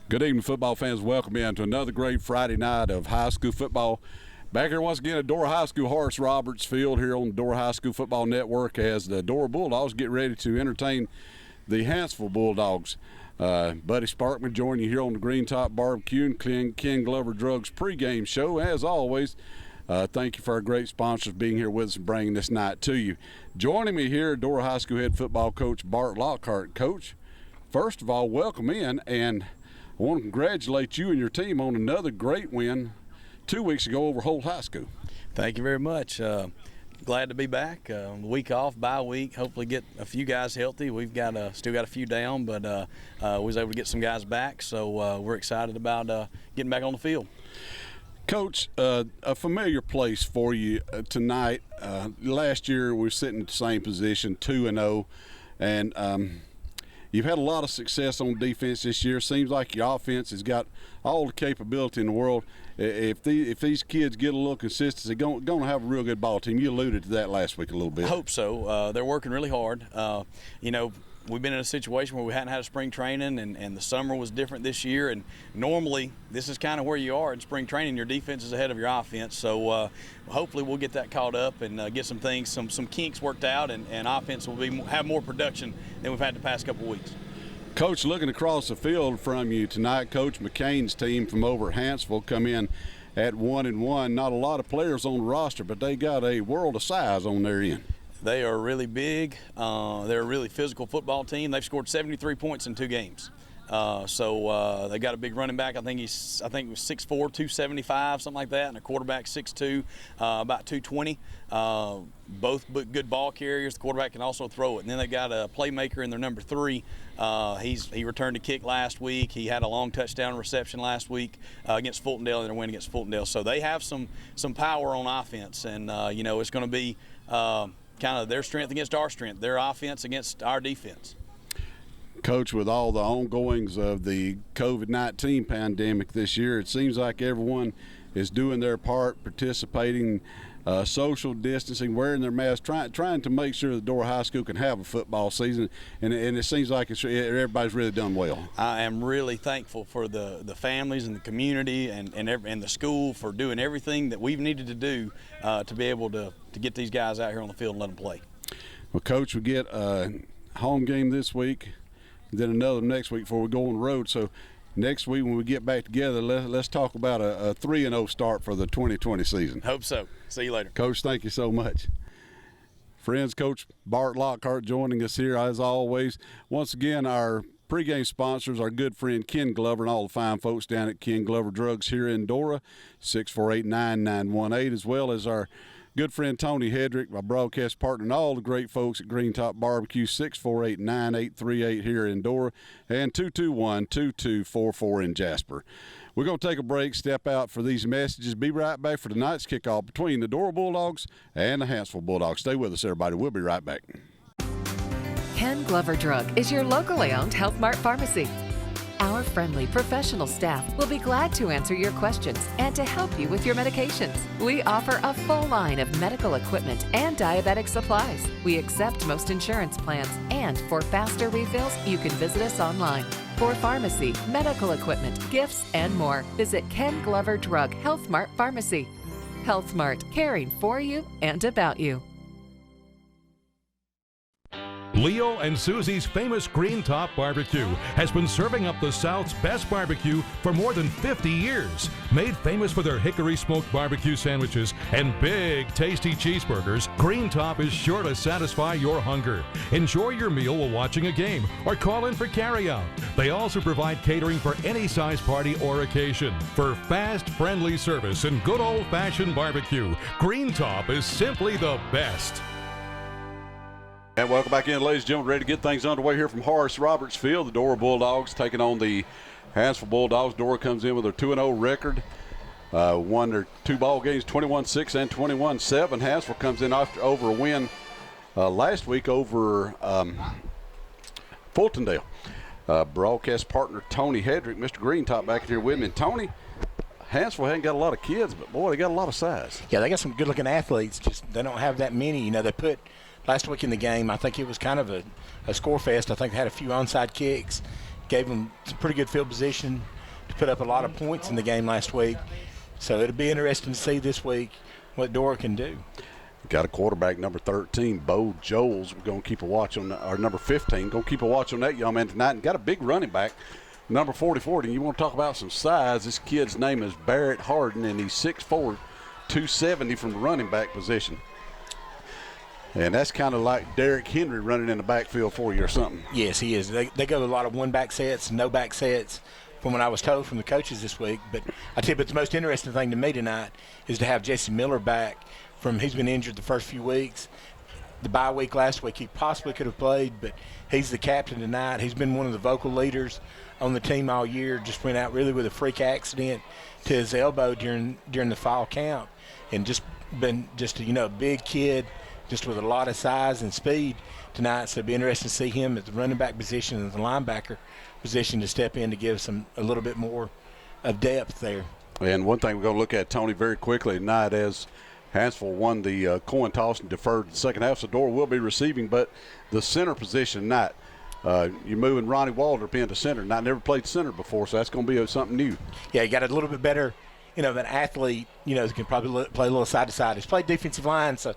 Good evening, football fans. Welcome in to another great Friday night of high school football. Back here once again at Dora High School, Horace Roberts Field here on the Dora High School Football Network as the Dora Bulldogs get ready to entertain the Hanceville Bulldogs. Buddy Sparkman joining you here on the Green Top Barbecue and Ken Glover Drugs pregame show. As always, thank you for our great sponsors being here with us and bringing this night to you. Joining me here, Dora High School head football coach Barrett Lockhart. Coach, first of all, welcome in, and I want to congratulate you and your team on another great win 2 weeks ago over Holt High School. Thank you very much. Glad to be back. Week off, bye week. Hopefully get a few guys healthy. We've got still got a few down, but we was able to get some guys back. So we're excited about getting back on the field. Coach, a familiar place for you tonight. Last year we were sitting in the same position, 2-0, and you've had a lot of success on defense this year. Seems like your offense has got all the capability in the world. If these kids get a little consistency, going to have a real good ball team. You alluded to that last week a little bit. I hope so. They're working really hard. We've been in a situation where we hadn't had a spring training, and the summer was different this year. And normally, this is kind of where you are in spring training. Your defense is ahead of your offense. So hopefully we'll get that caught up and get some things, some kinks worked out, and offense will have more production than we've had the past couple of weeks. Coach, looking across the field from you tonight, Coach McCain's team from over at Hanceville come in at 1-1. Not a lot of players on the roster, but they got a world of size on their end. They are really big. They're a really physical football team. They've scored 73 points in 2 games. So they got a big running back. I think it was 6'4", 275, something like that, and a quarterback 6'2", about 220. Both good ball carriers. The quarterback can also throw it. And then they got a playmaker in their number 3. He returned a kick last week. He had a long touchdown reception last week against Fultondale in their win against Fultondale. So they have some power on offense, and it's going to be kind of their strength against our strength, their offense against our defense. Coach, with all the ongoings of the COVID-19 pandemic this year, it seems like everyone is doing their part, participating, social distancing, wearing their masks, trying to make sure that Dora High School can have a football season, and it seems like everybody's really done well. I am really thankful for the families and the community and the school for doing everything that we've needed to do to be able to get these guys out here on the field and let them play. Well, Coach, we get a home game this week, then another next week before we go on the road. So next week when we get back together, let's talk about a 3-0 start for the 2020 season. Hope so. See you later. Coach, thank you so much. Friends, Coach Barrett Lockhart joining us here as always. Once again, our pregame sponsors, our good friend Ken Glover and all the fine folks down at Ken Glover Drugs here in Dora, 648-9918, as well as our good friend Tony Hedrick, my broadcast partner, and all the great folks at Green Top Barbecue, 648-9838 here in Dora, and 221-2244 in Jasper. We're going to take a break, step out for these messages. Be right back for tonight's kickoff between the Dora Bulldogs and the Hanceville Bulldogs. Stay with us, everybody. We'll be right back. Ken Glover Drug is your locally owned Health Mart pharmacy. Our friendly professional staff will be glad to answer your questions and to help you with your medications. We offer a full line of medical equipment and diabetic supplies. We accept most insurance plans, and for faster refills, you can visit us online. For pharmacy, medical equipment, gifts, and more, visit Ken Glover Drug Health Mart Pharmacy. Health Mart, caring for you and about you. Leo and Susie's famous Green Top Barbecue has been serving up the South's best barbecue for more than 50 years. Made famous for their hickory smoked barbecue sandwiches and big, tasty cheeseburgers, Green Top is sure to satisfy your hunger. Enjoy your meal while watching a game or call in for carryout. They also provide catering for any size party or occasion. For fast, friendly service and good old-fashioned barbecue, Green Top is simply the best. And welcome back in, ladies and gentlemen. Ready to get things underway here from Horace Roberts Field. The Dora Bulldogs taking on the Hanceville Bulldogs. Dora comes in with their 2-0 record. Won their 2 ball games, 21-6 and 21-7. Hanceville comes in over a win last week over Fultondale. Broadcast partner Tony Hedrick, Mr. Greentop, back here with me. And Tony, Hanceville hadn't got a lot of kids, but boy, they got a lot of size. Yeah, they got some good-looking athletes. Just they don't have that many. You know, they put last week in the game, I think it was kind of a score fest. I think they had a few onside kicks, gave them some pretty good field position. to put up a lot of points in the game last week. So it'll be interesting to see this week what Dora can do. Got a quarterback, number 13, Bo Joles. We're going to keep a watch on our number 15. Going to keep a watch on that young man tonight. And got a big running back, number 44. And you want to talk about some size, this kid's name is Barrett Harden, and he's 6'4", 270 from the running back position. And that's kind of like Derrick Henry running in the backfield for you or something. Yes, he is. They go with a lot of one-back sets, no-back sets, from what I was told from the coaches this week. But I tell you, the most interesting thing to me tonight is to have Jesse Miller back. He's been injured the first few weeks. The bye week last week, he possibly could have played, but he's the captain tonight. He's been one of the vocal leaders on the team all year. Just went out really with a freak accident to his elbow during the fall camp, and just been a big kid, just with a lot of size and speed tonight. So it'll be interesting to see him at the running back position and the linebacker position to step in to give a little bit more of depth there. And one thing we're going to look at, Tony, very quickly tonight, as Hanceville won the coin toss and deferred the second half, so Dora will be receiving. But the center position tonight, you're moving Ronnie Waldrop into center. Never played center before, so that's going to be something new. Yeah, you got a little bit better, of an athlete, who can probably play a little side to side. He's played defensive line, so,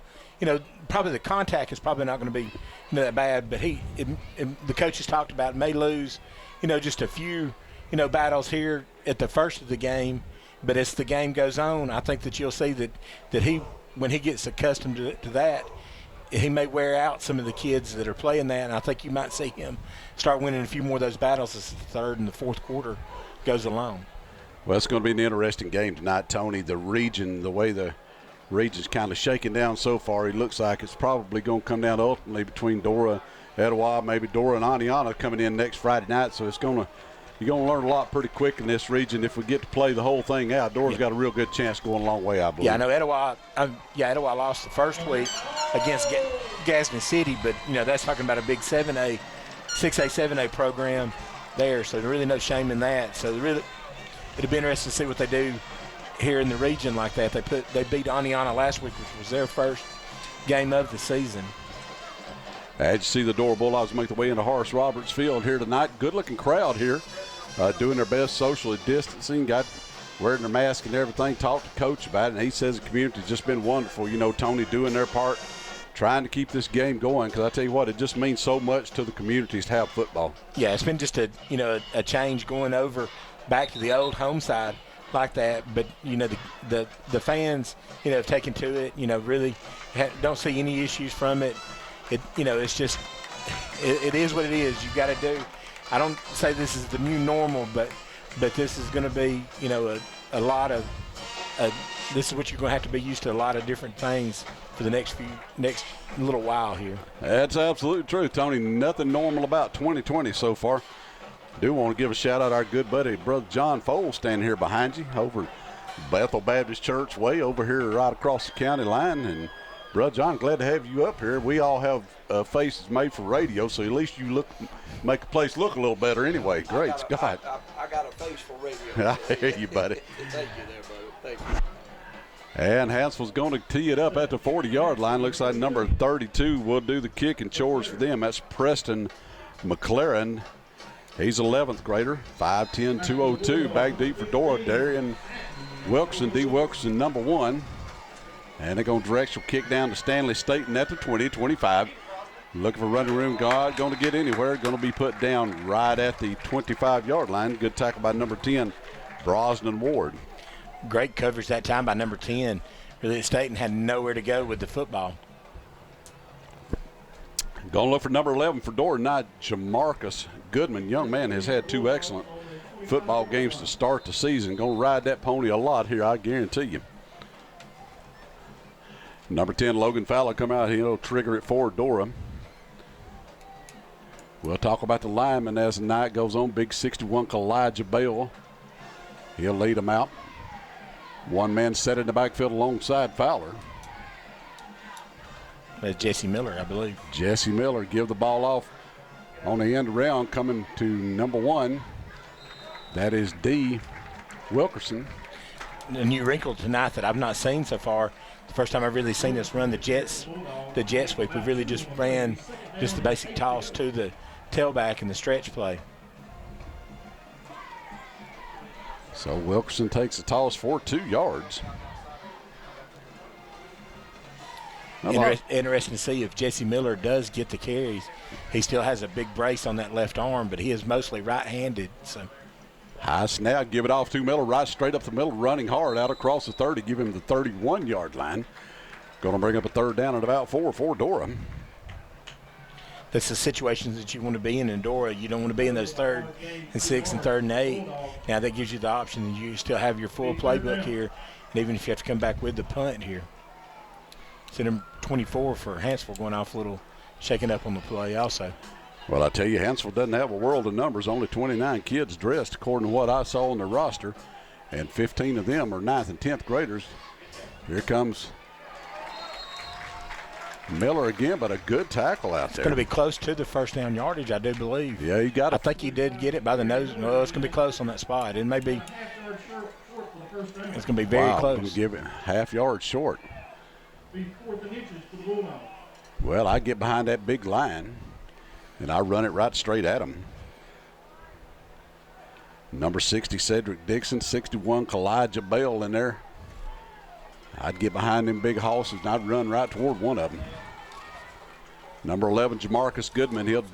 probably the contact is probably not going to be that bad. But the coaches talked about may lose, just a few, battles here at the first of the game. But as the game goes on, I think that you'll see that he, when he gets accustomed to that, he may wear out some of the kids that are playing that. And I think you might see him start winning a few more of those battles as the third and the fourth quarter goes along. Well, it's going to be an interesting game tonight, Tony. The way the region's kind of shaking down so far, it looks like it's probably going to come down ultimately between Dora, Etowah, maybe Dora and Aniana coming in next Friday night. So you're going to learn a lot pretty quick in this region if we get to play the whole thing out. Dora's got a real good chance going a long way, I believe. Yeah, I know Etowah. Etowah lost the first week against Gaston City, but that's talking about a big 6A, 7A program there. So really no shame in that. So it'll be interesting to see what they do here in the region like that. They beat Aniana last week, which was their first game of the season. As you see the Dora Bulldogs make their way into Horace Roberts Field here tonight. Good-looking crowd here, doing their best socially distancing, wearing their mask and everything. Talked to Coach about it, and he says the community's just been wonderful. Tony doing their part, trying to keep this game going, because I tell you what, it just means so much to the communities to have football. Yeah, it's been just a change going over back to the old home side like that. But the fans have taken to it. Really don't see any issues from it. It's just it is what it is. You've got to do. I don't say this is the new normal, but this is going to be a lot of this is what you're going to have to be used to, a lot of different things for the next little while here. That's absolutely true, Tony. Nothing normal about 2020 so far. Do want to give a shout out to our good buddy, Brother John Foles, standing here behind you over at Bethel Baptist Church way over here right across the county line. And Brother John, glad to have you up here. We all have faces made for radio, so at least you make the place look a little better anyway. Great, Scott. I got a face for radio. I hear you, buddy. Thank you there, buddy. Thank you. And Hanceville's going to tee it up at the 40-yard line. Looks like number 32 will do the kick and chores for them. That's Preston McLaren. He's 11th grader, 5'10", 202. Back deep for Dora. Darian Wilkerson, D. Wilkerson, number 1. And they're going to directional kick down to Stanley Staten at the 20, 25. Looking for running room. God going to get anywhere. Going to be put down right at the 25-yard line. Good tackle by number 10, Brosnan Ward. Great coverage that time by number 10. Really, Staten had nowhere to go with the football. Going to look for number 11 for Dora tonight, Jamarcus Goodman. Young man has had 2 excellent football games to start the season. Going to ride that pony a lot here, I guarantee you. Number 10, Logan Fowler, come out here. He'll trigger it for Dora. We'll talk about the linemen as the night goes on. Big 61, Elijah Bell. He'll lead them out. One man set in the backfield alongside Fowler. That's Jesse Miller, I believe. Jesse Miller give the ball off on the end around, coming to number 1. That is D. Wilkerson. A new wrinkle tonight that I've not seen so far. The first time I've really seen us run the jet sweep. We've really just ran just the basic toss to the tailback and the stretch play. So Wilkerson takes the toss for 2 yards. Interesting to see if Jesse Miller does get the carries. He still has a big brace on that left arm, but he is mostly right-handed. So high snap, give it off to Miller, right straight up the middle, running hard out across the 30, give him the 31-yard line. Going to bring up a 3rd down at about 4 for Dora. That's the situations that you want to be in Dora. You don't want to be in those 3rd and 6 and 3rd and 8. Now that gives you the option. You still have your full playbook here, and even if you have to come back with the punt here. So number 24 for Hanceville going off a little, shaking up on the play also. Well, I tell you, Hanceville doesn't have a world of numbers. Only 29 kids dressed, according to what I saw on the roster, and 15 of them are 9th and 10th graders. Here comes Miller again, but a good tackle out there. It's going to be close to the 1st down yardage, I do believe. Yeah, you got it. I think he did get it by the nose. Well, it's going to be close on that spot. It may be. It's going to be very close. Going to give it half yard short. Well, I get behind that big line, and I run it right straight at him. Number 60, Cedric Dixon, 61, Kalijah Bell in there. I'd get behind them big hosses, and I'd run right toward one of them. Number 11, Jamarcus Goodman, he'll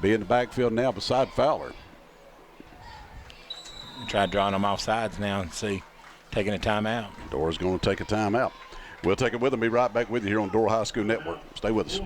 be in the backfield now beside Fowler. Try drawing them off sides now and see, taking a timeout. Dora's going to take a timeout. We'll take it with them. Be right back with you here on Dora High School Network. Stay with us.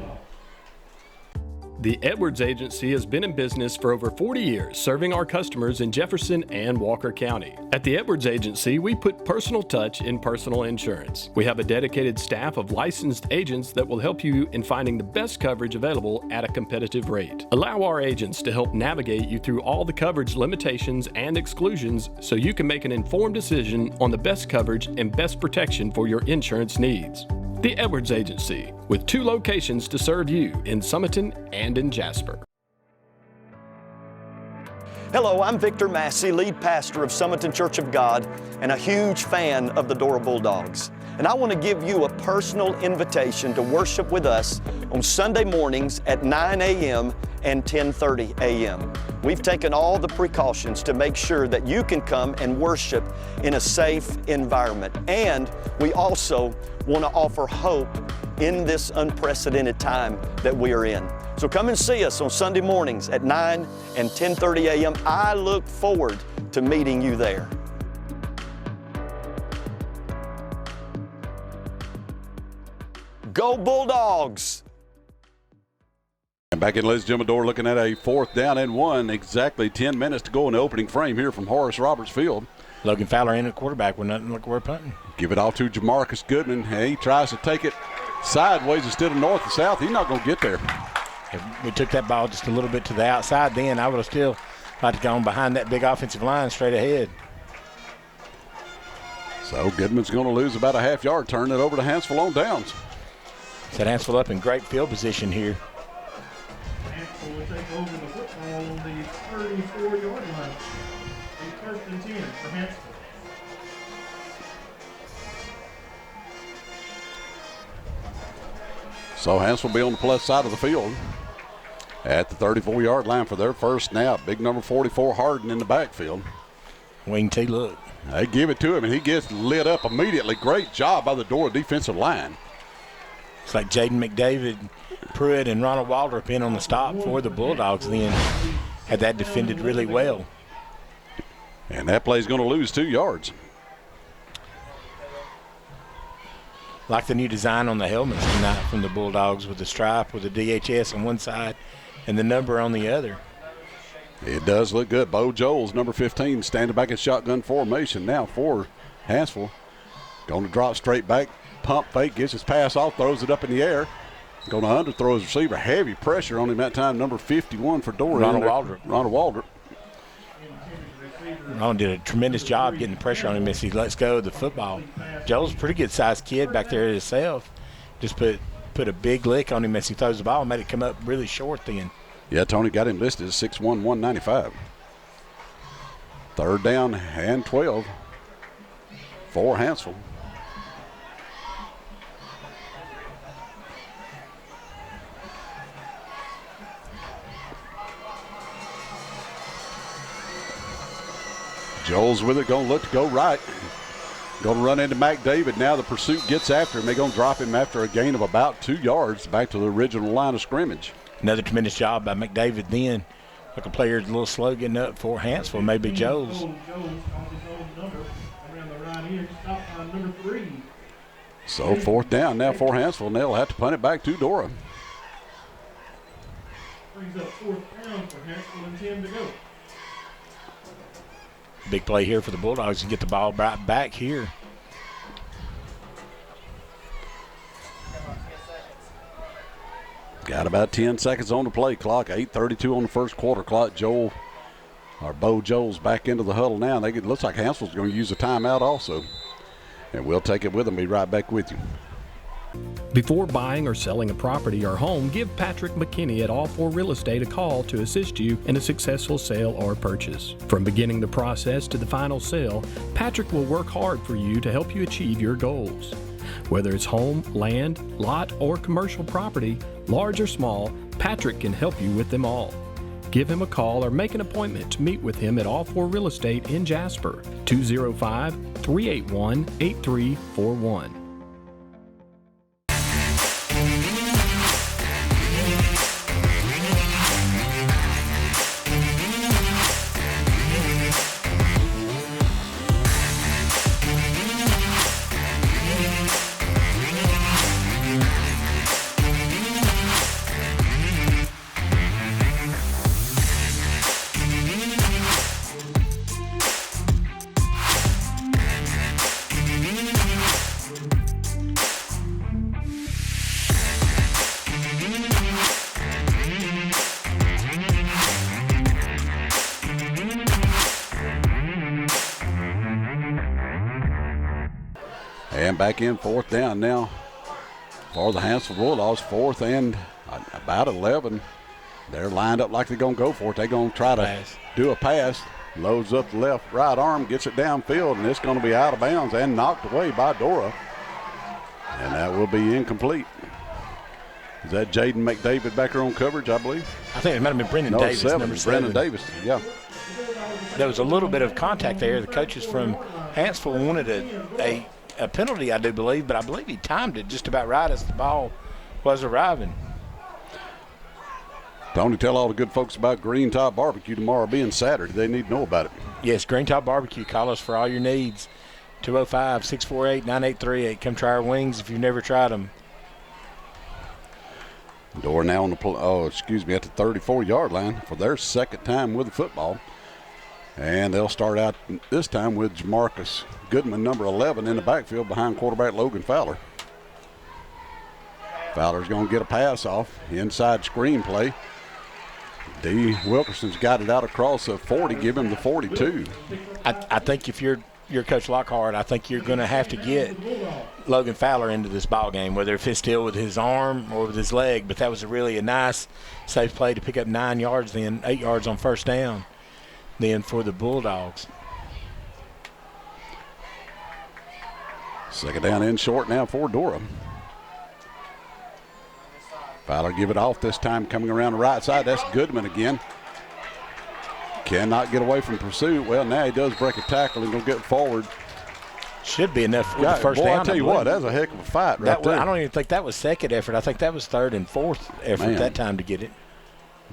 The Edwards Agency has been in business for over 40 years, serving our customers in Jefferson and Walker County. At the Edwards Agency, we put personal touch in personal insurance. We have a dedicated staff of licensed agents that will help you in finding the best coverage available at a competitive rate. Allow our agents to help navigate you through all the coverage limitations and exclusions so you can make an informed decision on the best coverage and best protection for your insurance needs. The Edwards Agency, with 2 locations to serve you in Summerton and in Jasper. Hello, I'm Victor Massey, lead pastor of Summerton Church of God and a huge fan of the Dora Bulldogs. And I want to give you a personal invitation to worship with us on Sunday mornings at 9 a.m. and 10:30 a.m. We've taken all the precautions to make sure that you can come and worship in a safe environment. And we also want to offer hope in this unprecedented time that we are in. So come and see us on Sunday mornings at 9 and 10:30 a.m. I look forward to meeting you there. Go Bulldogs! And back in, ladies and gentlemen, Dora looking at a 4th down and 1. Exactly 10 minutes to go in the opening frame here from Horace Roberts Field. Logan Fowler in at quarterback. We're nothing like we're punting. Give it off to Jamarcus Goodman. He tries to take it sideways instead of north and south. He's not going to get there. If we took that ball just a little bit to the outside, then I would have still liked to go on behind that big offensive line straight ahead. So Goodman's going to lose about a half yard. Turn it over to Hanceville on downs. Set Hanceville up in great field position here. Hanceville will take over the football on the 34-yard line. A 1st and 10 for Hanceville. So Hanceville will be on the plus side of the field at the 34-yard line for their first snap. Big number 44, Harden in the backfield. Wing T, look. They give it to him, and he gets lit up immediately. Great job by the Dora defensive line. It's like Jaden McDavid, Pruitt, and Ronald Waldrop in on the stop for the Bulldogs then. Had that defended really well. And that play's going to lose 2 yards. Like the new design on the helmets tonight from the Bulldogs with the stripe with the DHS on one side and the number on the other. It does look good. Bo Jones, number 15, standing back in shotgun formation now for Hanceville. Going to drop straight back. Pump fake, gets his pass off, throws it up in the air. Going to underthrow his receiver. Heavy pressure on him that time. Number 51 for Dora. Ronald Waldrop. Ronald Waldrop. Ronald did a tremendous job getting the pressure on him as he lets go of the football. Joel's a pretty good-sized kid back there himself. Just put a big lick on him as he throws the ball and made it come up really short then. Yeah, Tony got him listed as 6'1", 195. 3rd down and 12 for Hanceville. Joel's with it, going to look to go right. Going to run into McDavid. Now the pursuit gets after him. They're going to drop him after a gain of about 2 yards back to the original line of scrimmage. Another tremendous job by McDavid then. Like a player's a little slow getting up for Hanceville, maybe Joel's. So 4th down now for Hanceville, and they'll have to punt it back to Dora. Brings up 4th down for Hanceville and 10 to go. Big play here for the Bulldogs to get the ball right back here. Got about 10 seconds on the play clock. 8:32 on the first quarter clock. Bo Joel's back into the huddle now. It looks like Hanceville's going to use a timeout also. And we'll take it with them. Be right back with you. Before buying or selling a property or home, give Patrick McKinney at All 4 Real Estate a call to assist you in a successful sale or purchase. From beginning the process to the final sale, Patrick will work hard for you to help you achieve your goals. Whether it's home, land, lot, or commercial property, large or small, Patrick can help you with them all. Give him a call or make an appointment to meet with him at All 4 Real Estate in Jasper, 205-381-8341. And back in 4th down now for the Hanceville Bulldogs. 4th and about 11. They're lined up like they're going to go for it. They're going to try to do a pass. Loads up the left right arm, gets it downfield, and it's going to be out of bounds and knocked away by Dora. And that will be incomplete. Is that Jaden McDavid back there on coverage, I believe? I think it might have been Brendan Davis. 7, number 7. Brendan Davis, yeah. There was a little bit of contact there. The coaches from Hanceville wanted a penalty, I do believe, but I believe he timed it just about right as the ball was arriving. Tony, tell all the good folks about Green Top Barbecue tomorrow being Saturday. They need to know about it. Yes, Green Top Barbecue. Call us for all your needs. 205-648-9838. Come try our wings if you've never tried them. Dora now on the at the 34-yard line for their second time with the football. And they'll start out this time with Jamarcus Goodman, number 11, in the backfield behind quarterback Logan Fowler. Fowler's going to get a pass off. Inside screen play. D. Wilkerson's got it out across the 40, give him the 42. I think if you're Coach Lockhart, I think you're going to have to get Logan Fowler into this ball game, whether if it's still with his arm or with his leg. But that was really a nice, safe play to pick up 9 yards, then 8 yards on first down. Then for the Bulldogs. Second down in short now for Dora. Fowler give it off this time, coming around the right side. That's Goodman again. Cannot get away from pursuit. Well, now he does break a tackle and go get forward. Should be enough for the first down. I'll tell you what, that's a heck of a fight right there. I don't even think that was second effort. I think that was third and fourth effort that time to get it.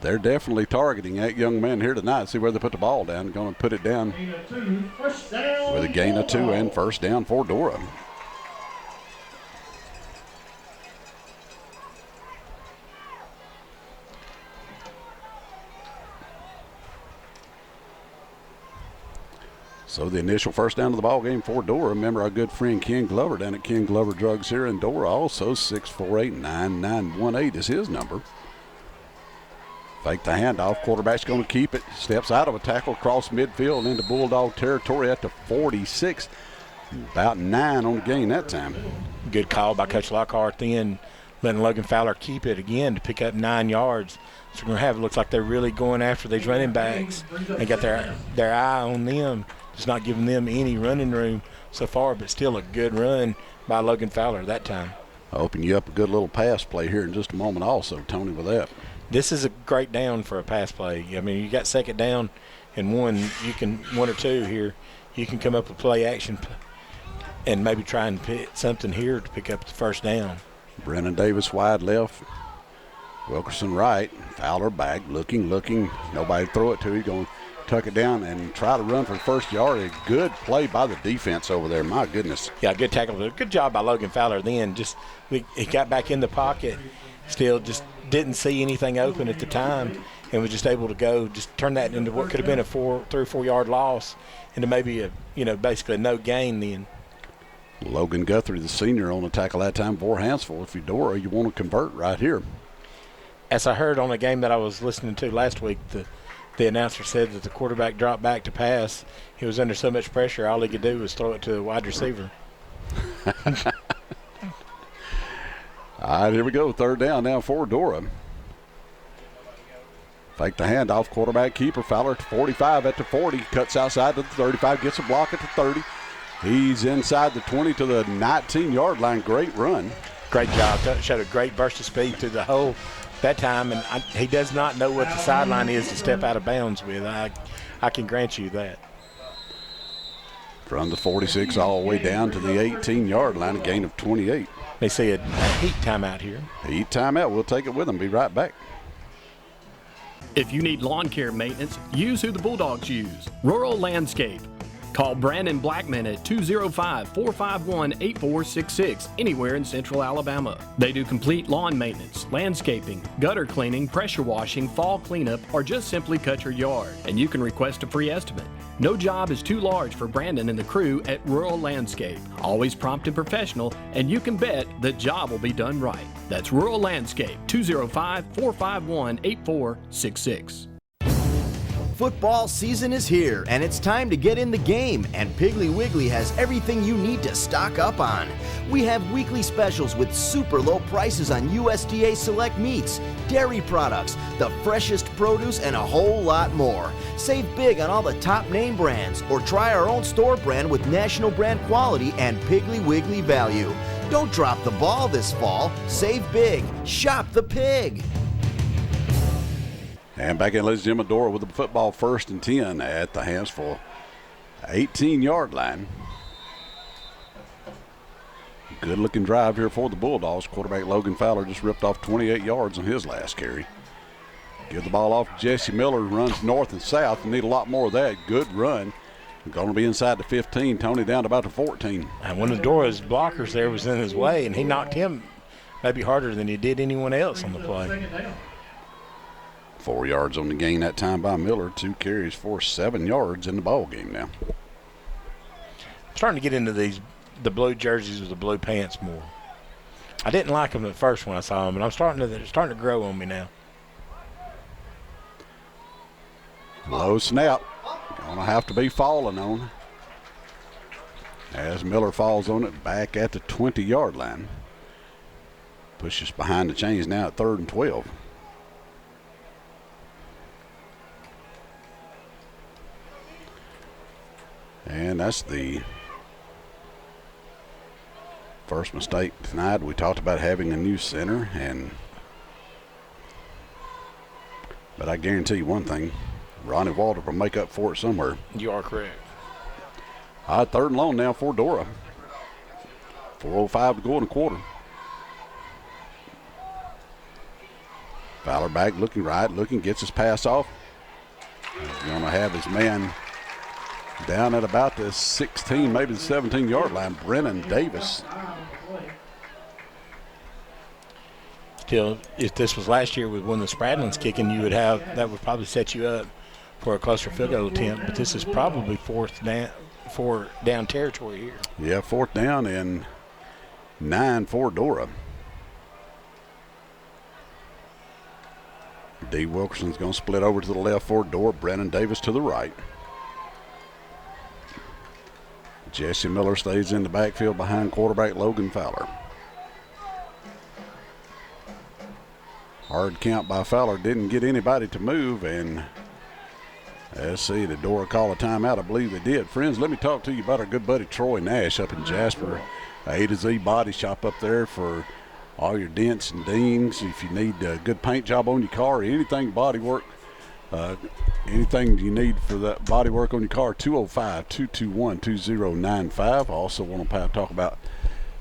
They're definitely targeting that young man here tonight. See where they put the ball down. Going to put it down with a gain of 2 and first down for Dora. So the initial first down of the ball game for Dora. Remember our good friend Ken Glover down at Ken Glover Drugs here in Dora. Also 648-9918 is his number. Fake the handoff. Quarterback's going to keep it. Steps out of a tackle across midfield into Bulldog territory at the 46. About 9 on the gain that time. Good call by Coach Lockhart then, letting Logan Fowler keep it again to pick up 9 yards. So we're going to have it looks like they're really going after these running backs. They got their eye on them. Just not giving them any running room so far, but still a good run by Logan Fowler that time. I'll open you up a good little pass play here in just a moment also, Tony, with that. This is a great down for a pass play. I mean, you got second down and one or two here, you can come up with play action and maybe try and pick something here to pick up the first down. Brennan Davis wide left, Wilkerson right, Fowler back, looking. Nobody to throw it to. He's going to tuck it down and try to run for the first yard. A good play by the defense over there. My goodness. Yeah, good tackle. Good job by Logan Fowler then. He got back in the pocket, still just didn't see anything open at the time, and was just able to go, just turn that into what could have been a 3 or 4 yard loss into maybe basically a no gain then. Logan Guthrie, the senior, on the tackle that time for Hanceville. If you're Dora, you want to convert right here. As I heard on a game that I was listening to last week, the announcer said that the quarterback dropped back to pass. He was under so much pressure, all he could do was throw it to the wide receiver. All right, here we go. Third down now for Dora. Fake the handoff, quarterback keeper. Fowler at the 45 at the 40. Cuts outside to the 35, gets a block at the 30. He's inside the 20 to the 19-yard line. Great run. Great job. Showed a great burst of speed through the hole that time, and he does not know what the sideline is to step out of bounds with. I can grant you that. From the 46 all the way down to the 18-yard line, a gain of 28. They see a heat timeout here. Heat timeout. We'll take it with them. Be right back. If you need lawn care maintenance, use who the Bulldogs use, Rural Landscape. Call Brandon Blackman at 205-451-8466 anywhere in Central Alabama. They do complete lawn maintenance, landscaping, gutter cleaning, pressure washing, fall cleanup, or just simply cut your yard. And you can request a free estimate. No job is too large for Brandon and the crew at Rural Landscape. Always prompt and professional, and you can bet the job will be done right. That's Rural Landscape, 205-451-8466. Football season is here, and it's time to get in the game, and Piggly Wiggly has everything you need to stock up on. We have weekly specials with super low prices on USDA select meats, dairy products, the freshest produce, and a whole lot more. Save big on all the top name brands, or try our own store brand with national brand quality and Piggly Wiggly value. Don't drop the ball this fall. Save big. Shop the pig. And back in, ladies and gentlemen, Dora with the football, 1st and 10 at the Hanceville 18-yard line. Good looking drive here for the Bulldogs. Quarterback Logan Fowler just ripped off 28 yards on his last carry. Give the ball off to Jesse Miller, runs north and south, and need a lot more of that. Good run. Going to be inside the 15. Tony down to about the 14. And one of Dora's blockers there was in his way, and he knocked him maybe harder than he did anyone else on the play. 4 yards on the gain that time by Miller. 2 carries for 7 yards in the ball game now. I'm starting to get into the blue jerseys with the blue pants more. I didn't like them at first when I saw them, and they're starting to grow on me now. Low snap. Going to have to be falling on as Miller falls on it back at the 20-yard line. Pushes behind the chains now at 3rd and 12. And that's the first mistake tonight. We talked about having a new center, but I guarantee you one thing, Ronnie Walter will make up for it somewhere. You are correct. All right, 3rd and long now for Dora. 4:05 to go in the quarter. Fowler back, looking right, gets his pass off. He's going to have his man down at about the 16, maybe the 17-yard line, Brennan Davis. Still, if this was last year with one of the Spradlins kicking, that would probably set you up for a closer field goal attempt. But this is probably 4th down territory here. Yeah, 4th down and 9 for Dora. D. Wilkerson's going to split over to the left for Dora. Brennan Davis to the right. Jesse Miller stays in the backfield behind quarterback Logan Fowler. Hard count by Fowler, didn't get anybody to move, and let's see, the Dora call a timeout. I believe they did. Friends, let me talk to you about our good buddy Troy Nash up in Jasper. A to Z body shop up there for all your dents and dings. If you need a good paint job on your car or anything body work, Anything you need for that body work on your car, 205-221-2095. I also want to talk about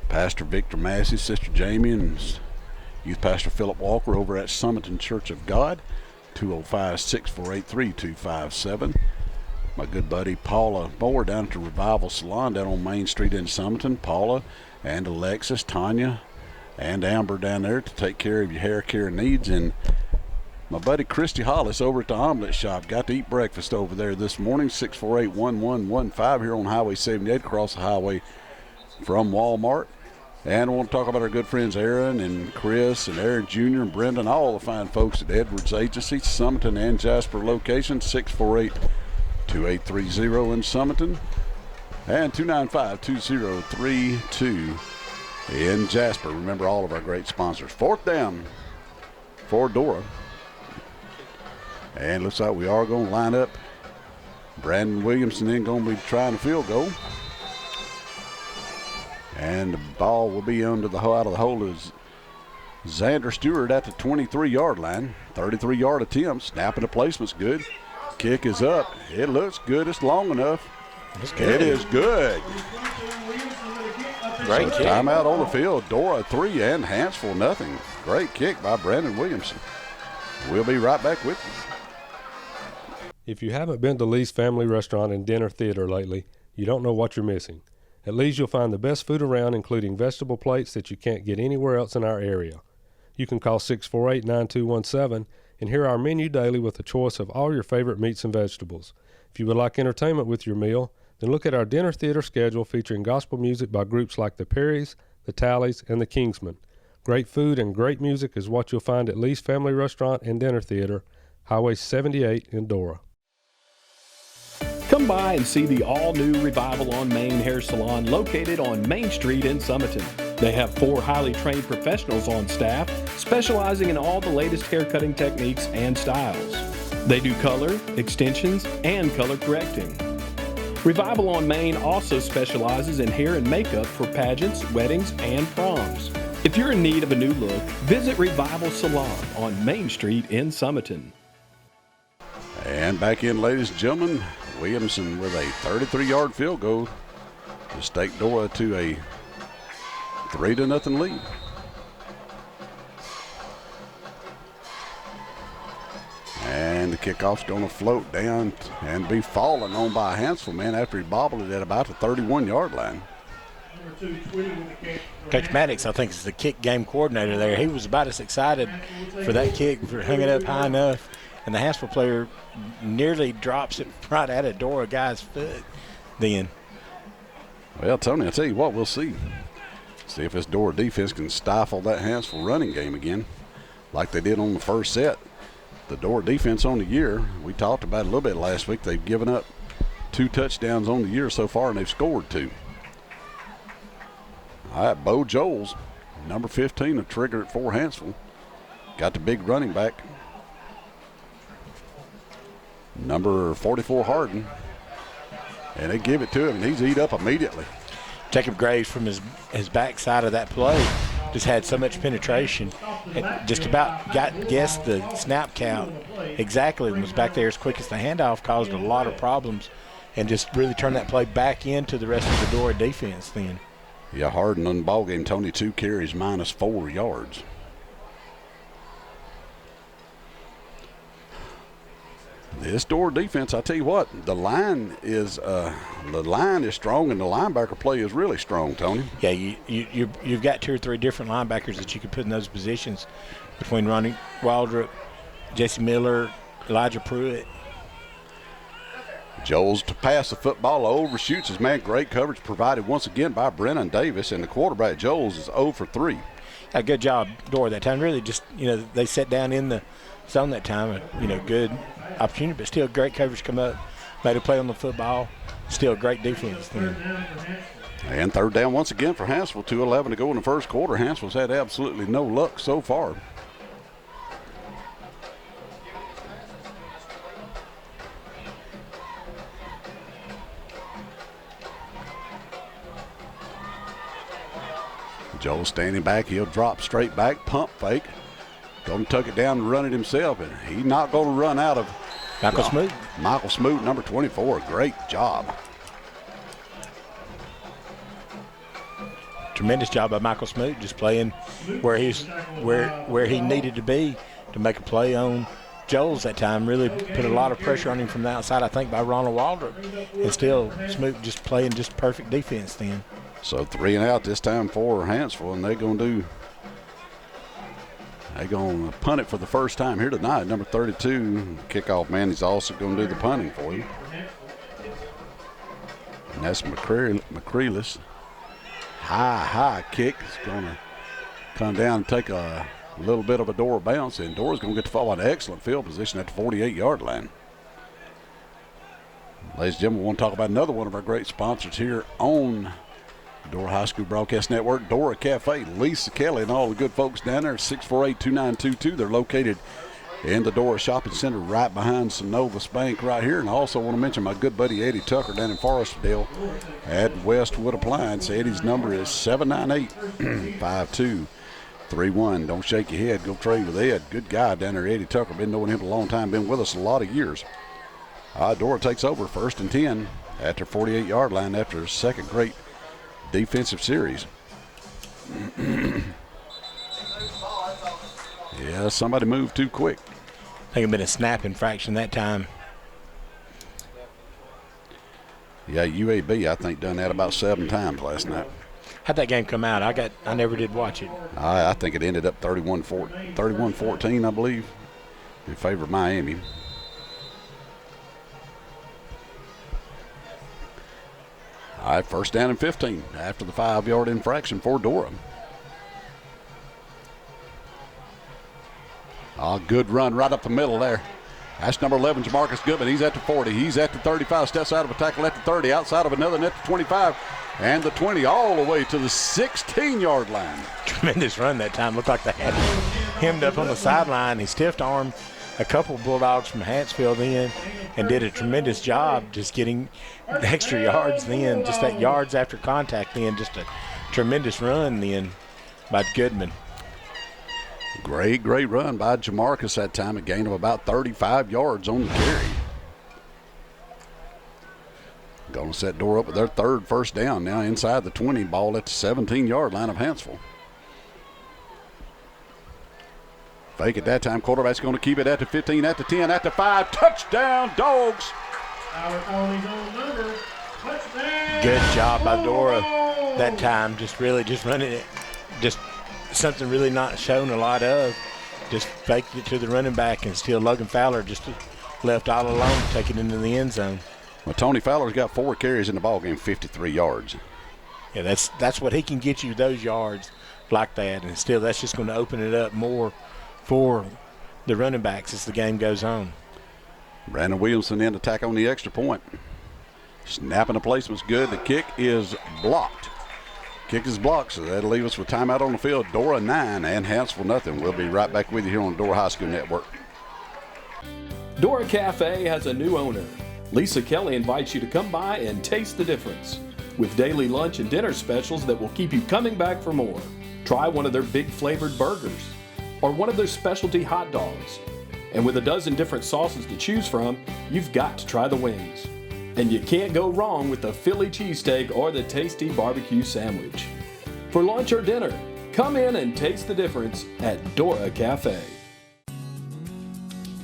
Pastor Victor Massey, Sister Jamie, and Youth Pastor Philip Walker over at Summerton Church of God, 205-648-3257. My good buddy Paula Moore down at the Revival Salon down on Main Street in Summerton. Paula and Alexis, Tanya, and Amber down there to take care of your hair care needs. And my buddy Christy Hollis over at the Omelet Shop got to eat breakfast over there this morning, 648-1115 here on Highway 78 across the highway from Walmart. And I want to talk about our good friends Aaron and Chris and Aaron Jr. and Brendan, all the fine folks at Edwards Agency, Summerton and Jasper location, 648-2830 in Summerton and 295-2032 in Jasper. Remember all of our great sponsors. Fourth down for Dora. And looks like we are going to line up. Braden Williamson then going to be trying a field goal. And the ball will be out of the hole is Xander Stewart at the 23-yard line. 33-yard attempt. Snapping the placement's good. Kick is up. It looks good. It's long enough. It is good. Great kick. Timeout on the field. Dora 3 and Hanceville nothing. Great kick by Braden Williamson. We'll be right back with you. If you haven't been to Lee's Family Restaurant and Dinner Theater lately, you don't know what you're missing. At Lee's you'll find the best food around, including vegetable plates that you can't get anywhere else in our area. You can call 648-9217 and hear our menu daily with a choice of all your favorite meats and vegetables. If you would like entertainment with your meal, then look at our dinner theater schedule featuring gospel music by groups like the Perrys, the Tallies, and the Kingsmen. Great food and great music is what you'll find at Lee's Family Restaurant and Dinner Theater, Highway 78 in Dora. Come by and see the all-new Revival on Main Hair Salon located on Main Street in Summerton. They have 4 highly trained professionals on staff specializing in all the latest hair cutting techniques and styles. They do color, extensions, and color correcting. Revival on Main also specializes in hair and makeup for pageants, weddings, and proms. If you're in need of a new look, visit Revival Salon on Main Street in Summerton. And back in, ladies and gentlemen, Williamson with a 33-yard field goal to stake Dora to a 3-0 lead. And the kickoff's going to float down and be fallen on by Hanceville, man, after he bobbled it at about the 31-yard line. Coach Maddox, I think, is the kick game coordinator there. He was about as excited for that kick, for hung it up high enough, and the Hanceville player nearly drops it right at a Dora guy's foot then. Well, Tony, I'll tell you what, we'll see. See if this Dora defense can stifle that Hanceville running game again like they did on the first set. The Dora defense on the year, we talked about it a little bit last week. They've given up 2 touchdowns on the year so far, and they've scored 2. All right, Bo Joles, number 15, a trigger at for Hanceville. Got the big running back. Number 44, Harden. And they give it to him, and he's eat up immediately. Jacob Graves from his backside of that play just had so much penetration. It just about guessed the snap count exactly and was back there as quick as the handoff, caused a lot of problems, and just really turned that play back into the rest of the Dora defense then. Yeah, Harden on the ball game, Tony, 2 carries, -4 yards. This Dora defense, I tell you what, the line is strong, and the linebacker play is really strong, Tony. Yeah, you've got 2 or 3 different linebackers that you could put in those positions between Ronnie Waldrop, Jesse Miller, Elijah Pruitt. Joles to pass the football, overshoots his man. Great coverage provided once again by Brennan Davis, and the quarterback Joles is 0 for 3. A good job, Dora, that time. Really just, they sat down in the zone that time. Good opportunity, but still great coverage come up. Made a play on the football. Still great defense then. And 3rd down once again for Hanceville. 2:11 to go in the first quarter. Hanceville's had absolutely no luck so far. Joe standing back. He'll drop straight back, pump fake. Going to tuck it down and run it himself, and he's not going to run out of Michael Smoot. Michael Smoot, number 24. Great job. Tremendous job by Michael Smoot, just playing where he needed to be to make a play on Jones that time. Really put a lot of pressure on him from the outside, I think, by Ronald Waldrop. And still, Smoot just playing just perfect defense then. So 3 and out this time for Hanceville, and they're going to punt it for the first time here tonight. Number 32, kickoff man, he's also going to do the punting for you. And that's McCreelis. High kick. It's going to come down and take a little bit of a Dora bounce, and Dora's going to get the ball in excellent field position at the 48-yard line. Ladies and gentlemen, we want to talk about another one of our great sponsors here on Dora High School Broadcast Network, Dora Cafe. Lisa Kelly and all the good folks down there, 648-2922. They're located in the Dora Shopping Center right behind Synovus Bank right here. And I also want to mention my good buddy Eddie Tucker down in Forestdale at Westwood Appliance. Eddie's number is 798-5231. Don't shake your head. Go trade with Ed. Good guy down there, Eddie Tucker. Been knowing him a long time. Been with us a lot of years. Dora takes over 1st and 10 at their 48-yard line after a second great defensive series. Yeah, somebody moved too quick. I think it been a snap infraction that time. Yeah, UAB, I think, done that about 7 times last night. How'd that game come out? I never did watch it. I think it ended up 31-14, I believe, in favor of Miami. All right, 1st down and 15 after the 5-yard infraction for Dora. Good run right up the middle there. That's number 11, Jamarcus Goodman. He's at the 40. He's at the 35. Steps out of a tackle at the 30. Outside of another net to 25. And the 20 all the way to the 16-yard line. Tremendous run that time. Looked like they had hemmed up on the sideline. He stiff armed a couple Bulldogs from Hanceville then and did a tremendous job just getting the extra yards then. Just that yards after contact then. Just a tremendous run then by Goodman. Great run by Jamarcus that time. A gain of about 35 yards on the carry. Going to set Dora up with their 3rd 1st down now inside the 20. Ball at the 17-yard line of Hanceville. Fake at that time. Quarterback's going to keep it at the 15, at the 10, at the 5. Touchdown, Dogs. Good job by Dora that time. Just running it. Just something really not shown a lot of. Just faked it to the running back, and still Logan Fowler just left all alone to take it into the end zone. Well, Tony Fowler's got 4 carries in the ballgame, 53 yards. Yeah, that's what he can get you, those yards like that. And still, that's just going to open it up more for the running backs as the game goes on. Braden Williamson in attack on the extra point. Snapping the placement's good. The kick is blocked. Kick is blocked, so that'll leave us with timeout on the field. Dora 9 and Hanceville nothing. We'll be right back with you here on Dora High School Network. Dora Cafe has a new owner. Lisa Kelly invites you to come by and taste the difference. With daily lunch and dinner specials that will keep you coming back for more. Try one of their big flavored burgers or one of their specialty hot dogs. And with a dozen different sauces to choose from, you've got to try the wings. And you can't go wrong with the Philly cheesesteak or the tasty barbecue sandwich. For lunch or dinner, come in and taste the difference at Dora Cafe.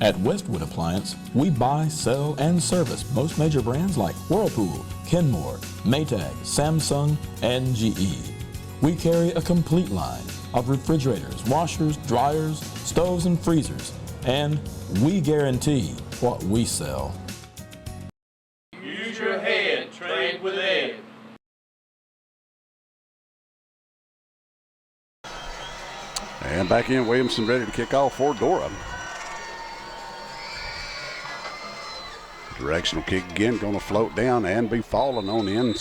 At Westwood Appliance, we buy, sell, and service most major brands like Whirlpool, Kenmore, Maytag, Samsung, and GE. We carry a complete line of refrigerators, washers, dryers, stoves, and freezers, and we guarantee what we sell. Use your head, trade with Ed. And back in, Williamson ready to kick off for Dora. Directional kick again, going to float down and be falling on in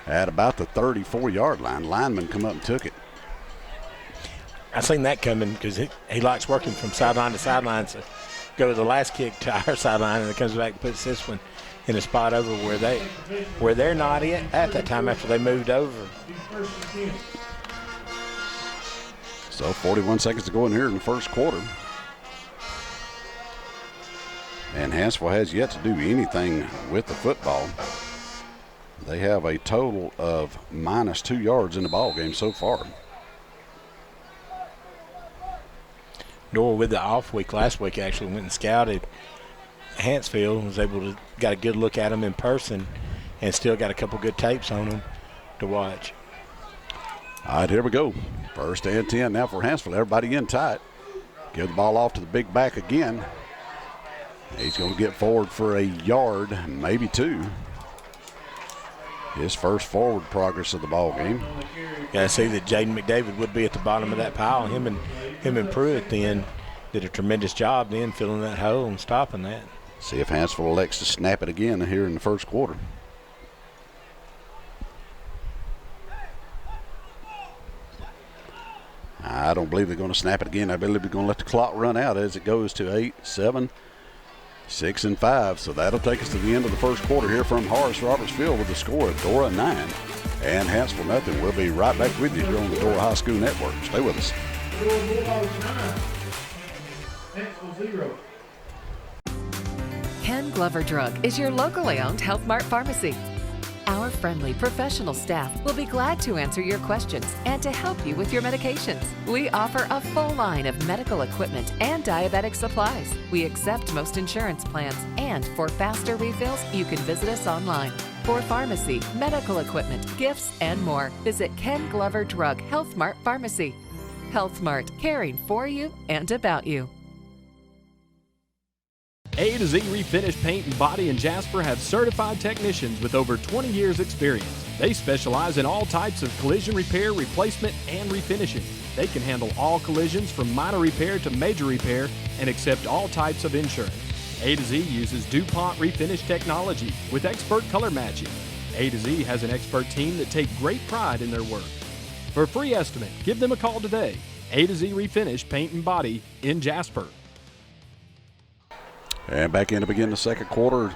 at about the 34-yard line. Lineman come up and took it. I seen that coming because he likes working from sideline to sideline. So go to the last kick to our sideline, and it comes back and puts this one in a spot over where they're not at that time after they moved over. So 41 seconds to go in here in the first quarter. And Hanceville has yet to do anything with the football. They have a total of -2 yards in the ball game so far. Dora, with the off week last week, actually went and scouted Hanceville and was able to got a good look at them in person and still got a couple good tapes on them to watch. All right, here we go. 1st and 10 now for Hanceville. Everybody in tight. Give the ball off to the big back again. He's going to get forward for a yard, maybe 2. His first forward progress of the ball game. Yeah, I see that Jaden McDavid would be at the bottom of that pile. Him and Pruitt then did a tremendous job then filling that hole and stopping that. See if Hanceville elects to snap it again here in the first quarter. I don't believe they're going to snap it again. I believe they're going to let the clock run out as it goes to 8, 7, 6, and 5. So that'll take us to the end of the first quarter here from Horace-Roberts Field with the score of Dora 9 and Hanceville nothing. We'll be right back with you here on the Dora High School Network. Stay with us. Dora Bulldogs 9, Hanceville 0. Ken Glover Drug is your locally owned Health Mart pharmacy. Our friendly professional staff will be glad to answer your questions and to help you with your medications. We offer a full line of medical equipment and diabetic supplies. We accept most insurance plans, and for faster refills, you can visit us online. For pharmacy, medical equipment, gifts, and more, visit Ken Glover Drug Health Mart Pharmacy. Health Mart, caring for you and about you. A to Z Refinish Paint and Body in Jasper have certified technicians with over 20 years experience. They specialize in all types of collision repair, replacement, and refinishing. They can handle all collisions from minor repair to major repair and accept all types of insurance. A to Z uses DuPont Refinish technology with expert color matching. A to Z has an expert team that take great pride in their work. For a free estimate, give them a call today. A to Z Refinish Paint and Body in Jasper. And back in to begin the second quarter.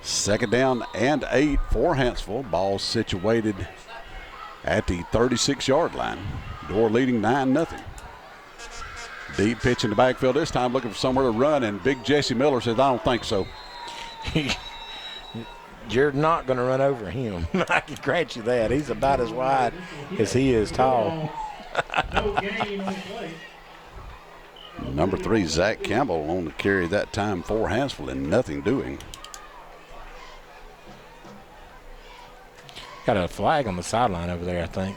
2nd down and 8 for Hanceville. Ball situated at the 36-yard line. Dora leading 9-0. Deep pitch in the backfield this time, looking for somewhere to run, and big Jesse Miller says, I don't think so. You're not going to run over him. I can grant you that. He's about as wide as he is tall. No gain on play. Number 3, Zach Campbell, on the carry that time for Hanceville, and nothing doing. Got a flag on the sideline over there, I think.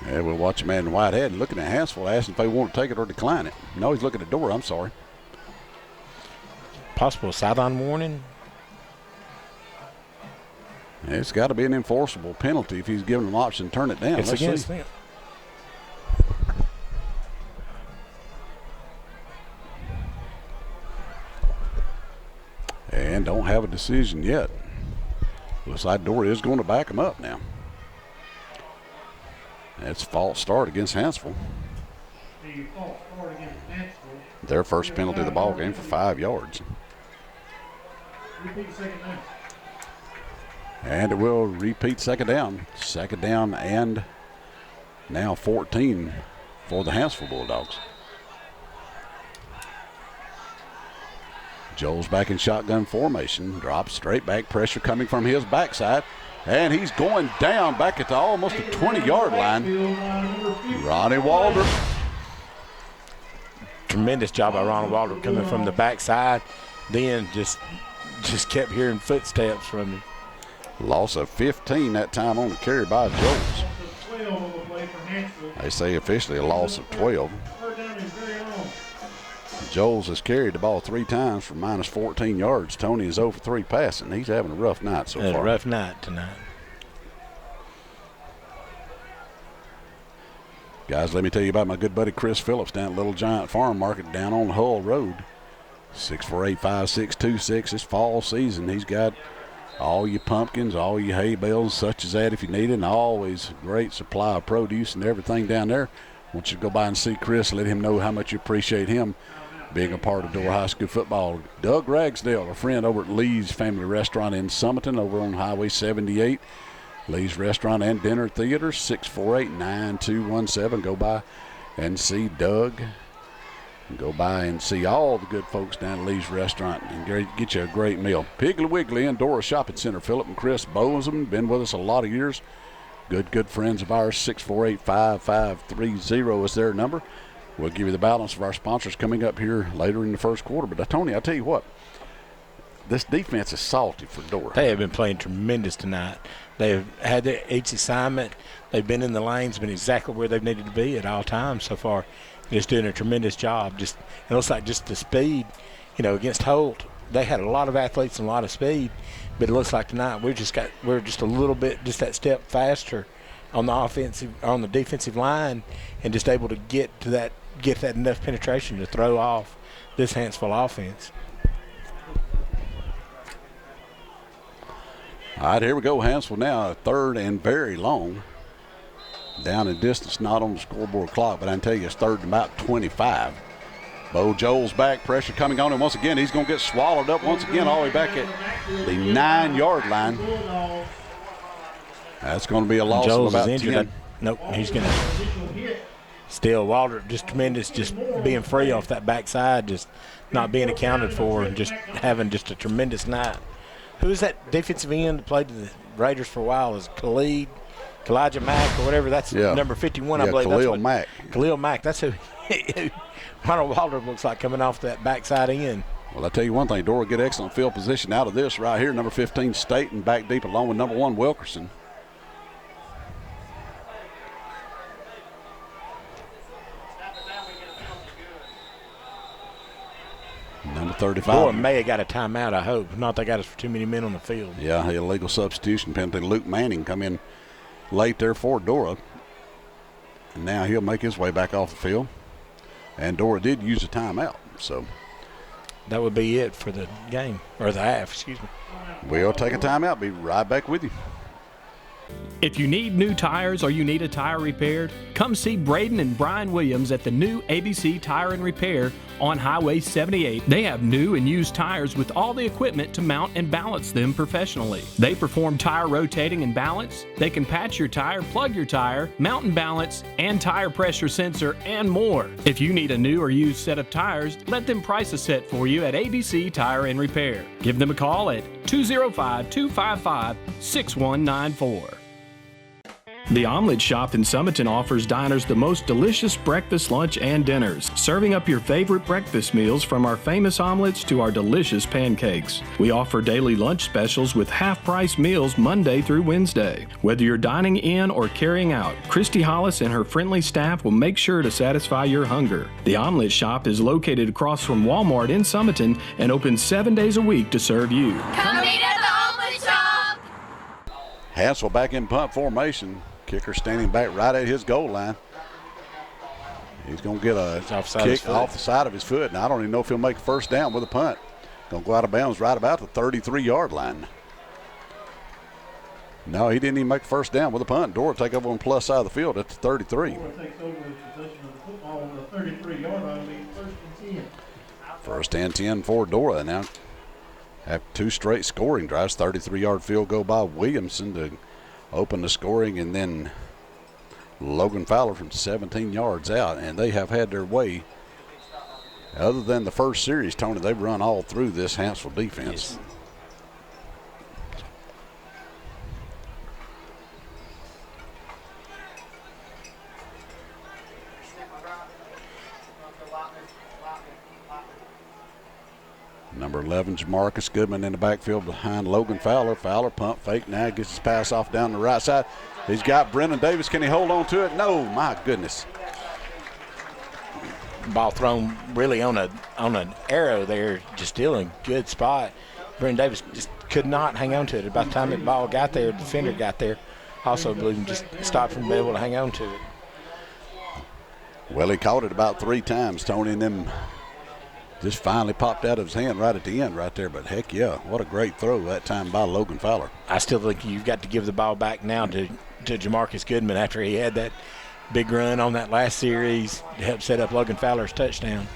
Yeah, we'll watch a man in white hat looking at Hanceville, asking if they want to take it or decline it. No, he's looking at Dora. I'm sorry. Possible sideline warning. It's got to be an enforceable penalty if he's given an option to turn it down. It's against them. And don't have a decision yet. Looks like Dora is going to back him up now. That's a false start against Hanceville. The false start against Hanceville. Their first penalty of the ball game for 5 yards. Repeat 2nd down. And it will repeat 2nd down. 2nd down and now 14 for the Hanceville Bulldogs. Joel's back in shotgun formation. Drops straight back. Pressure coming from his backside. And he's going down back at the almost the 20-yard line. Ronnie Walder. Tremendous job by Ronnie Walder coming from the backside. Then just kept hearing footsteps from him. Loss of 15 that time on the carry by Jones. They say officially a loss of 12. Jones has carried the ball 3 times for minus 14 yards. Tony is 0 for 3 passing. He's having a rough night so far. A rough night tonight. Guys, let me tell you about my good buddy Chris Phillips down at Little Giant Farm Market down on Hull Road. 648-5626. It's fall season. He's got all your pumpkins, all your hay bales, such as that if you need it, and always great supply of produce and everything down there. I want you to go by and see Chris, let him know how much you appreciate him being a part of Dora High School football. Doug Ragsdale, a friend over at Lee's Family Restaurant in Summerton over on Highway 78. Lee's Restaurant and Dinner Theater, 648-9217. Go by and see Doug. Go by and see all the good folks down at Lee's Restaurant and get you a great meal. Piggly Wiggly and Dora Shopping Center. Philip and Chris Bozeman, been with us a lot of years. Good friends of ours. 648-5530 is their number. We'll give you the balance of our sponsors coming up here later in the first quarter. But Tony, I'll tell you what, this defense is salty for Dora. They have been playing tremendous tonight. They've had each assignment. They've been in the lanes, been exactly where they've needed to be at all times so far. Just doing a tremendous job. It looks like just the speed, against Holt. They had a lot of athletes and a lot of speed, but it looks like tonight we're just a little bit, just that step faster on the defensive line, and just able to get that enough penetration to throw off this Hanceville offense. All right, here we go. Hanceville now, third and very long. Down in distance, not on the scoreboard clock, but I can tell you it's third and about 25. Bo Joel's back, pressure coming on him once again. He's going to get swallowed up once again all the way back at the 9-yard line. That's going to be a loss of about 10. Nope, he's going to still. Walter, just tremendous, just being free off that backside, just not being accounted for, and just having just a tremendous night. Who's that defensive end that played the Raiders for a while? Is Kalijah Mack or whatever? That's number 51, I believe. Khalil Mack. Khalil Mack. That's who Ronald Walter looks like coming off that backside end. Well, I tell you one thing, Dora get excellent field position out of this right here. Number 15, Staten, back deep along with number 1, Wilkerson. Number 35. Dora may have got a timeout, I hope. Not they got us for too many men on the field. Yeah, illegal substitution penalty. Luke Manning come in late there for Dora. And now he'll make his way back off the field. And Dora did use a timeout, so that would be it for the game, or the half, excuse me. We'll take a timeout. Be right back with you. If you need new tires or you need a tire repaired, come see Braden and Brian Williams at the new ABC Tire and Repair on Highway 78. They have new and used tires with all the equipment to mount and balance them professionally. They perform tire rotating and balance. They can patch your tire, plug your tire, mount and balance, and tire pressure sensor, and more. If you need a new or used set of tires, let them price a set for you at ABC Tire and Repair. Give them a call at 205-255-6194. The Omelet Shop in Summerton offers diners the most delicious breakfast, lunch, and dinners, serving up your favorite breakfast meals from our famous omelets to our delicious pancakes. We offer daily lunch specials with half-price meals Monday through Wednesday. Whether you're dining in or carrying out, Christy Hollis and her friendly staff will make sure to satisfy your hunger. The Omelet Shop is located across from Walmart in Summerton and open 7 days a week to serve you. Come eat at the Omelet Shop! Hanceville back in punt formation. Kicker standing back right at his goal line. He's going to get a kick off the side of his foot. Now, I don't even know if he'll make a first down with a punt. Going to go out of bounds right about the 33-yard line. No, he didn't even make a first down with a punt. Dora take over on the plus side of the field at the 33. Dora takes over the possession of the football on the 33-yard line. It'll be first and 10. First and 10 for Dora. Now, after 2 straight scoring drives, 33-yard field goal by Williamson to open the scoring, and then Logan Fowler from 17 yards out, and they have had their way. Other than the first series, Tony, they've run all through this Hanceville defense. Yes. Number 11, Jamarcus Goodman in the backfield behind Logan Fowler. Fowler pump fake now, gets his pass off down the right side. He's got Brennan Davis. Can he hold on to it? No, my goodness. Ball thrown really on an arrow there, just still in a good spot. Brennan Davis just could not hang on to it. By the time the ball got there, the defender got there. Also, believe him just stopped from being able to hang on to it. Well, he caught it about 3 times, Tony, and then just finally popped out of his hand right at the end right there. But heck yeah, what a great throw that time by Logan Fowler. I still think you've got to give the ball back now to Jamarcus Goodman after he had that big run on that last series to help set up Logan Fowler's touchdown.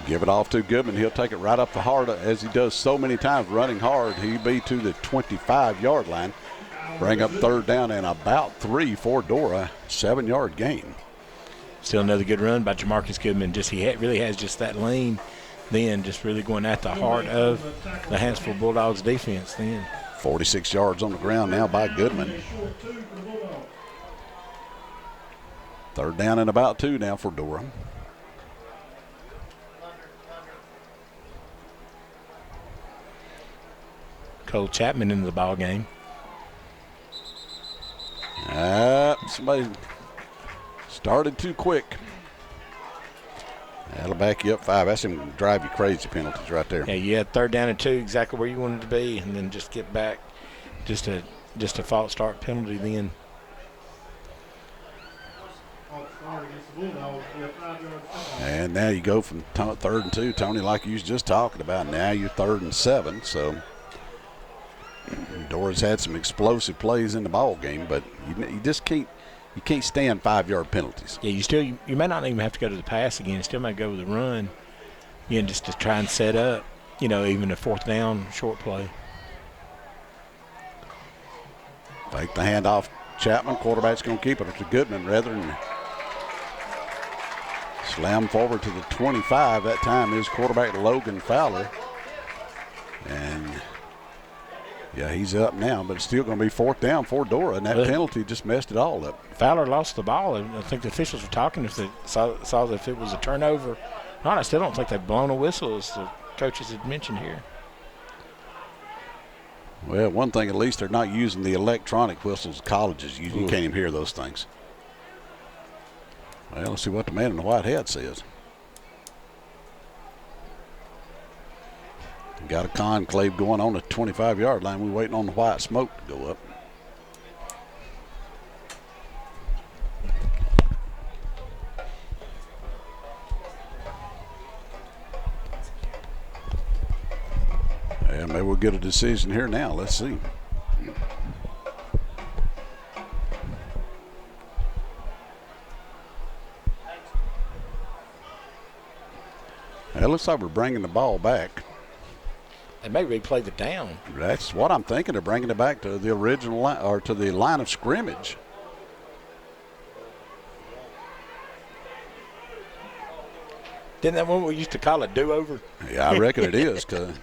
Give it off to Goodman. He'll take it right up the heart as he does so many times running hard. He'll be to the 25-yard line. Bring up third down and about 3 for Dora. 7-yard gain. Still another good run by Jamarcus Goodman. He really has just that lean then, just really going at the heart of the Hanceville Bulldogs defense then. 46 yards on the ground now by Goodman. 3rd down and about 2 now for Dora. Cole Chapman into the ball game. Somebody started too quick. That'll back you up 5. That's some drive you crazy penalties right there. Yeah, you had 3rd down and 2, exactly where you wanted to be, and then just get back. Just a false start penalty then. And now you go from 3rd and 2, Tony, like you was just talking about. Now you're 3rd and 7. So Dora's had some explosive plays in the ball game, but you just can't. You can't stand 5-yard penalties. Yeah, you may not even have to go to the pass again. You still might go with the run, just to try and set up, even a 4th down short play. Fake the handoff. Chapman, quarterback's going to keep it to Goodman rather than slam forward to the 25. That time is quarterback Logan Fowler. And yeah, he's up now, but it's still going to be 4th down for Dora, and that penalty just messed it all up. Fowler lost the ball. I think the officials were talking if they saw if it was a turnover. I still don't think they've blown a whistle, as the coaches had mentioned here. Well, one thing, at least they're not using the electronic whistles colleges use. You can't even hear those things. Well, let's see what the man in the white hat says. Got a conclave going on the 25-yard line. We're waiting on the white smoke to go up. Yeah, maybe we'll get a decision here now. Let's see. It looks like we're bringing the ball back. They may replay the down. That's what I'm thinking. They're bringing it back to the original line, or to the line of scrimmage. Didn't that one we used to call a do-over? Yeah, I reckon it is. Cause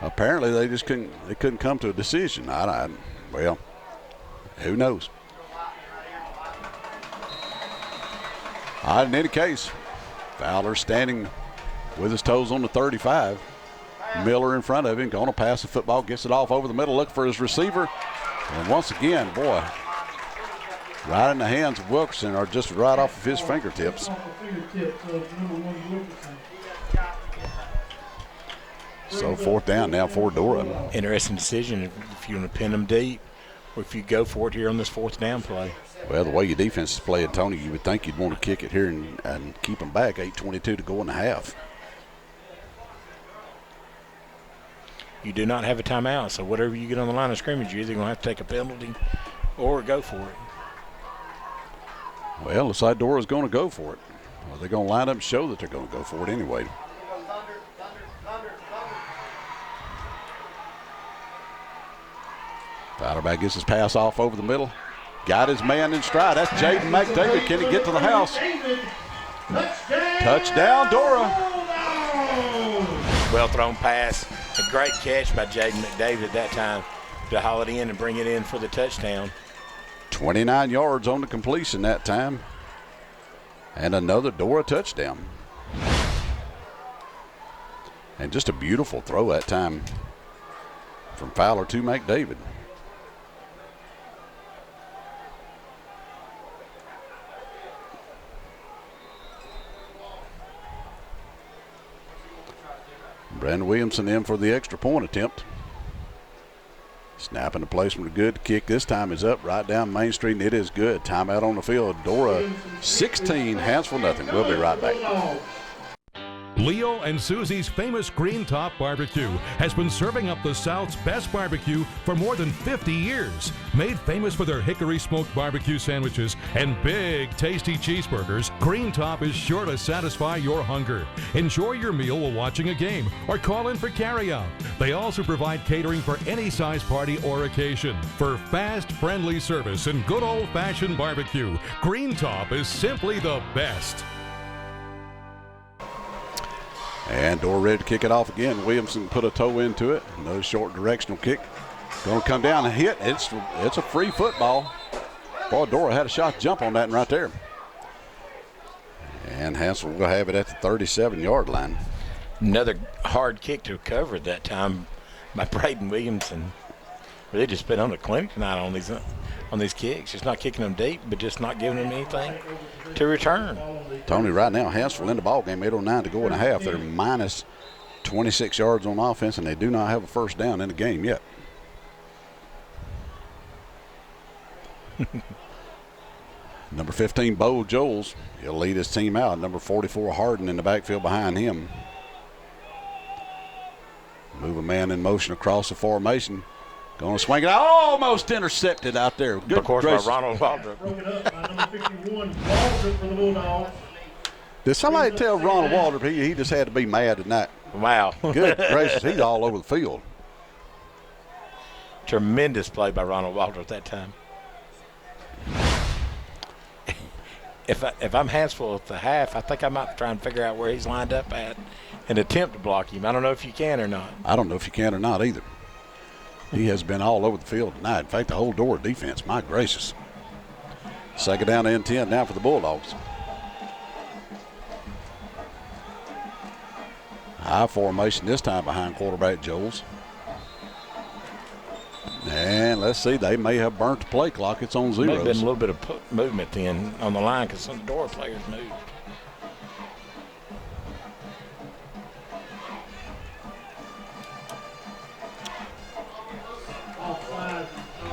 apparently they just couldn't come to a decision. Well, who knows? In any case, Fowler standing with his toes on the 35. Miller in front of him, going to pass the football, gets it off over the middle, look for his receiver. And once again, boy, right in the hands of Wilkerson, or just right off of his fingertips. So 4th down now for Dora. Interesting decision if you want to pin them deep or if you go for it here on this 4th down play. Well, the way your defense is playing, Tony, you would think you'd want to kick it here and keep them back. 8:22 to go in the half. You do not have a timeout, so whatever you get on the line of scrimmage, you're either going to have to take a penalty or go for it. Well, looks like Dora's going to go for it. Well, they're going to line up and show that they're going to go for it anyway. Fowler back gets his pass off over the middle. Got his man in stride. That's Jaden McDavid. Can he get to the house? Touchdown, Dora. Well thrown pass. A great catch by Jaden McDavid that time to haul it in and bring it in for the touchdown. 29 yards on the completion that time. And another Dora touchdown. And just a beautiful throw that time from Fowler to McDavid. Braden Williamson in for the extra point attempt. Snapping the place from the good kick. This time is up right down Main Street, and it is good. Timeout on the field. Dora 16, Hanceville nothing. We'll be right back. Leo and Susie's famous Green Top Barbecue has been serving up the South's best barbecue for more than 50 years. Made famous for their hickory smoked barbecue sandwiches and big, tasty cheeseburgers, Green Top is sure to satisfy your hunger. Enjoy your meal while watching a game or call in for carryout. They also provide catering for any size party or occasion. For fast, friendly service and good old-fashioned barbecue, Green Top is simply the best. And Dora ready to kick it off again. Williamson put a toe into it. Another short directional kick. Going to come down and hit. It's a free football. Boy, Dora had a shot to jump on that one right there. And Hanceville will have it at the 37-yard line. Another hard kick to recover at that time by Braden Williamson. Really just been on a clinic tonight on these kicks. Just not kicking them deep, but just not giving them anything to return. Tony, right now, Hanceville in the ball game, 8:09 to go in a half. They're minus 26 yards on offense, and they do not have a first down in the game yet. Number 15, Bo Joles. He'll lead his team out. Number 44, Harden in the backfield behind him. Move a man in motion across the formation. Going to swing it out. Almost intercepted out there. Good of course, gracious. by Ronald Waldrop. Broken up by number 51, Waldrop for the Bulldogs. Did somebody tell Ronald Waldrop he just had to be mad tonight? Wow. Good gracious, he's all over the field. Tremendous play by Ronald Waldrop that time. If I'm Hanceville at the half, I think I might try and figure out where he's lined up at and attempt to block him. I don't know if you can or not. I don't know if you can or not either. He has been all over the field tonight. In fact, the whole Dora defense, my gracious. Second down and 10 now for the Bulldogs. High formation this time behind quarterback Joles. And let's see, they may have burnt the play clock. It's on zeros. May have been a little bit of movement then on the line because some of the Dora players moved.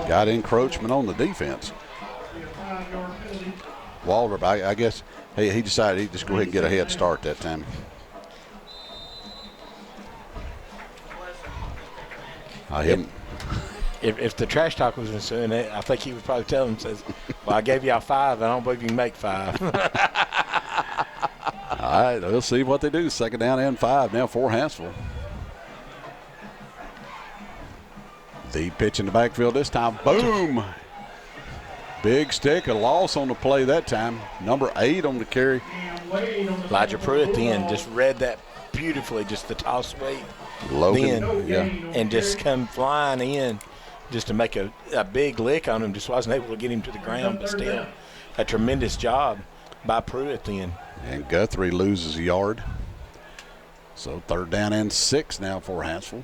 Got encroachment on the defense. Waldrop, I guess he decided he'd just go ahead and get a head start that time. If the trash talk was ensuing, I think he would probably tell him, says, well, I gave y'all 5, and I don't believe you can make 5. All right, we'll see what they do. Second down and 5 now for Hanceville. The pitch in the backfield this time. Boom! Big stick, a loss on the play that time. Number 8 on the carry. Elijah Pruitt then just read that beautifully, just the toss sweep. Logan, yeah. And just come flying in just to make a big lick on him. Just wasn't able to get him to the ground, but still a tremendous job by Pruitt then. And Guthrie loses a yard. So third down and 6 now for Hanceville.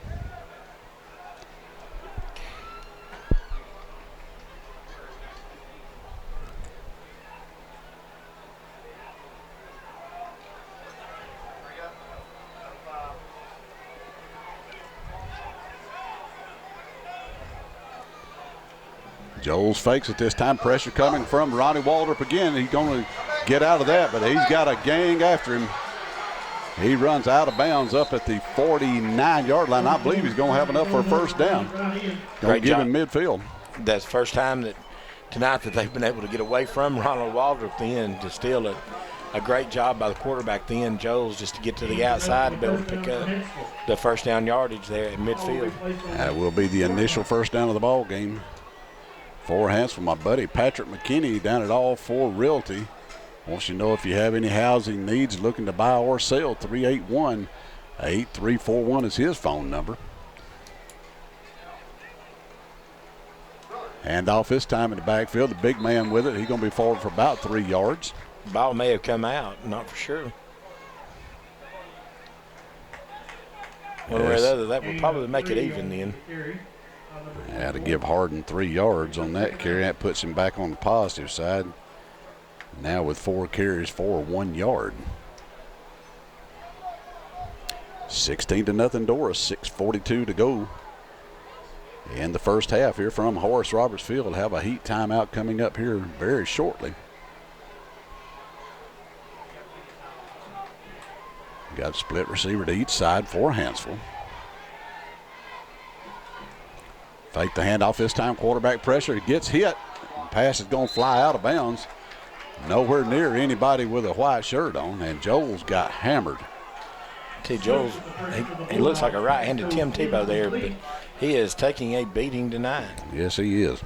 Joles fakes it this time. Pressure coming from Ronnie Waldrop again. He's going to get out of that, but he's got a gang after him. He runs out of bounds up at the 49-yard line. I believe he's going to have enough for a first down. Going to give him midfield. That's the first time that tonight that they've been able to get away from Ronald Waldrop then. Just still a great job by the quarterback then, Joles, just to get to the outside and be able to pick up the first down yardage there at midfield. That will be the initial first down of the ball game. For Hanceville, my buddy Patrick McKinney down at All 4 Realty wants you to know if you have any housing needs looking to buy or sell. 381-8341 is his phone number. Handoff this time in the backfield. The big man with it. He's going to be forward for about 3 yards. Ball may have come out, not for sure. One way or the other, that would probably make it even then. Had to give Harden 3 yards on that carry. That puts him back on the positive side. Now with 4 carries for 1 yard. 16-0 Dora. 6:42 to go in the first half here from Horace Roberts Field. We'll have a heat timeout coming up here very shortly. Got a split receiver to each side for Hanceville. Fake the handoff this time. Quarterback pressure. It gets hit. Pass is going to fly out of bounds. Nowhere near anybody with a white shirt on, and Joel's got hammered. T. Joel's, he looks like a right-handed Tim Tebow there, but he is taking a beating tonight. Yes, he is.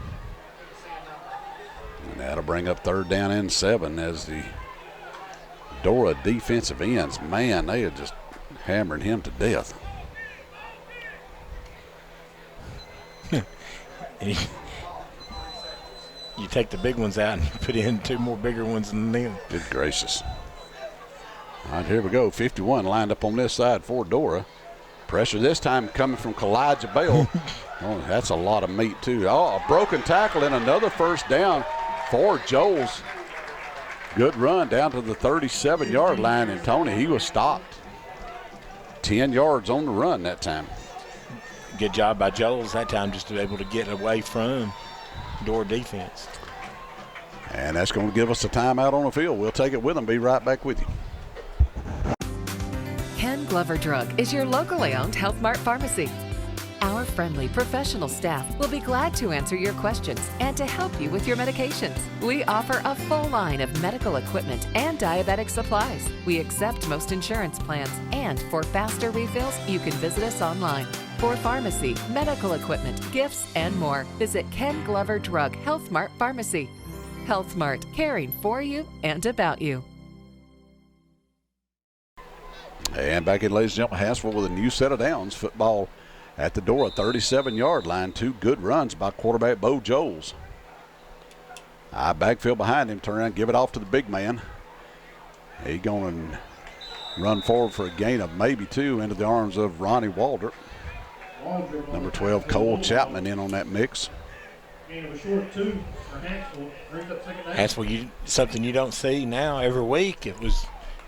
And that'll bring up 3rd down and 7 as the Dora defensive ends. Man, they are just hammering him to death. You take the big ones out and you put in 2 more bigger ones than them. Good gracious. All right, here we go. 51 lined up on this side for Dora. Pressure this time coming from Kalijah Bell. Oh, that's a lot of meat, too. Oh, a broken tackle and another 1st down for Joel's. Good run down to the 37-yard line, and Tony, he was stopped. 10 yards on the run that time. Good job by Joel's that time, just to be able to get away from Dora defense. And that's going to give us a timeout on the field. We'll take it with them. Be right back with you. Ken Glover Drug is your locally owned Health Mart pharmacy. Our friendly professional staff will be glad to answer your questions and to help you with your medications. We offer a full line of medical equipment and diabetic supplies. We accept most insurance plans, and for faster refills, you can visit us online. For pharmacy, medical equipment, gifts, and more, visit Ken Glover Drug Health Mart Pharmacy. Health Mart, caring for you and about you. And back in, ladies and gentlemen, Hanceville with a new set of downs. Football at the Dora 37-yard line. 2 good runs by quarterback Bo Joels. High backfield behind him. Turn around, give it off to the big man. He's going to run forward for a gain of maybe 2 into the arms of Ronnie Waldrop. Number 12, Cole Chapman, in on that mix. Gain of a short 2 for Hanceville. Brings up 2nd down. Hanceville, something you don't see now every week.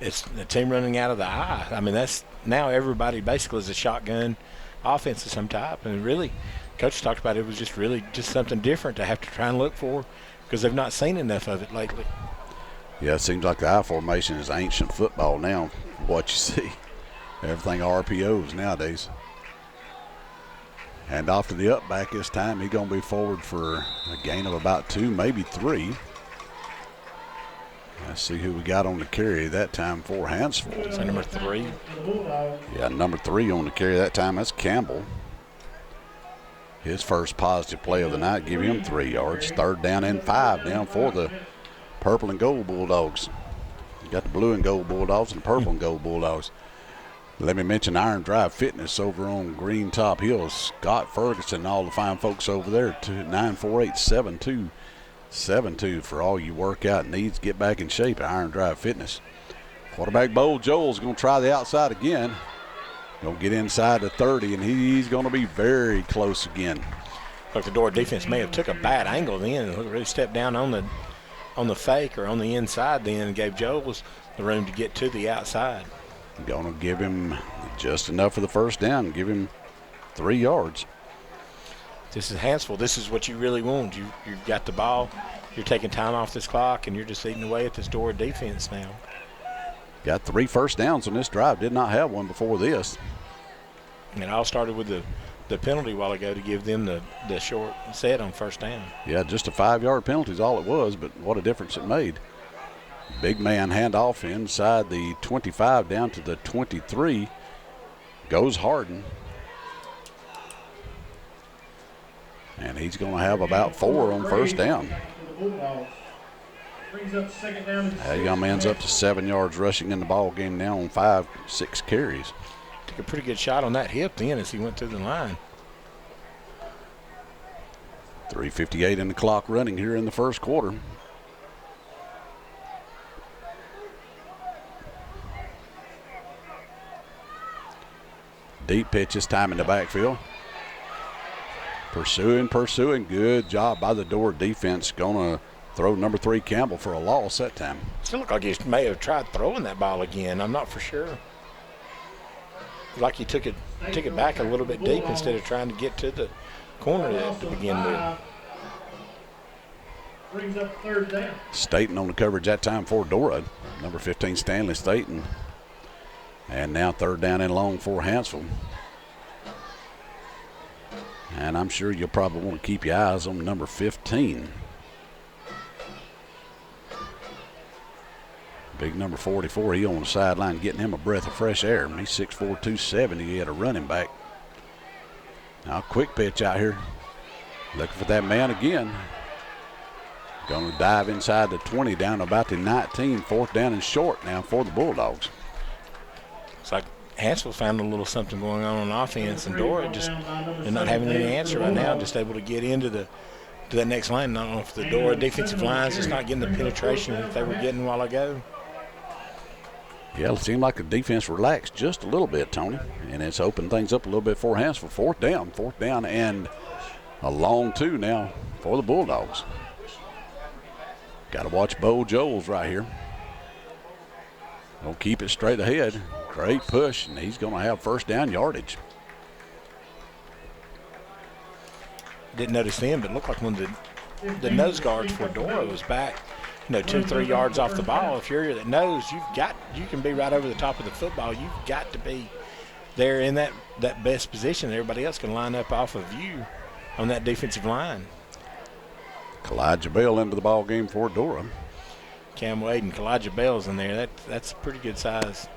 It's the team running out of the eye. I mean, that's now everybody basically is a shotgun offense of some type. And really, Coach talked about it was just really just something different to have to try and look for because they've not seen enough of it lately. Yeah, it seems like the I formation is ancient football now, what you see. Everything RPOs nowadays. And off to the up back this time. He's going to be forward for a gain of about 2, maybe 3. Let's see who we got on the carry that time for Hanceville. Is that number 3? Yeah, number 3 on the carry that time. That's Campbell. His first positive play of the night, give him 3 yards. 3rd down and 5 down for the purple and gold Bulldogs. You got the blue and gold Bulldogs and the purple and gold Bulldogs. Let me mention Iron Drive Fitness over on Green Top Hill. Scott Ferguson and all the fine folks over there, 948-7272 for all you workout needs. Get back in shape at Iron Drive Fitness. Quarterback Bo Joel's going to try the outside again. Going to get inside the 30, and he's going to be very close again. Look, the Dora defense may have took a bad angle then. Really stepped down on the fake or on the inside then and gave Joel's the room to get to the outside. Going to give him just enough for the 1st down, give him 3 yards. This is Hanceville. This is what you really want. You've got the ball. You're taking time off this clock, and you're just eating away at this Dora defense now. Got 3 first downs on this drive. Did not have one before this. And it all started with the penalty a while ago to give them the short set on 1st down. Yeah, just a 5-yard penalty is all it was, but what a difference it made. Big man handoff inside the 25 down to the 23. Goes Harden. And he's going to have about 4 on 1st down. That young man's up to 7 yards rushing in the ball game now on 5-6 carries. Took a pretty good shot on that hip then as he went through the line. 3:58 in the clock running here in the 1st quarter. Deep pitch this time in the backfield. Pursuing. Good job by the Dora defense. Going to throw number 3 Campbell for a loss that time. Still looked like he may have tried throwing that ball again. I'm not for sure. Like he took it back a little bit deep instead of trying to get to the corner to begin with. Brings up 3rd down. Staten on the coverage that time for Dora. Number 15 Stanley Staten. And now 3rd down and long for Hanceville. And I'm sure you'll probably want to keep your eyes on number 15. Big number 44, he on the sideline getting him a breath of fresh air. He's 6'4", 270. He had a running back. Now quick pitch out here. Looking for that man again. Going to dive inside the 20 down to about the 19. 4th down and short now for the Bulldogs. It's like Hanceville found a little something going on offense, and Dora just they're not having any answer right now. Just able to get into that next line. I don't know if the Dora defensive line's just not getting the penetration that they were getting a while ago. Yeah, it seemed like the defense relaxed just a little bit, Tony, and it's opened things up a little bit for Hanceville. 4th down and a long 2 now for the Bulldogs. Got to watch Bo Joles right here. Don't keep it straight ahead. Great push, and he's going to have 1st down yardage. Didn't notice them, but it looked like one of the nose guards for Dora was back, 2-3 yards off the ball. If you're that nose, you can be right over the top of the football. You've got to be there in that best position. Everybody else can line up off of you on that defensive line. Kalijah Bell into the ball game for Dora. Cam Wade and Kalijah Bell's in there. That's a pretty good size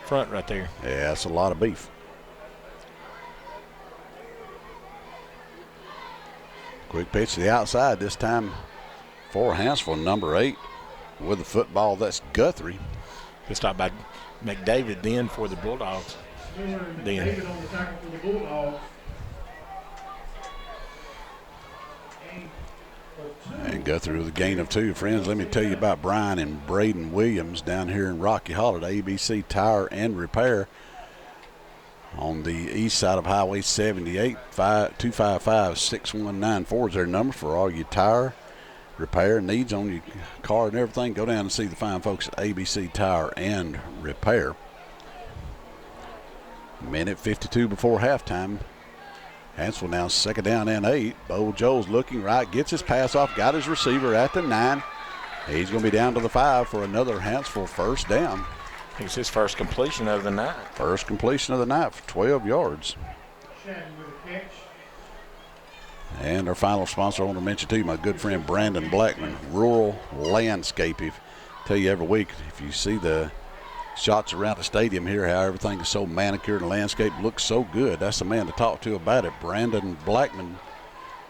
front right there. Yeah, that's a lot of beef. Quick pitch to the outside this time for Hanceville, number 8 with the football. That's Guthrie. Good stop by McDavid then for the Bulldogs. David on the tackle for the Bulldogs. And Guthrie with a gain of 2. Friends, let me tell you about Brian and Braden Williams down here in Rocky Hollow, ABC Tire and Repair on the east side of Highway 78. 255-6194 is their number for all your tire repair needs on your car and everything. Go down and see the fine folks at ABC Tire and Repair. Minute 52 before halftime. Hanceville now 2nd down and 8. Bo Joles looking right, gets his pass off, got his receiver at the 9. He's going to be down to the 5 for another Hanceville 1st down. I think it's his first completion of the night. First completion of the night for 12 yards. And our final sponsor I want to mention to you, my good friend Brandon Blackman, Rural Landscape. Tell you every week, if you see the shots around the stadium here, how everything is so manicured and landscape looks so good, that's the man to talk to about it. Brandon Blackman,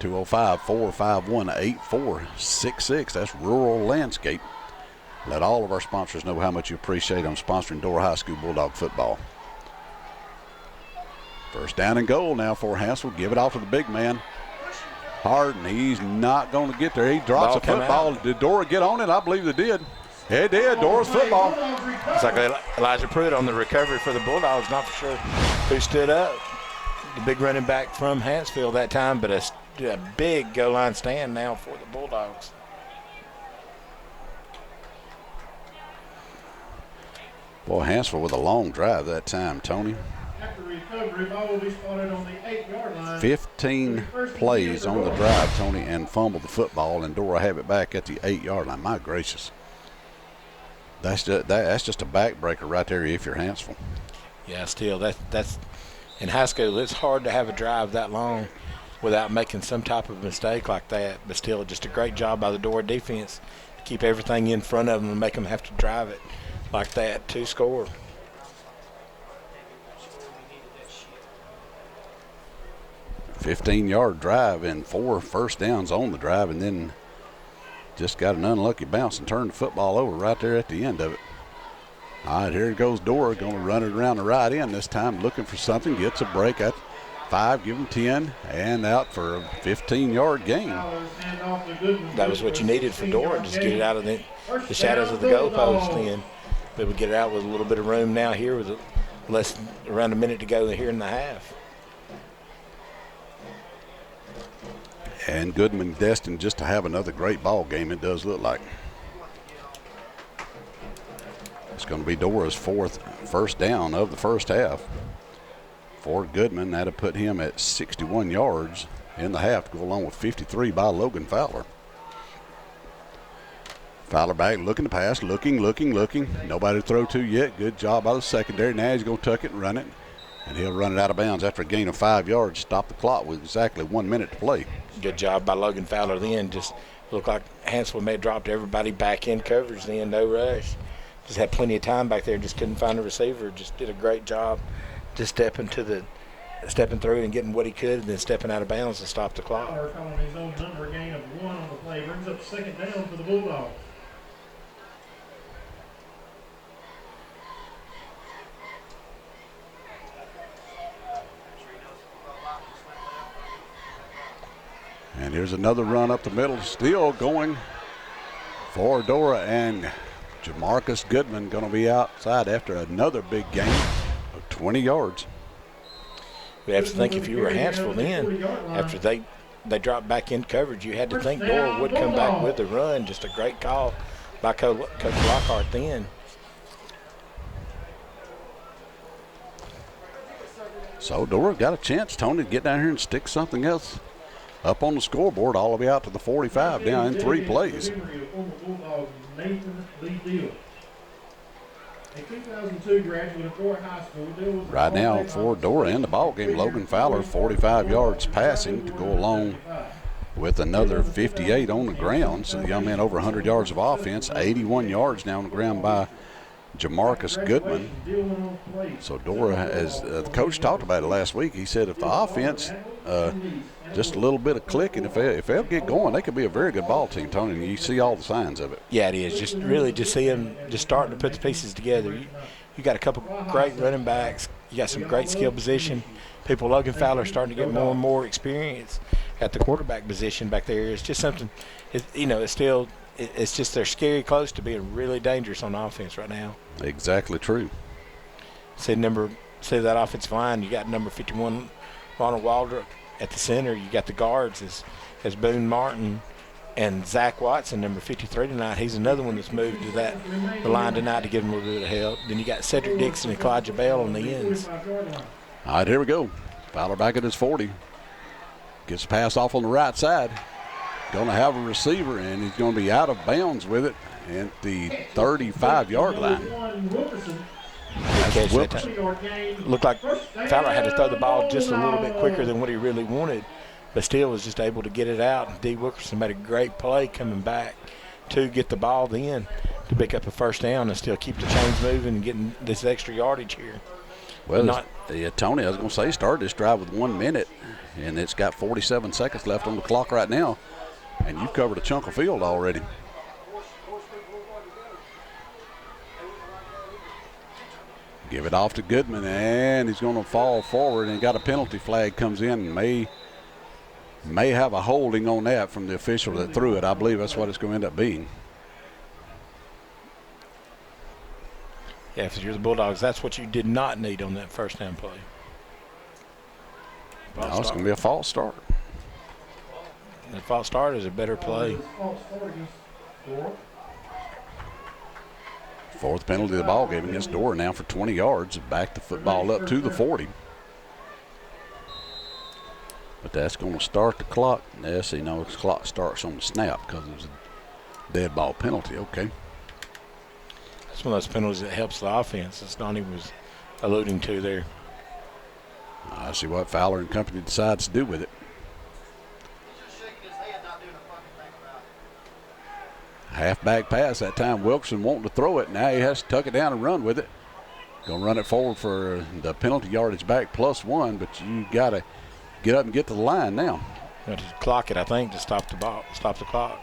205-451-8466. That's Rural Landscape. Let all of our sponsors know how much you appreciate them sponsoring Dora High School Bulldog football. 1st down and goal now for Hanceville. Give it off to the big man, Harden. He's not going to get there. He drops a football. Did Dora get on it? I believe they did. It did. Dora's football. It's like Elijah Pruitt on the recovery for the Bulldogs. Not for sure who stood up. The big running back from Hanceville that time, but a big goal line stand now for the Bulldogs. Boy, Hanceville with a long drive that time, Tony. After recovery, ball will be spotted on the 8-yard line. 15 plays on the drive, Tony, and fumbled the football, and Dora have it back at the 8-yard line. My gracious. That's just a backbreaker right there if you're Hanceville. Yeah, still, that's in high school, it's hard to have a drive that long without making some type of mistake like that. But still, just a great job by the Dora defense to keep everything in front of them and make them have to drive it like that to score. A 15-yard drive and 4 first downs on the drive, and then just got an unlucky bounce and turned the football over right there at the end of it. All right, here goes Dora, going to run it around the right end this time, looking for something, gets a break at 5, give him 10, and out for a 15-yard gain. That was what you needed for Dora, just get it out of the shadows of the goalpost then. But we get it out with a little bit of room now here with around a minute to go here in the half. And Goodman destined just to have another great ball game, it does look like. It's going to be Dora's 4th first down of the first half. For Goodman, that'll put him at 61 yards in the half to go along with 53 by Logan Fowler. Fowler back, looking to pass, looking. Nobody to throw to yet. Good job by the secondary. Now he's going to tuck it and run it. And he'll run it out of bounds after a gain of 5 yards. Stop the clock with exactly 1 minute to play. Good job by Logan Fowler then. Just looked like Hanceville may have dropped everybody back in coverage then, no rush. Just had plenty of time back there, just couldn't find a receiver. Just did a great job just stepping through and getting what he could and then stepping out of bounds to stop the clock. Fowler calling his own number, a gain of 1 on the play. Brings up 2nd down for the Bulldogs. And here's another run up the middle, still going for Dora, and Jamarcus Goodman going to be outside after another big gain of 20 yards. You have to think if you were Hanceville then, after they dropped back in coverage, you had to think Dora would come back with the run. Just a great call by Coach Lockhart then. So Dora got a chance, Tony, to get down here and stick something else up on the scoreboard all the way out to the 45 now in 3 plays. Right now for Dora in the ball game, Logan Fowler, 45 yards passing to go along with another 58 on the ground. So the young man over 100 yards of offense, 81 yards now on the ground by Jamarcus Goodman. So Dora, as the coach talked about it last week, he said if the offense just a little bit of clicking, if they'll get going, they could be a very good ball team, Tony, and you see all the signs of it. Yeah, it is. Just see them just starting to put the pieces together. You got a couple great running backs. You got some great skill position. People, Logan Fowler starting to get more and more experience at the quarterback position back there. It's just something, it's just they're scary close to being really dangerous on offense right now. Exactly true. See that offensive line, you got number 51, Ronald Waldrop. At the center, you got the guards as Boone Martin and Zach Watson, number 53 tonight. He's another one that's moved to the line tonight to give him a little bit of help. Then you got Cedric Dixon and Clyde Bell on the ends. All right, here we go. Fowler back at his 40. Gets the pass off on the right side. Going to have a receiver, and he's going to be out of bounds with it at the 35-yard line. Looked like Fowler had to throw the ball just a little bit quicker than what he really wanted, but still was just able to get it out. And D. Wilkerson made a great play coming back to get the ball then to pick up a 1st down and still keep the chains moving and getting this extra yardage here. Well, Tony, I was going to say, started this drive with 1 minute, and it's got 47 seconds left on the clock right now, and you've covered a chunk of field already. Give it off to Goodman, and he's going to fall forward, and got a penalty flag comes in, and may have a holding on that from the official that threw it. I believe that's what it's going to end up being. Yeah, if you're the Bulldogs, that's what you did not need on that 1st down play. No, it's going to be a false start. The false start is a better play. 4th penalty of the ball game against Dora now for 20 yards. Back the football up to the 40. But that's going to start the clock. Yes, the clock starts on the snap because it was a dead ball penalty. Okay. That's one of those penalties that helps the offense, as Donnie was alluding to there. I see what Fowler and company decides to do with it. Halfback pass that time. Wilkerson wanting to throw it. Now he has to tuck it down and run with it. Going to run it forward for the penalty yardage back +1, but you got to get up and get to the line now. You have to clock it, I think, to stop the clock.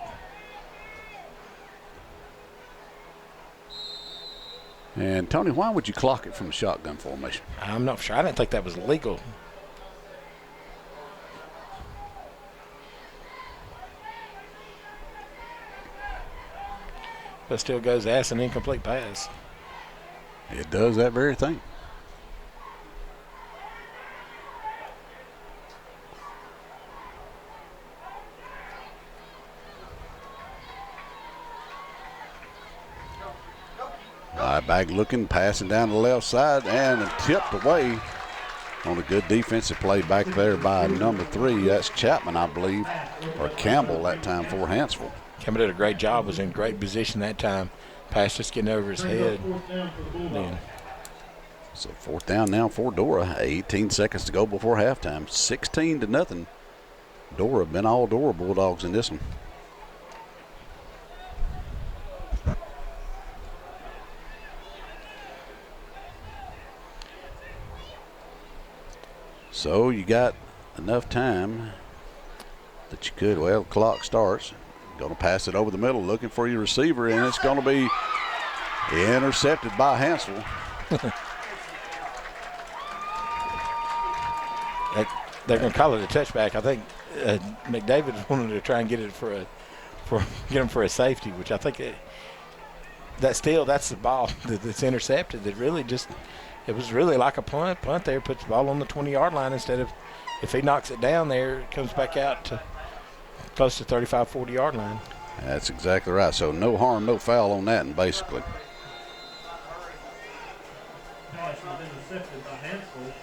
And, Tony, why would you clock it from the shotgun formation? I'm not sure. I didn't think that was legal. But still goes as an incomplete pass. It does that very thing. Back looking, passing down the left side, and tipped away on a good defensive play back there by number 3. That's Chapman, I believe, or Campbell that time for Hanceville. Campbell did a great job, was in great position that time. Pass just getting over his head. Then. So 4th down now for Dora. 18 seconds to go before halftime. 16-0. Dora been all Dora Bulldogs in this one. So you got enough time that you could, well, the clock starts. Going to pass it over the middle, looking for your receiver, and it's going to be intercepted by Hanceville. They're going to call it a touchback. I think McDavid wanted to try and get it get him for a safety, which I think that's the ball that's intercepted. That really it was really like a punt there. Puts the ball on the 20-yard line instead of, if he knocks it down there, it comes back out to close to 35, 40-yard line. That's exactly right. So no harm, no foul on that, and basically. Pass was intercepted by Hanceville.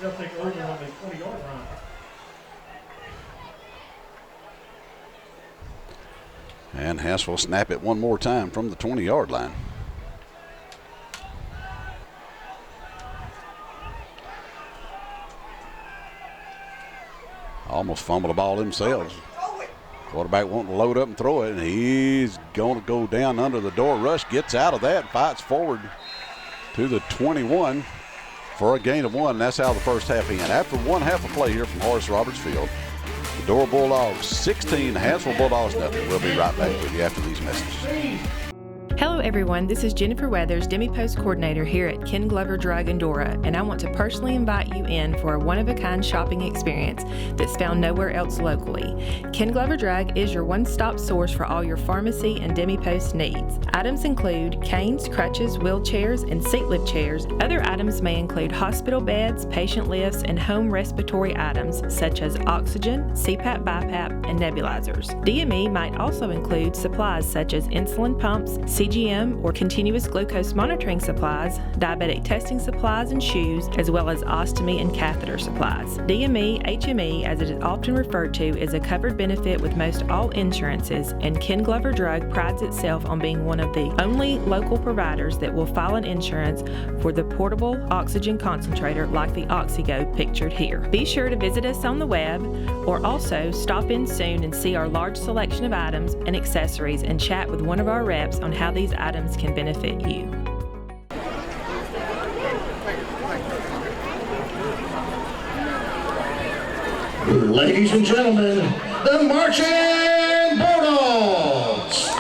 They'll take over on the 20-yard line. And Hanceville will snap it one more time from the 20-yard line. Almost fumbled the ball themselves. Quarterback wanting to load up and throw it, and he's going to go down under the door. Rush gets out of that, fights forward to the 21 for a gain of 1. That's how the first half ended. After one half of play here from Horace Roberts Field, the Dora Bulldogs 16, Hanceville Bulldogs nothing. We'll be right back with you after these messages. Hello everyone, this is Jennifer Weathers, Demi-Post Coordinator here at Ken Glover Drug in Dora, and I want to personally invite you in for a one-of-a-kind shopping experience that's found nowhere else locally. Ken Glover Drug is your one-stop source for all your pharmacy and Demi-Post needs. Items include canes, crutches, wheelchairs, and seat lift chairs. Other items may include hospital beds, patient lifts, and home respiratory items such as oxygen, CPAP, BiPAP, and nebulizers. DME might also include supplies such as insulin pumps, CGM or continuous glucose monitoring supplies, diabetic testing supplies and shoes, as well as ostomy and catheter supplies. DME, HME, as it is often referred to, is a covered benefit with most all insurances, and Ken Glover Drug prides itself on being one of the only local providers that will file an insurance for the portable oxygen concentrator like the Oxygo pictured here. Be sure to visit us on the web, or also stop in soon and see our large selection of items and accessories and chat with one of our reps on how these items can benefit you. Ladies and gentlemen, the Marching Bulldogs!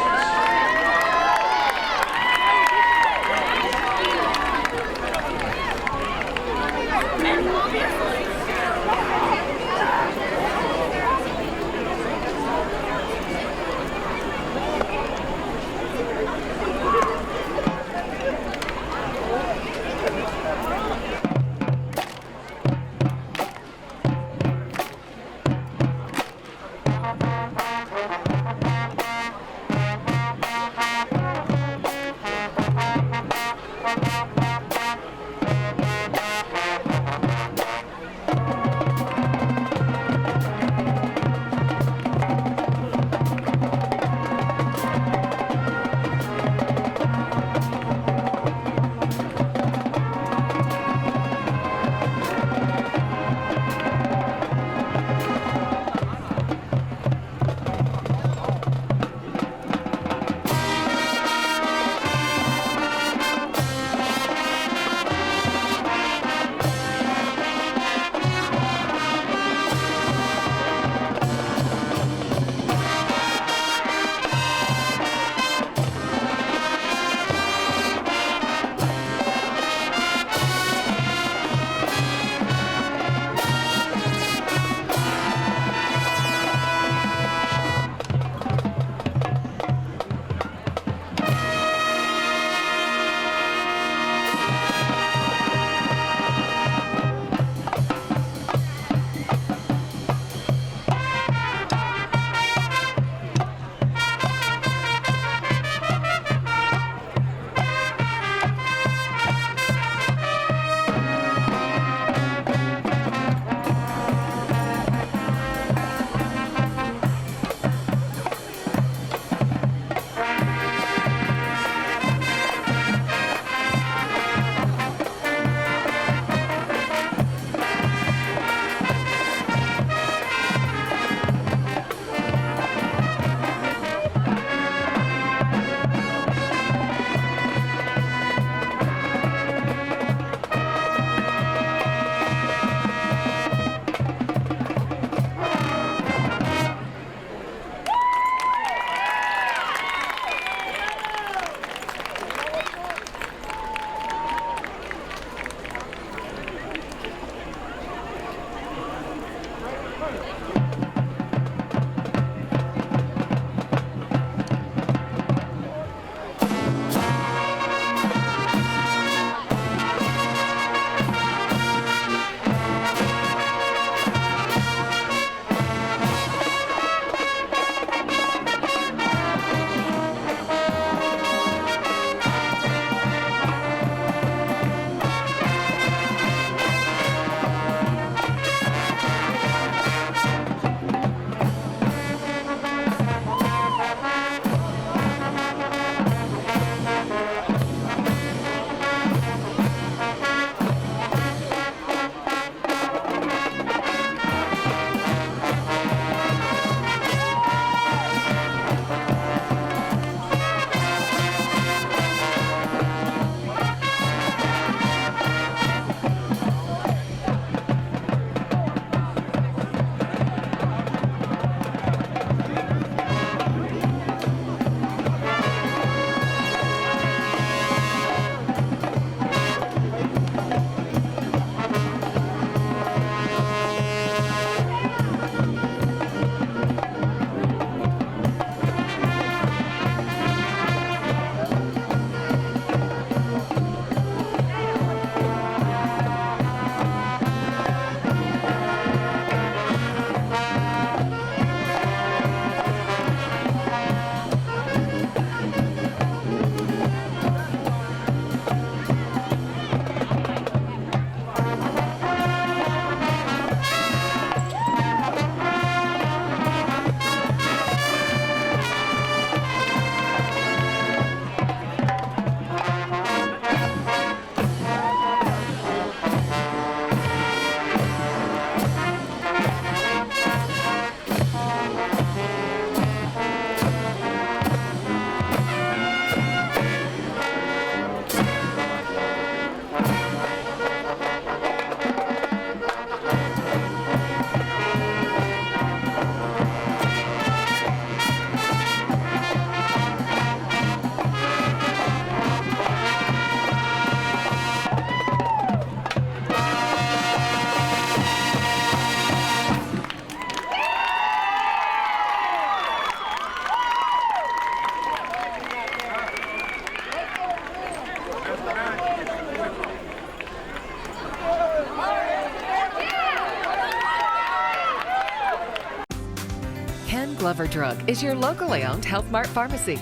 Glover Drug is your locally owned Health Mart pharmacy.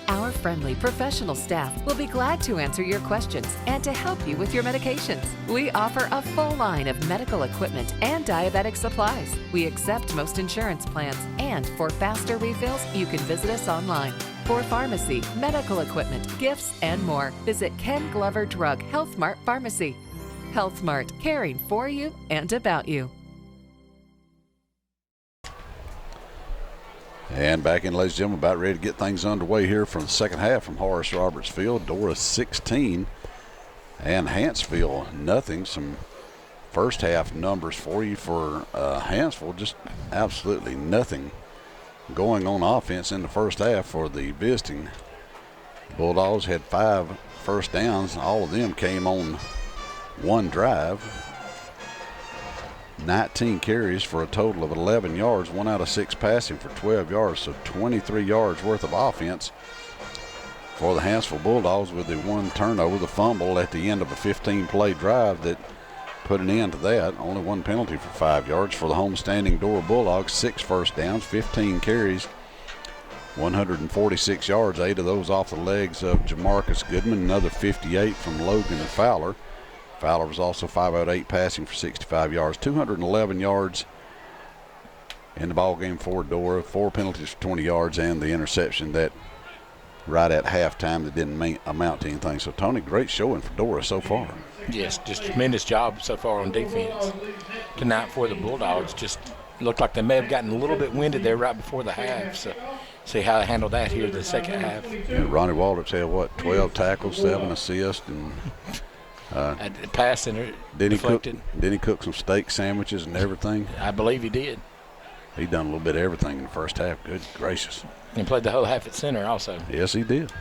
Our friendly professional staff will be glad to answer your questions and to help you with your medications. We offer a full line of medical equipment and diabetic supplies. We accept most insurance plans, and for faster refills, you can visit us online. For pharmacy, medical equipment, gifts, and more, visit Ken Glover Drug Health Mart Pharmacy. Health Mart, caring for you and about you. And back in, ladies and gentlemen, about ready to get things underway here from the second half from Horace Roberts Field. Dora 16 and Hanceville nothing. Some first half numbers for you for Hanceville, just absolutely nothing going on offense in the first half for the visiting Bulldogs. Had 5 first downs. All of them came on one drive. 19 carries for a total of 11 yards, 1 out of 6 passing for 12 yards, so 23 yards worth of offense for the Hanceville Bulldogs, with the 1 turnover, the fumble at the end of a 15-play drive that put an end to that. Only 1 penalty for 5 yards for the homestanding Dora Bulldogs. 6 first downs, 15 carries, 146 yards, 8 of those off the legs of Jamarcus Goodman, another 58 from Logan Fowler. Fowler was also 5 out of 8 passing for 65 yards, 211 yards in the ball game for Dora. 4 penalties for 20 yards and the interception that right at halftime that didn't amount to anything. So, Tony, great showing for Dora so far. Yes, just tremendous job so far on defense tonight for the Bulldogs. Just looked like they may have gotten a little bit winded there right before the half. So, see how they handle that here in the second half. And Ronnie Waldrop's had, 12 tackles, 7 assists, and pass deflected. Did he cook some steak sandwiches and everything? I believe he did. He done a little bit of everything in the first half. Good gracious. He played the whole half at center also. Yes, he did.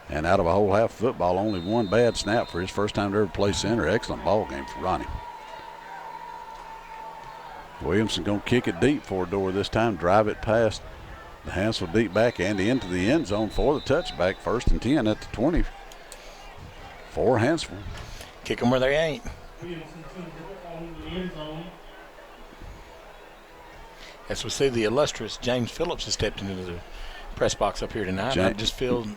And out of a whole half of football, only 1 bad snap for his first time to ever play center. Excellent ball game for Ronnie. Williamson going to kick it deep for Dora this time, drive it past the Hanceville deep back and into the end zone for the touchback. 1st and 10 at the 20 for Hanceville. Kick them where they ain't. As we see, the illustrious James Phillips has stepped into the press box up here tonight. I feel in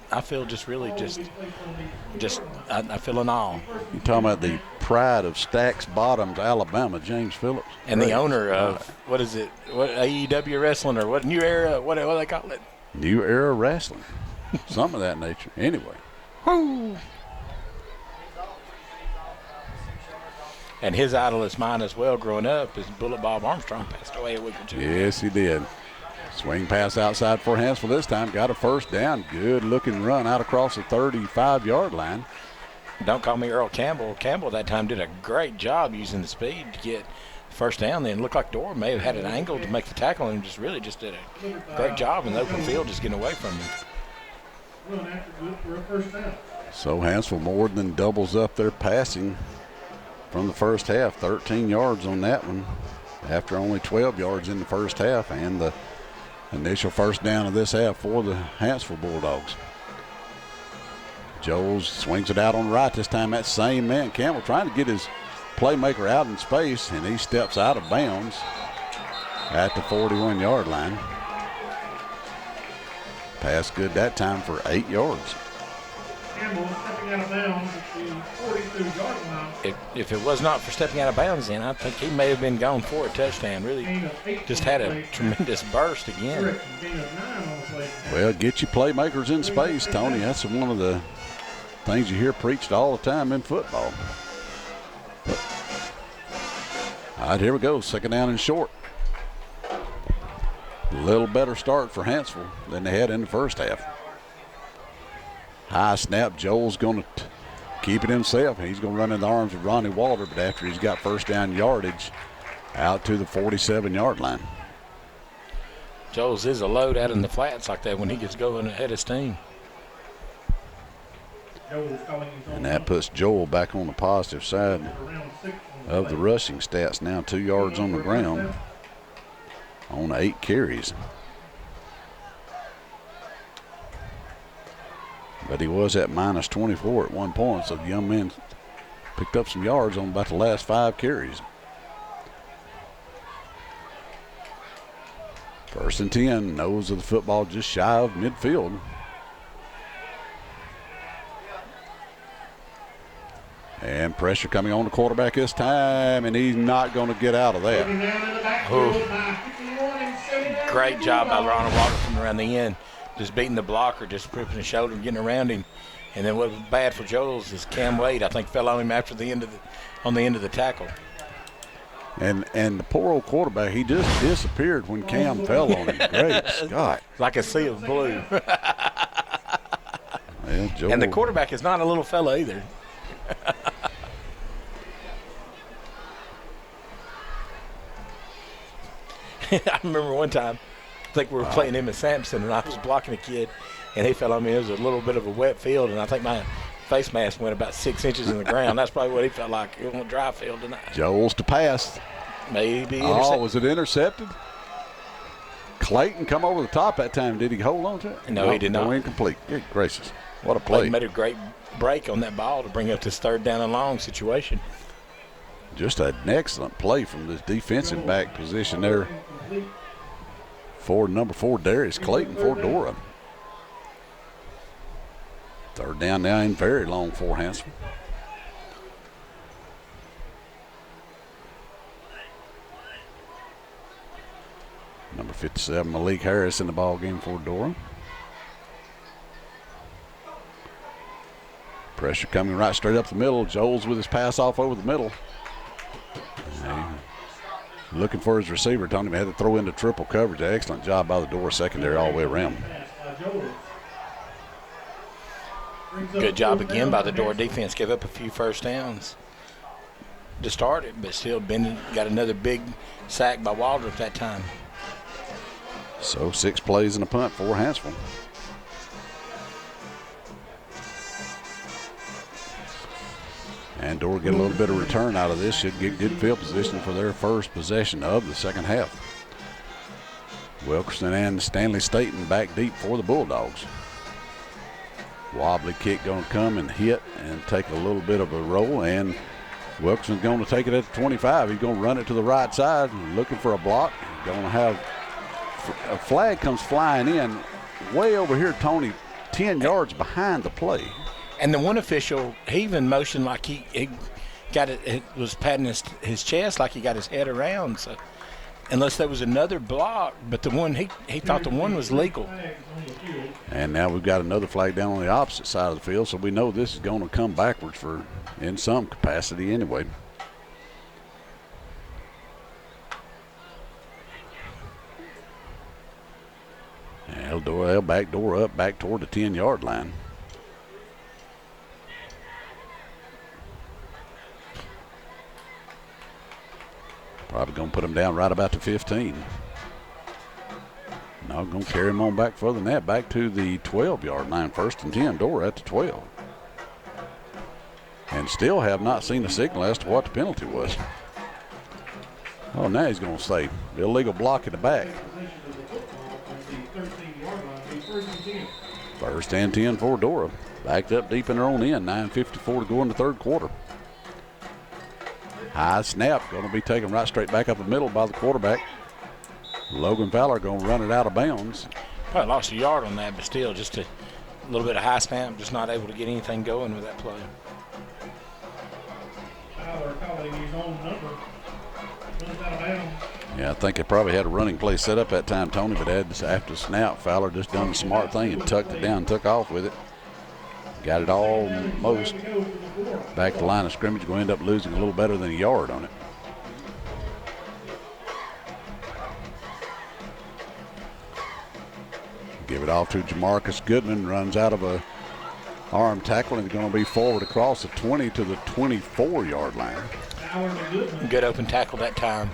awe. You're talking about the pride of Stacks Bottoms, Alabama, James Phillips. And the owner of, what AEW Wrestling, or what New Era, what do they call it? New Era Wrestling. Something of that nature. Anyway. Woo! And his idol is mine as well growing up, is Bullet Bob Armstrong. Passed away a week or 2 ago. Yes, he did. Swing pass outside for Hanceville this time. Got a first down. Good looking run out across the 35-yard line. Don't call me Earl Campbell. Campbell that time did a great job using the speed to get first down. Then looked like Dora may have had an angle to make the tackle, and just did a great job in the open field just getting away from him. So Hanceville more than doubles up their passing from the first half. 13 yards on that one after only 12 yards in the first half, and the initial first down of this half for the Hanceville Bulldogs. Jones swings it out on the right this time. That same man, Campbell, trying to get his playmaker out in space, and he steps out of bounds at the 41-yard line. Pass good that time for 8 yards. Campbell stepping out of bounds at the 42-yard line. If it was not for stepping out of bounds, then I think he may have been gone for a touchdown. Really just had a tremendous burst again. Well, get your playmakers in space, Tony. That's one of the things you hear preached all the time in football. All right, here we go. 2nd down and short. A little better start for Hanceville than they had in the first half. High snap. Joel's going to keep it himself. He's going to run in the arms of Ronnie Walter, but after he's got first down yardage out to the 47-yard line. Joel's is a load out in the flats like that when he gets going ahead of steam. And that puts Joel back on the positive side of the rushing stats. Now 2 yards on the ground on 8 carries. But he was at minus 24 at one point, so the young man picked up some yards on about the last 5 carries. First and 10, nose of the football just shy of midfield. And pressure coming on the quarterback this time, and he's not going to get out of that. Great job by Ronald Walker from around the end, just beating the blocker, just gripping his shoulder and getting around him. And then what was bad for Joel's is Cam Wade, I think, fell on him after the end of the tackle. And the poor old quarterback, he just disappeared when Cam fell on him. Great Scott. Like a sea of blue. Yeah, and the quarterback is not a little fella either. I remember one time, I think we were playing him at Sampson, and I was blocking a kid, and he fell on me. It was a little bit of a wet field, and I think my face mask went about 6 inches in the ground. That's probably what he felt like. It was a dry field tonight. Joel's to pass. Maybe. Oh, was it intercepted? Clayton come over the top that time. Did he hold on to it? No, he did not. Incomplete. Good gracious. What a play. Clayton made a great break on that ball to bring up this 3rd down and long situation. Just an excellent play from this defensive back position there for number 4, Darius Clayton for Dora. 3rd down now and very long for Hanceville. Number 57, Malik Harris in the ball game for Dora. Pressure coming right straight up the middle. Joel's with his pass off over the middle. Looking for his receiver. Tony had to throw into triple coverage. Excellent job by the Dora secondary all the way around. Good job again by the Dora defense. Gave up a few first downs to start it, but still got another big sack by Waldrop that time. So 6 plays and a punt for Hanceville. And Dora get a little bit of return out of this. Should get good field position for their first possession of the second half. Wilkerson and Stanley Staten back deep for the Bulldogs. Wobbly kick going to come and hit and take a little bit of a roll. And Wilkerson's going to take it at the 25. He's going to run it to the right side, looking for a block. Going to have a flag comes flying in way over here, Tony, 10 yards behind the play. And the one official, he even motioned like he got it was patting his chest like he got his head around. So unless there was another block, but the one he thought the one was legal. And now we've got another flag down on the opposite side of the field, so we know this is going to come backwards in some capacity anyway. And they'll back Dora up back toward the 10-yard line. Probably going to put him down right about the 15. Now going to carry him on back further than that, back to the 12-yard line. 1st and 10, Dora at the 12. And still have not seen a signal as to what the penalty was. Oh, now he's going to say illegal block in the back. 1st and 10 for Dora. Backed up deep in their own end. 9:54 to go in the 3rd quarter. High snap going to be taken right straight back up the middle by the quarterback. Logan Fowler going to run it out of bounds. Probably lost a yard on that, but still just a little bit of high snap, just not able to get anything going with that play. Fowler calling his own number. Runs out of bounds. Yeah, I think they probably had a running play set up that time, Tony, but after the snap, Fowler just done the smart thing and tucked it down, took off with it. Got it almost back to the line of scrimmage. Going to end up losing a little better than a yard on it. Give it off to Jamarcus Goodman. Runs out of a arm tackle and is going to be forward across the 20 to the 24-yard line. Good open tackle that time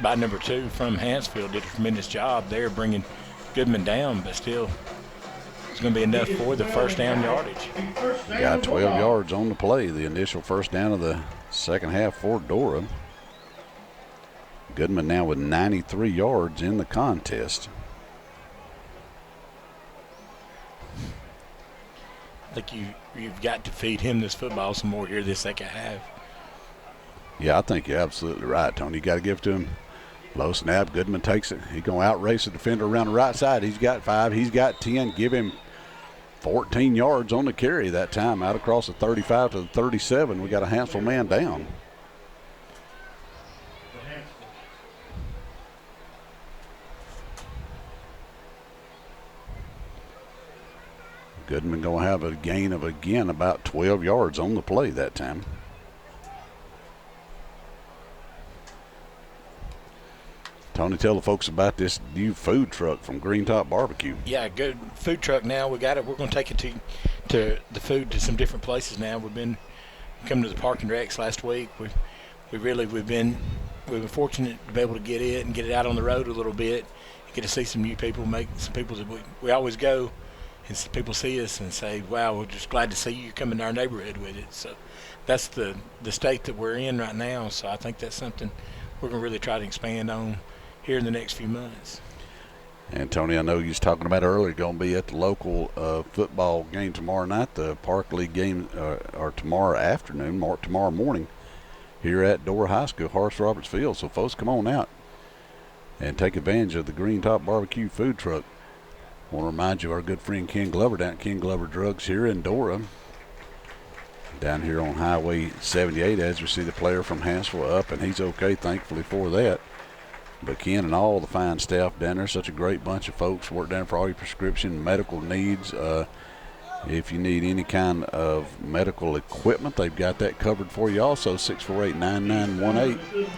by number 2 from Hanceville. Did a tremendous job there bringing Goodman down, but still it's going to be enough for the 1st down yardage. Got 12 yards on the play. The initial 1st down of the second half for Dora. Goodman now with 93 yards in the contest. I think you've got to feed him this football some more here this second half. Yeah, I think you're absolutely right, Tony. You got to give it to him Low snap. Goodman takes it. He's going to outrace the defender around the right side. He's got 5. He's got 10. Give him 14 yards on the carry that time, out across the 35 to the 37. We got a Hanceville man down. Goodman going to have a gain of, again, about 12 yards on the play that time. Tony, tell the folks about this new food truck from Green Top Barbecue. Yeah, good food truck now. We got it. We're going to take it to the food to some different places now. We've been coming to the Park and Recs last week. We've been fortunate to be able to get it and get it out on the road a little bit, get to see some new people, make some people that we always go and people see us and say, wow, we're just glad to see you come into our neighborhood with it. So that's the state that we're in right now. So I think that's something we're going to really try to expand on here in the next few months. And Tony, I know you was talking about earlier, going to be at the local football game tomorrow night. The Park League game or tomorrow afternoon, tomorrow morning, here at Dora High School, Horace Roberts Field. So folks, come on out and take advantage of the Green Top Barbecue food truck. I want to remind you of our good friend Ken Glover down at Ken Glover Drugs here in Dora. Down here on Highway 78, as we see the player from Hanceville up, and he's okay, thankfully, for that. But Ken and all the fine staff down there, such a great bunch of folks, work down for all your prescription medical needs. If you need any kind of medical equipment, they've got that covered for you also, 648-9918.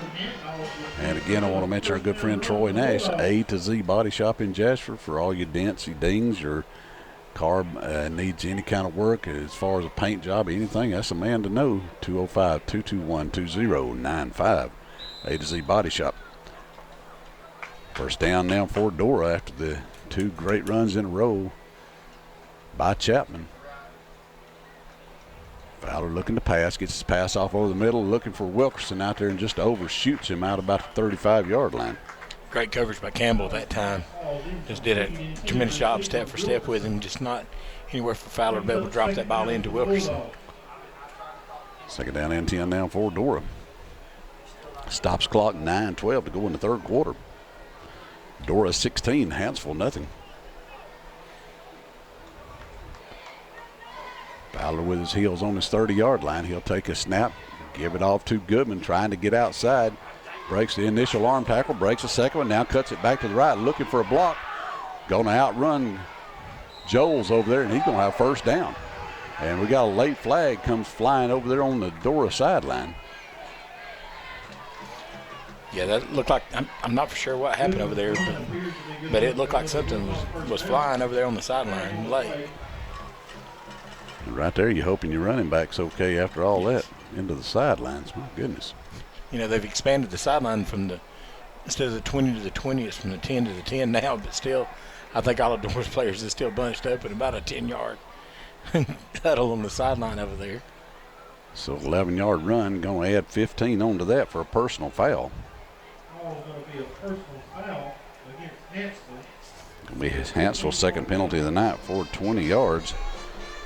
And again, I want to mention our good friend Troy Nash, A to Z Body Shop in Jasper, for all your dents, your dings, your car needs any kind of work as far as a paint job, anything. That's a man to know. 205-221-2095, A to Z Body Shop. First down now for Dora after the 2 great runs in a row by Chapman. Fowler looking to pass, gets his pass off over the middle, looking for Wilkerson out there and just overshoots him out about the 35-yard line. Great coverage by Campbell that time. Just did a tremendous job step for step with him, just not anywhere for Fowler to be able to drop that ball into Wilkerson. Second down and 10 now for Dora. Stops clock, 9:12 to go in the third quarter. Dora 16, Hanceville nothing. Fowler with his heels on his 30-yard line. He'll take a snap, give it off to Goodman, trying to get outside. Breaks the initial arm tackle, breaks the second one, now cuts it back to the right, looking for a block. Going to outrun Joels over there, and he's going to have first down. And we got a late flag comes flying over there on the Dora sideline. Yeah, that looked like, I'm not for sure what happened over there, but it looked like something was flying over there on the sideline late. Right there, you're hoping your running back's okay after all that into the sidelines. My goodness. You know, they've expanded the sideline from instead of the 20 to the 20, it's from the 10 to the 10 now, but still, I think all of Dora's players are still bunched up in about a 10-yard huddle on the sideline over there. So 11-yard run, going to add 15 onto that for a personal foul. Going to be a personal foul against Hanceville. Going to be his Hanceville's second penalty of the night for 20 yards.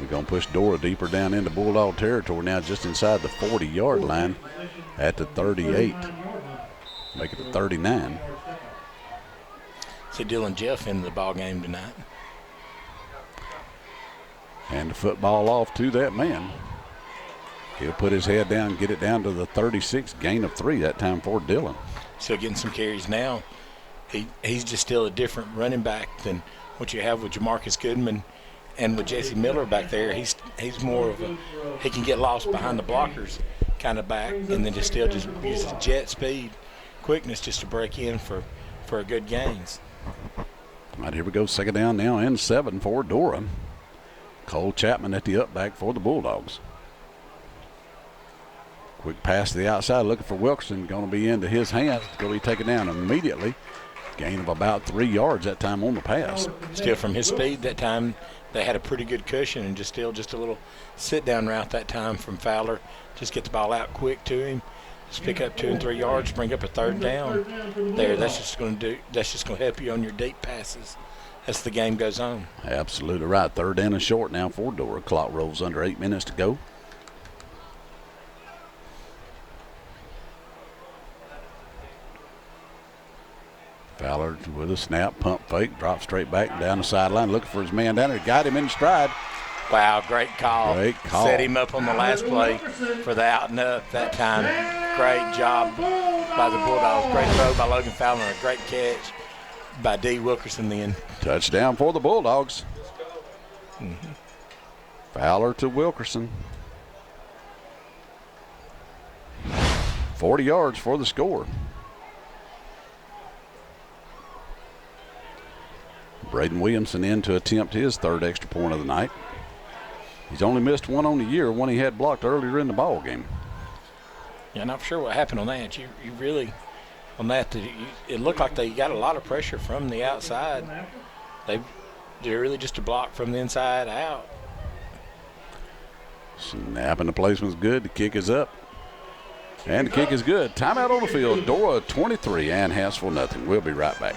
We're going to push Dora deeper down into Bulldog territory now, just inside the 40-yard line at the 38. Make it the 39. See Dylan Jeff in the ball game tonight. And the football off to that man. He'll put his head down, get it down to the 36, gain of 3 that time for Dylan. Still getting some carries now. He's just still a different running back than what you have with Jamarcus Goodman and with Jesse Miller back there. He's more of he can get lost behind the blockers kind of back, and then just uses jet speed, quickness just to break in for a good gains. All right, here we go. Second down now and 7 for Dora. Cole Chapman at the up back for the Bulldogs. Quick pass to the outside, looking for Wilkerson. Going to be into his hands. Going to be taken down immediately. Gain of about 3 yards that time on the pass. Still from his speed that time, they had a pretty good cushion, and just a little sit-down route that time from Fowler. Just get the ball out quick to him. Just pick up 2 and 3 yards, bring up a third down. There, that's just going to help you on your deep passes as the game goes on. Absolutely right. Third down and short now for Dora. Clock rolls under 8 minutes to go. Fowler with a snap, pump fake, drop straight back down the sideline, looking for his man down there. Got him in stride. Wow, great call. Great call. Set him up on the last play for the out and up that time. Great job by the Bulldogs. Great throw by Logan Fowler. A great catch by D. Wilkerson then. Touchdown for the Bulldogs. Fowler to Wilkerson. 40 yards for the score. Braden Williamson in to attempt his third extra point of the night. He's only missed one on the year, one he had blocked earlier in the ball game. Yeah, not sure what happened on that. You really, on that, it looked like they got a lot of pressure from the outside. They're really just a block from the inside out. Snap, and the placement's good. The kick is up. And the kick is good. Timeout on the field. Dora 23 and Hanceville nothing. We'll be right back.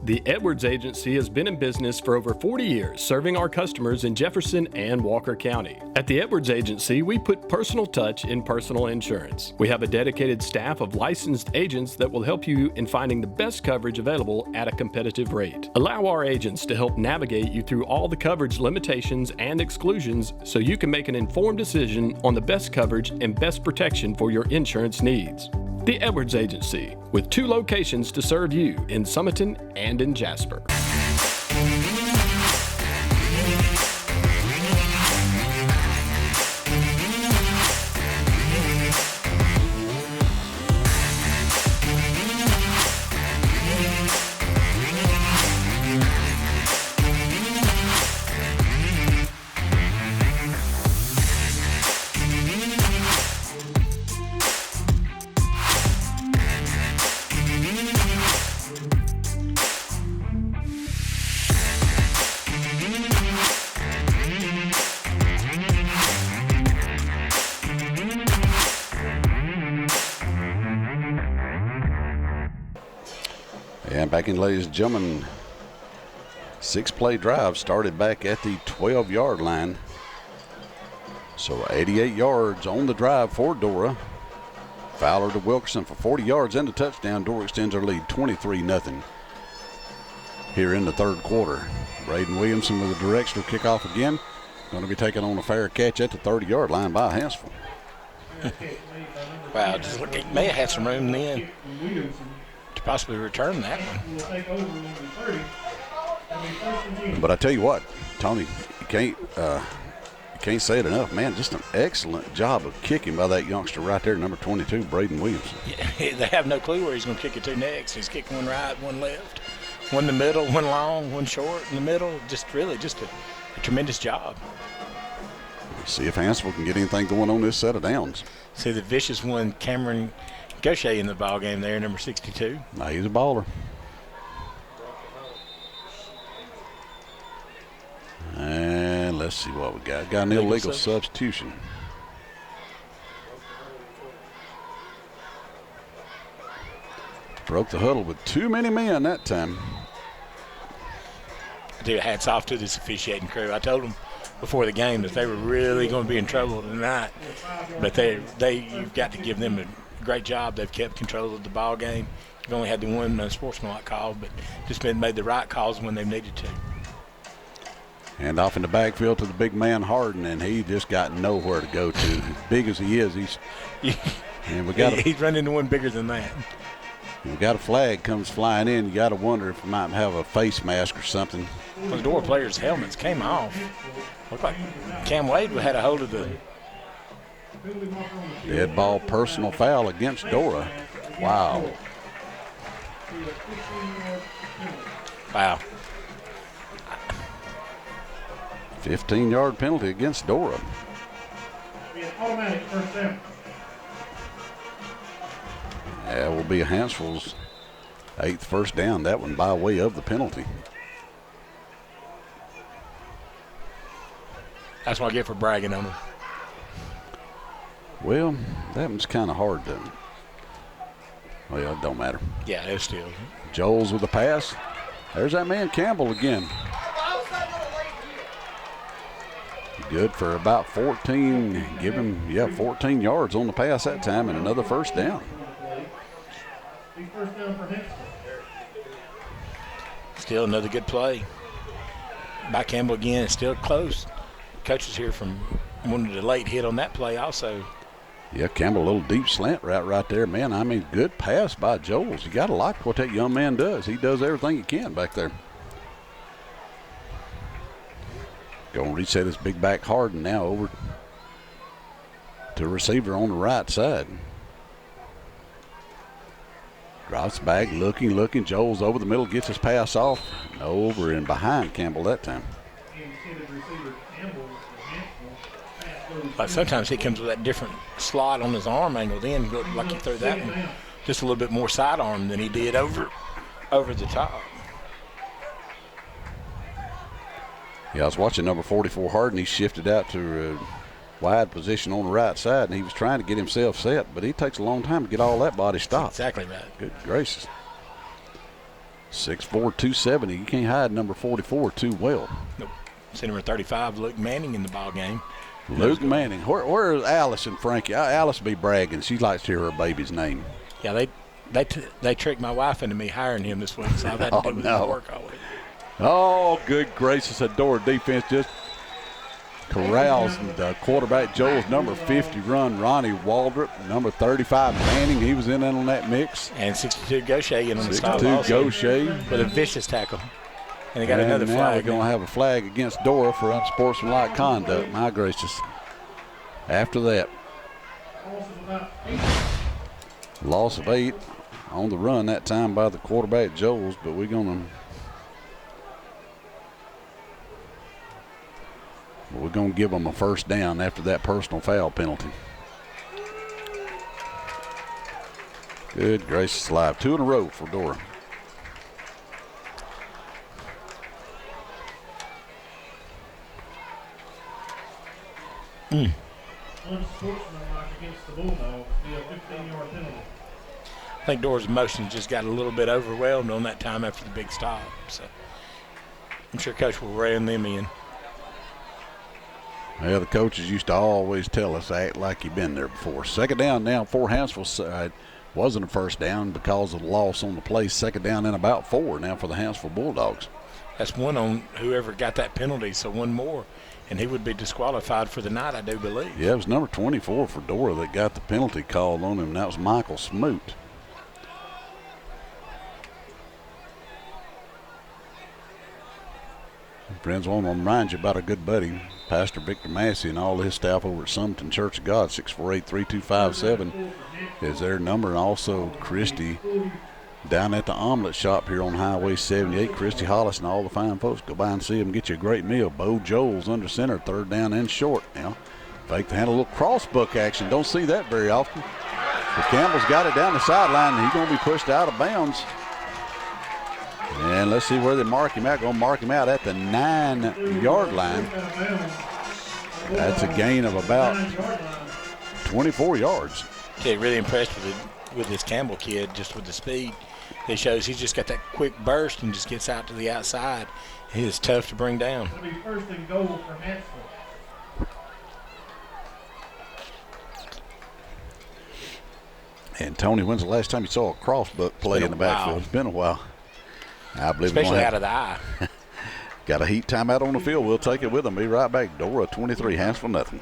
The Edwards Agency has been in business for over 40 years, serving our customers in Jefferson and Walker County. At the Edwards Agency, we put personal touch in personal insurance. We have a dedicated staff of licensed agents that will help you in finding the best coverage available at a competitive rate. Allow our agents to help navigate you through all the coverage limitations and exclusions so you can make an informed decision on the best coverage and best protection for your insurance needs. The Edwards Agency, with 2 locations to serve you in Summerton and in Jasper. And back in, ladies and gentlemen, 6-play drive started back at the 12-yard line. So 88 yards on the drive for Dora. Fowler to Wilkerson for 40 yards and a touchdown. Dora extends their lead 23-0 here in the third quarter. Braden Williamson with a directional kickoff again. Going to be taking on a fair catch at the 30-yard line by Hanceville. Wow, just look, it may have had some room then to possibly return that one. But I tell you what, Tony, you can't say it enough, man. Just an excellent job of kicking by that youngster right there, number 22, Braden Williamson. Yeah, they have no clue where he's going to kick it to next. He's kicking one right, one left, one in the middle, one long, one short in the middle. Just a tremendous job. See if Hanceville can get anything going on this set of downs. See the vicious one, Cameron Gaucher in the ball game there, number 62. Now he's a baller. And let's see what we got. Got an illegal substitution. Broke the huddle with too many men that time. Dude, hats off to this officiating crew. I told them before the game that they were really going to be in trouble tonight. But you've got to give them a great job. They've kept control of the ball game. They've only had the one unsportsmanlike call, but just made the right calls when they've needed to. And off in the backfield to the big man Harden, and he just got nowhere to go to. As big as he is, he's running into one bigger than that. We got a flag comes flying in. You got to wonder if we might have a face mask or something. Well, the Dora players' helmets came off. Looked like Cam Wade had a hold of the dead ball personal foul against Dora. Wow. Wow. 15-yard penalty against Dora. Automatic first down. That will be Hanceville's 8th first down. That one by way of the penalty. That's what I get for bragging on him. Well, that one's kind of hard to. Well, it don't matter. Yeah, it's still. Joel's with the pass. There's that man Campbell again. Good for about 14. Give him, 14 yards on the pass that time and another first down. First down for Hanceville. Still another good play by Campbell again. It's still close. Coaches here from wanted a late hit on that play also. Yeah, Campbell, a little deep slant right there, man. I mean, good pass by Joels. You got to like what that young man does. He does everything he can back there. Going to reset his big back Harden now over to receiver on the right side. Drops back, looking. Joels over the middle, gets his pass off. Over and behind Campbell that time. But sometimes he comes with that different slot on his arm angle. Then like he threw that one just a little bit more sidearm than he did over the top. Yeah, I was watching number 44 Harden. He shifted out to a wide position on the right side, and he was trying to get himself set, but it takes a long time to get all that body stopped. Exactly right. Good gracious. 6'4", 270. You can't hide number 44 too well. Nope. See number 35, Luke Manning, in the ball game. Luke Manning. Where is Alice and Frankie? Alice be bragging. She likes to hear her baby's name. Yeah, they tricked my wife into me hiring him this week, so I've had to do with his work all week. Oh, good gracious. A Dora defense just corrals the quarterback. Joel's number 50 run, Ronnie Waldrop. Number 35, Manning. He was in on that mix. And 62, Gaucher in on the style. 62, Gaucher. With a vicious tackle. And they got another flag. Now we're going to have a flag against Dora for unsportsmanlike conduct. My gracious. After that. Loss of 8 on the run that time by the quarterback, Joels, but we're going to give them a first down after that personal foul penalty. Good gracious alive. 2 in a row for Dora. Unsportsmanlike against the Bulldogs, be a 15-yard penalty. I think Dora's emotions just got a little bit overwhelmed on that time after the big stop. So I'm sure Coach will rein them in. Well, the coaches used to always tell us, act like you've been there before. Second down now for Hanceville side. Wasn't a first down because of the loss on the play. Second down and about 4 now for the Hanceville Bulldogs. That's one on whoever got that penalty, so one more, and he would be disqualified for the night, I do believe. Yeah, it was number 24 for Dora that got the penalty called on him, and that was Michael Smoot. Friends, I want to remind you about our good buddy, Pastor Victor Massey, and all his staff over at Summerton Church of God. 648-3257 is their number, and also Christy down at the omelet shop here on Highway 78. Christy Hollis and all the fine folks. Go by and see them, get you a great meal. Bo Joels under center, third down and short. Now, fake the hand, a little crossbuck action. Don't see that very often. But Campbell's got it down the sideline, and he's going to be pushed out of bounds. And let's see where they mark him out. Going to mark him out at the 9-yard line. That's a gain of about 24 yards. Okay, really impressed with this Campbell kid, just with the speed. It shows he's just got that quick burst and just gets out to the outside. He is tough to bring down. It'll be first and goal for Hanceville. And Tony, when's the last time you saw a crossbuck play in the backfield? It's been a while. I believe especially out of the eye. Got a heat timeout on the field. We'll take it with them. Be right back. Dora 23, Hanceville nothing.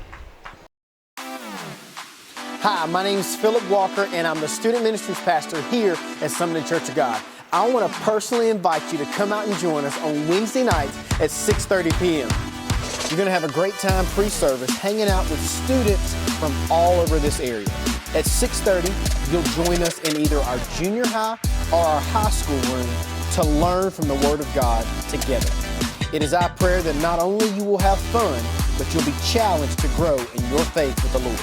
Hi, my name is Philip Walker, and I'm the Student Ministries Pastor here at Summerton Church of God. I want to personally invite you to come out and join us on Wednesday nights at 6:30 p.m. You're going to have a great time pre-service hanging out with students from all over this area. At 6:30, you'll join us in either our junior high or our high school room to learn from the Word of God together. It is our prayer that not only you will have fun, but you'll be challenged to grow in your faith with the Lord.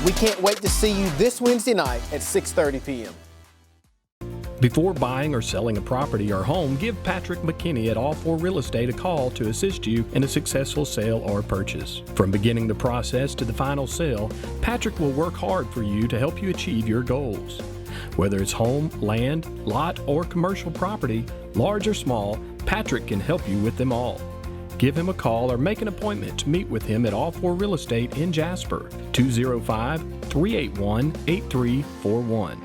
We can't wait to see you this Wednesday night at 6:30 p.m. Before buying or selling a property or home, give Patrick McKinney at All 4 Real Estate a call to assist you in a successful sale or purchase. From beginning the process to the final sale, Patrick will work hard for you to help you achieve your goals. Whether it's home, land, lot, or commercial property, large or small, Patrick can help you with them all. Give him a call or make an appointment to meet with him at All 4 Real Estate in Jasper, 205-381-8341.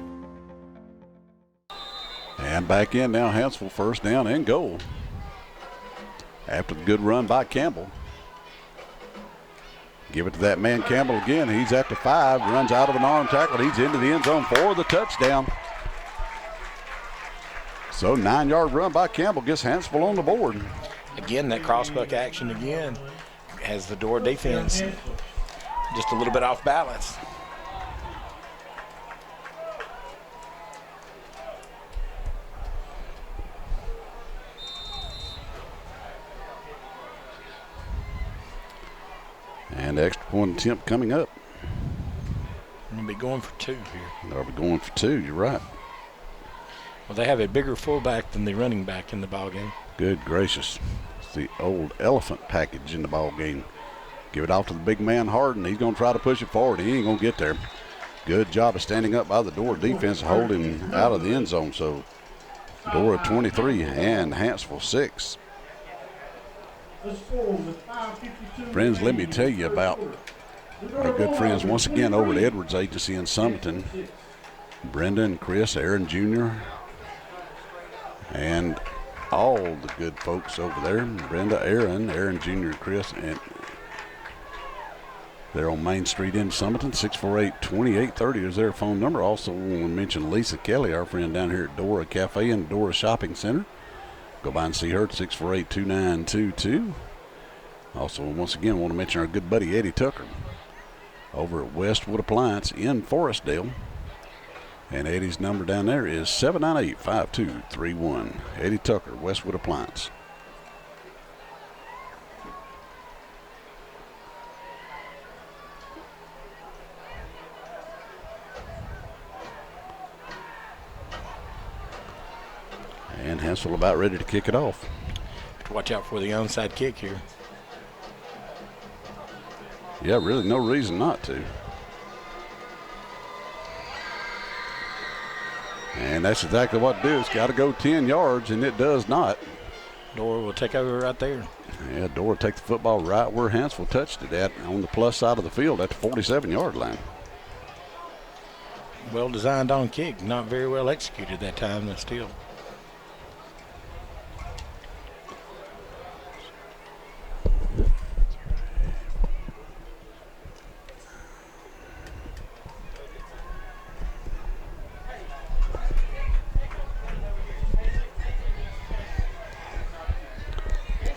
And back in now, Hanceville, first down and goal. After the good run by Campbell. Give it to that man Campbell again. He's at the 5, runs out of an arm tackle. He's into the end zone for the touchdown. So 9-yard run by Campbell gets Hanceville on the board. Again, that crossbuck action again has the Dora defense just a little bit off balance. And extra point attempt coming up. They'll be going for 2 here. They'll be going for 2, you're right. Well, they have a bigger fullback than the running back in the ball game. Good gracious. It's the old elephant package in the ball game. Give it off to the big man Harden. He's going to try to push it forward. He ain't going to get there. Good job of standing up by the Dora defense, holding out of the end zone. So Dora 23 and Hanceville 6. Friends, let me tell you about our good friends once again over at Edwards Agency in Summerton. Brenda and Chris, Aaron Jr., and all the good folks over there. Brenda, Aaron Jr., Chris, and they're on Main Street in Summerton. 648-2830 is their phone number. Also, want to mention Lisa Kelly, our friend down here at Dora Cafe and Dora Shopping Center. Go by and see her at 648-2922. Also, once again, want to mention our good buddy Eddie Tucker over at Westwood Appliance in Forestdale. And Eddie's number down there is 798-5231. Eddie Tucker, Westwood Appliance. And Hanceville about ready to kick it off. Watch out for the onside kick here. Yeah, really no reason not to. And that's exactly what it is. Got to go 10 yards, and it does not. Dora will take over right there. Yeah, Dora take the football right where Hanceville touched it at, on the plus side of the field at the 47-yard line. Well designed on kick. Not very well executed that time, but still.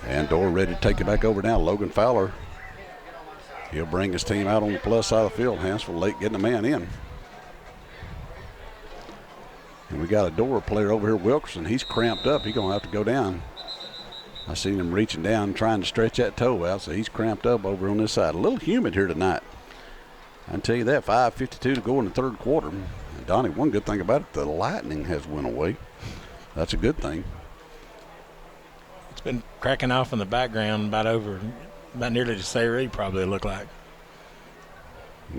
And Dora ready to take it back over now. Logan Fowler. He'll bring his team out on the plus side of the field. Hanceville late getting a man in. And we got a Dora player over here, Wilkerson. He's cramped up. He's going to have to go down. I seen him reaching down trying to stretch that toe out, so he's cramped up over on this side. A little humid here tonight. I can tell you that. 5:52 to go in the third quarter. And Donnie, one good thing about it, the lightning has went away. That's a good thing. It's been cracking off in the background about nearly to Sayre probably look like.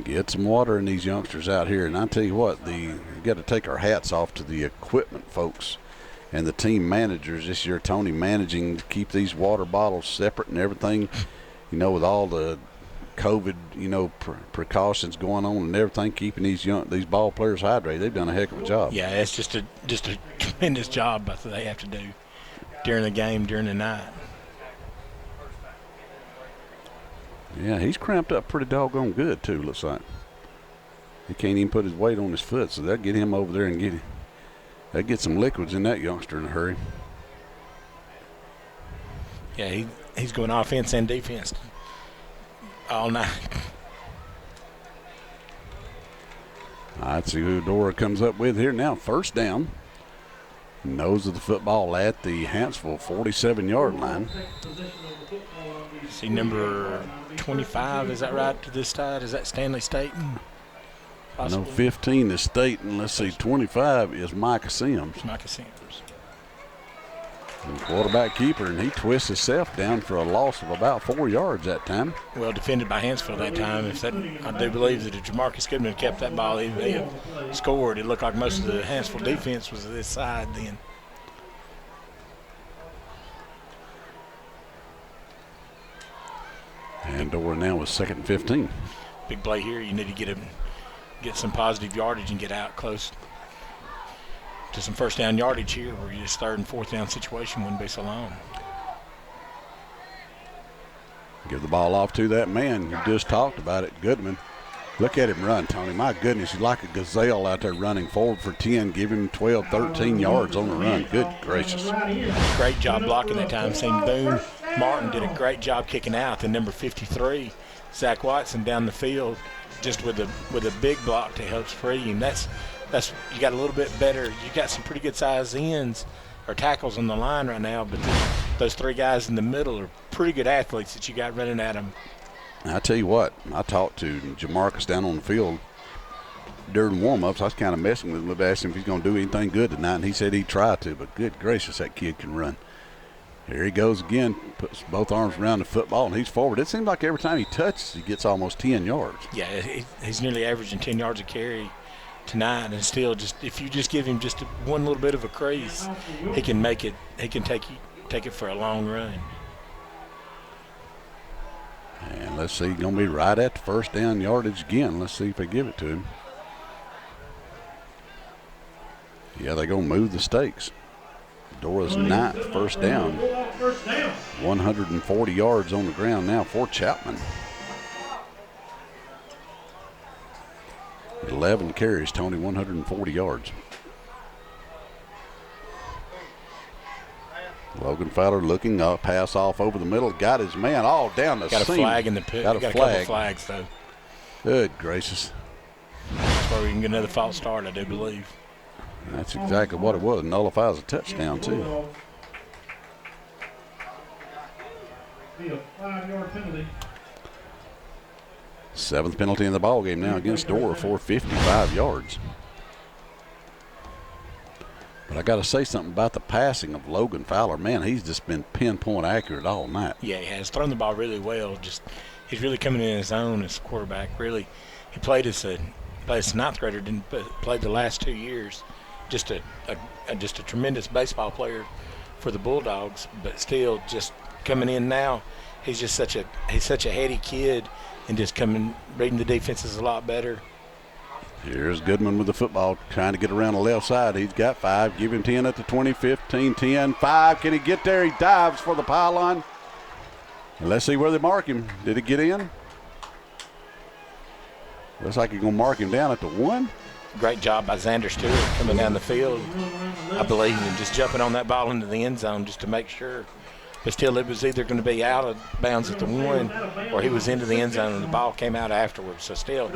Get some water in these youngsters out here. And I tell you what, you got to take our hats off to the equipment folks and the team managers this year. Tony managing to keep these water bottles separate and everything, with all the COVID, precautions going on and everything, keeping these ball players hydrated. They've done a heck of a job. Yeah, it's just a tremendous job that they have to do during the game, during the night. Yeah, he's cramped up pretty doggone good too, looks like. He can't even put his weight on his foot, so they'll get him over there and they'll get some liquids in that youngster in a hurry. Yeah, he's going offense and defense all night. All right, see who Dora comes up with here now. First down. Nose of the football at the Hanceville 47-yard line. See number 25, is that right to this side? Is that Stanley Staten? No, 15 is Staten. Let's see, 25 is Micah Sims. And quarterback keeper, and he twists himself down for a loss of about 4 yards that time. Well defended by Hanceville that time. I do believe that if Jamarcus Goodman kept that ball, he had scored. It looked like most of the Hanceville defense was this side then. And Dora now with 2nd and 15. Big play here. You need to get some positive yardage and get out close to some first down yardage here where you just third and fourth down situation wouldn't be so long. Give the ball off to that man. You just talked about it, Goodman. Look at him run, Tony. My goodness, he's like a gazelle out there running forward for 10. Give him 12, 13 yards on the run. Good gracious. Great job blocking that time. Seen Boone Martin did a great job kicking out. The number 53, Zach Watson, down the field just with a big block to help free him. That's you got a little bit better. You got some pretty good size ends or tackles on the line right now, but those three guys in the middle are pretty good athletes that you got running at them. I tell you what, I talked to Jamarcus down on the field during warm-ups. I was kind of messing with him, asked him if he's going to do anything good tonight, and he said he'd try to, but good gracious, that kid can run. Here he goes again, puts both arms around the football, and he's forward. It seems like every time he touches, he gets almost 10 yards. Yeah, he's nearly averaging 10 yards a carry tonight, and still, just if you just give him just one little bit of a crease, he can make it. He can take it for a long run. And let's see, he's going to be right at the first down yardage again. Let's see if they give it to him. Yeah, they're going to move the stakes. Dora's ninth first down. 140 yards on the ground now for Chapman. 11 carries, Tony, 140 yards. Logan Fowler looking up, pass off over the middle, got his man all down the seam. Got a flag in the pit. Got a couple flags, though. Good gracious. That's where we can get another false start, I do believe. That's exactly what it was. Nullifies a touchdown, too. Be a 5-yard penalty. Seventh penalty in the ball game now against Dora for 55 yards. But I got to say something about the passing of Logan Fowler. Man, he's just been pinpoint accurate all night. Yeah, he has thrown the ball really well. He's really coming in his own as quarterback. Really, he played as a ninth grader. Didn't play the last 2 years. Just a tremendous baseball player for the Bulldogs. But still, just coming in now, he's such a heady kid, and just reading the defenses a lot better. Here's Goodman with the football, trying to get around the left side. He's got 5. Give him 10 at the 20, 15, 10, 5. Can he get there? He dives for the pylon. And let's see where they mark him. Did he get in? Looks like he's going to mark him down at the 1. Great job by Xander Stewart coming down the field, I believe, and just jumping on that ball into the end zone just to make sure. But still, it was either going to be out of bounds at the 1 or he was into the end zone and the ball came out afterwards. So still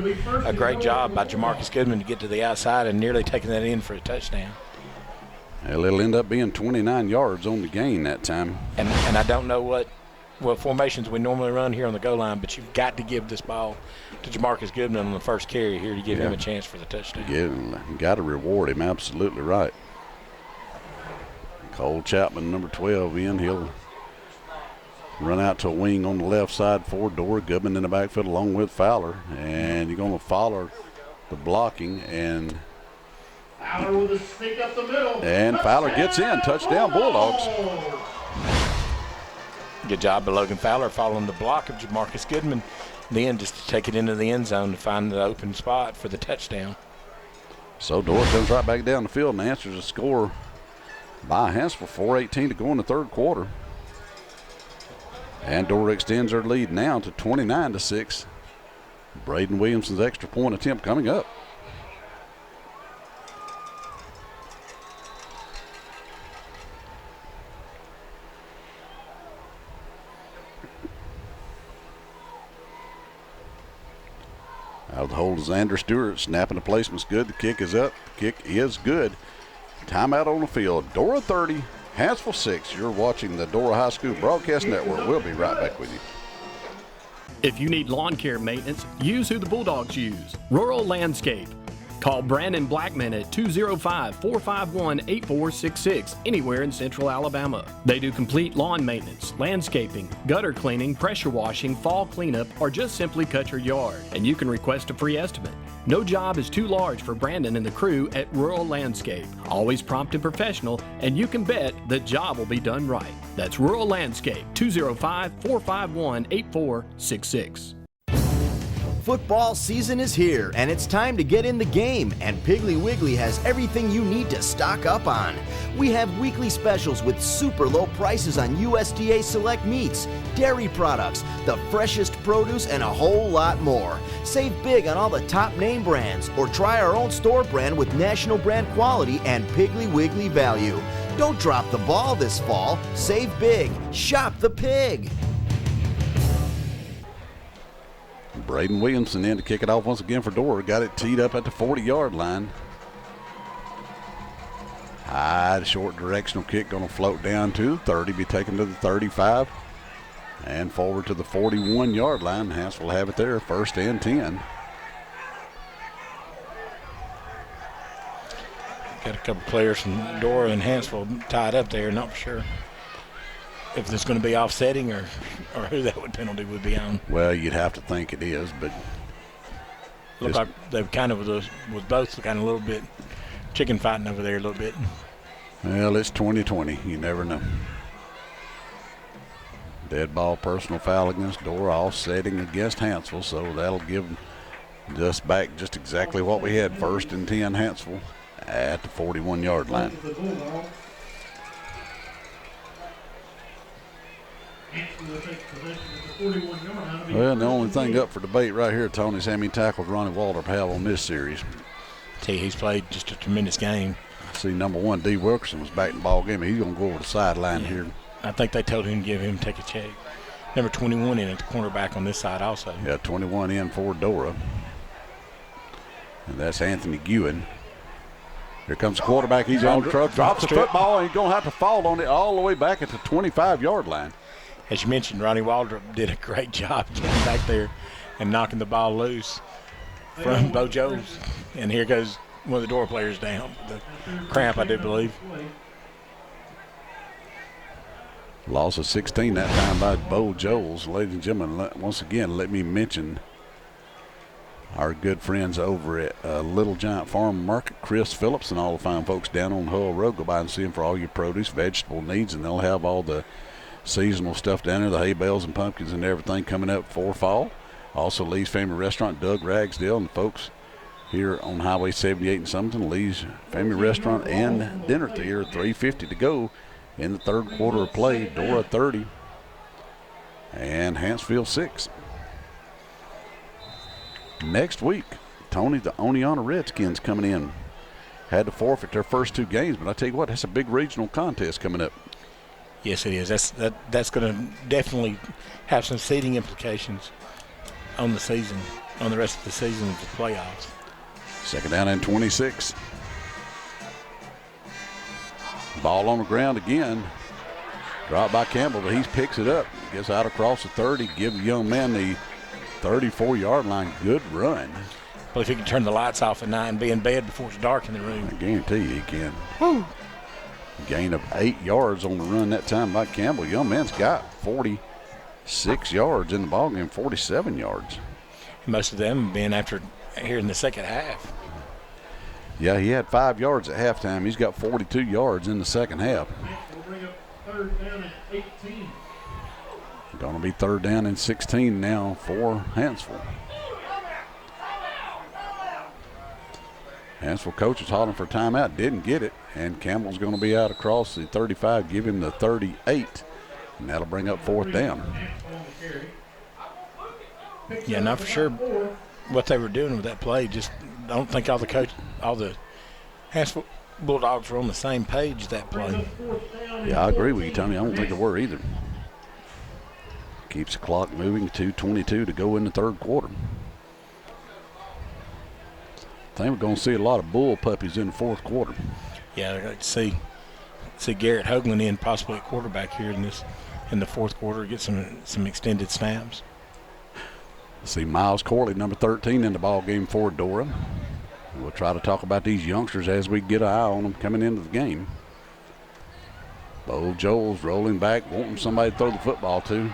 a great job by Jamarcus Goodman to get to the outside and nearly taking that in for a touchdown. Well, it'll end up being 29 yards on the gain that time. And I don't know what formations we normally run here on the goal line, but you've got to give this ball to Jamarcus Goodman on the first carry here to give him a chance for the touchdown. You got to reward him, absolutely right. Cole Chapman, number 12, in. He'll run out to a wing on the left side for Dora. Goodman in the backfield along with Fowler. And you're going to follow the blocking. And Fowler with a sneak up the middle. And Fowler gets in. Touchdown, Bulldogs. Good job by Logan Fowler following the block of Jamarcus Goodman. Then just to take it into the end zone to find the open spot for the touchdown. So Dora comes right back down the field and answers the score by Hanceville. 4:18 to go in the third quarter. And Dora extends her lead now to 29-6. Braden Williamson's extra point attempt coming up. Out of the hold is Xander Stewart. Snapping the placement's good. The kick is up. The kick is good. Timeout on the field. Dora 30. Hanceville 6. You're watching the Dora High School Broadcast Network. We'll be right back with you. If you need lawn care maintenance, use who the Bulldogs use, Rural Landscape. Call Brandon Blackman at 205-451-8466, anywhere in Central Alabama. They do complete lawn maintenance, landscaping, gutter cleaning, pressure washing, fall cleanup, or just simply cut your yard. And you can request a free estimate. No job is too large for Brandon and the crew at Rural Landscape. Always prompt and professional, and you can bet the job will be done right. That's Rural Landscape, 205-451-8466. Football season is here, and it's time to get in the game, and Piggly Wiggly has everything you need to stock up on. We have weekly specials with super low prices on USDA select meats, dairy products, the freshest produce, and a whole lot more. Save big on all the top name brands, or try our own store brand with national brand quality and Piggly Wiggly value. Don't drop the ball this fall. Save big. Shop the pig. Braden Williamson in to kick it off once again for Dora. Got it teed up at the 40-yard line. High, short directional kick going to float down to 30, be taken to the 35, and forward to the 41-yard line. Hanceville will have it there, 1st and 10. Got a couple players from Dora and Hanceville tied up there, not for sure if there's going to be offsetting or who that penalty would be on. Well, you'd have to think it is, but look like they kind of was both kind of a little bit chicken fighting over there a little bit. Well, it's 2020. You never know. Dead ball, personal foul against Dora, offsetting against Hanceville, so that'll give us back just exactly what we had. 1st and 10 Hanceville at the 41-yard line. Well, the only thing up for debate right here, Tony, is how many tackles Ronnie Waldrop have on this series. He's played just a tremendous game. I see number 1, D. Wilkerson, was back in the ball game. He's going to go over the sideline here. I think they told him to give him take a check. Number 21 in at the cornerback on this side also. Yeah, 21 in for Dora. And that's Anthony Guin. Here comes the quarterback. He's on the truck, drops the football, and he's going to have to fall on it all the way back at the 25-yard line. As you mentioned, Ronnie Waldrop did a great job getting back there and knocking the ball loose from Bo Jones. And here goes one of the Dora players down. The cramp, I do believe. Loss of 16 that time by Bo Jones. Ladies and gentlemen, once again, let me mention our good friends over at Little Giant Farm Market, Chris Phillips and all the fine folks down on Hull Road. Go by and see them for all your produce, vegetable needs, and they'll have all the seasonal stuff down there, the hay bales and pumpkins and everything coming up for fall. Also, Lee's Family Restaurant, Doug Ragsdale, and folks here on Highway 78 in Summerton, Lee's Family Restaurant and Dinner Theater. 3:50 to go in the 3rd quarter of play. Dora 30 and Hanceville 6. Next week, Tony, the Oneonta Redskins coming in. Had to forfeit their first 2 games, but I tell you what, that's a big regional contest coming up. Yes, it is. That's going to definitely have some seeding implications on the season, on the rest of the season of the playoffs. 2nd down and 26. Ball on the ground again. Dropped by Campbell, but he picks it up. Gets out across the 30. Give the young man the 34-yard line. Good run. Well, if he can turn the lights off at night and be in bed before it's dark in the room. I guarantee you he can. Woo. Gain of 8 yards on the run that time by Campbell. Young man's got 46 yards in the ballgame, 47 yards. Most of them being after here in the second half. Yeah, he had 5 yards at halftime. He's got 42 yards in the second half. We'll bring up 3rd down and 18. Going to be 3rd down and 16 now for Hanceville. Hanceville coach is hollering for timeout, didn't get it, and Campbell's going to be out across the 35, give him the 38, and that'll bring up 4th down. Yeah, not for sure what they were doing with that play. Just I don't think all the Hanceville Bulldogs were on the same page that play. Yeah, I agree with you, Tony. I don't think they were either. Keeps the clock moving, 2:22 to go in the 3rd quarter. I think we're going to see a lot of bull puppies in the 4th quarter. Yeah, I'd like to see Garrett Hoagland in possibly at quarterback here in the 4th quarter, get some extended snaps. See Miles Corley, number 13, in the ball game for Dora. We'll try to talk about these youngsters as we get an eye on them coming into the game. Bo Jones rolling back, wanting somebody to throw the football to.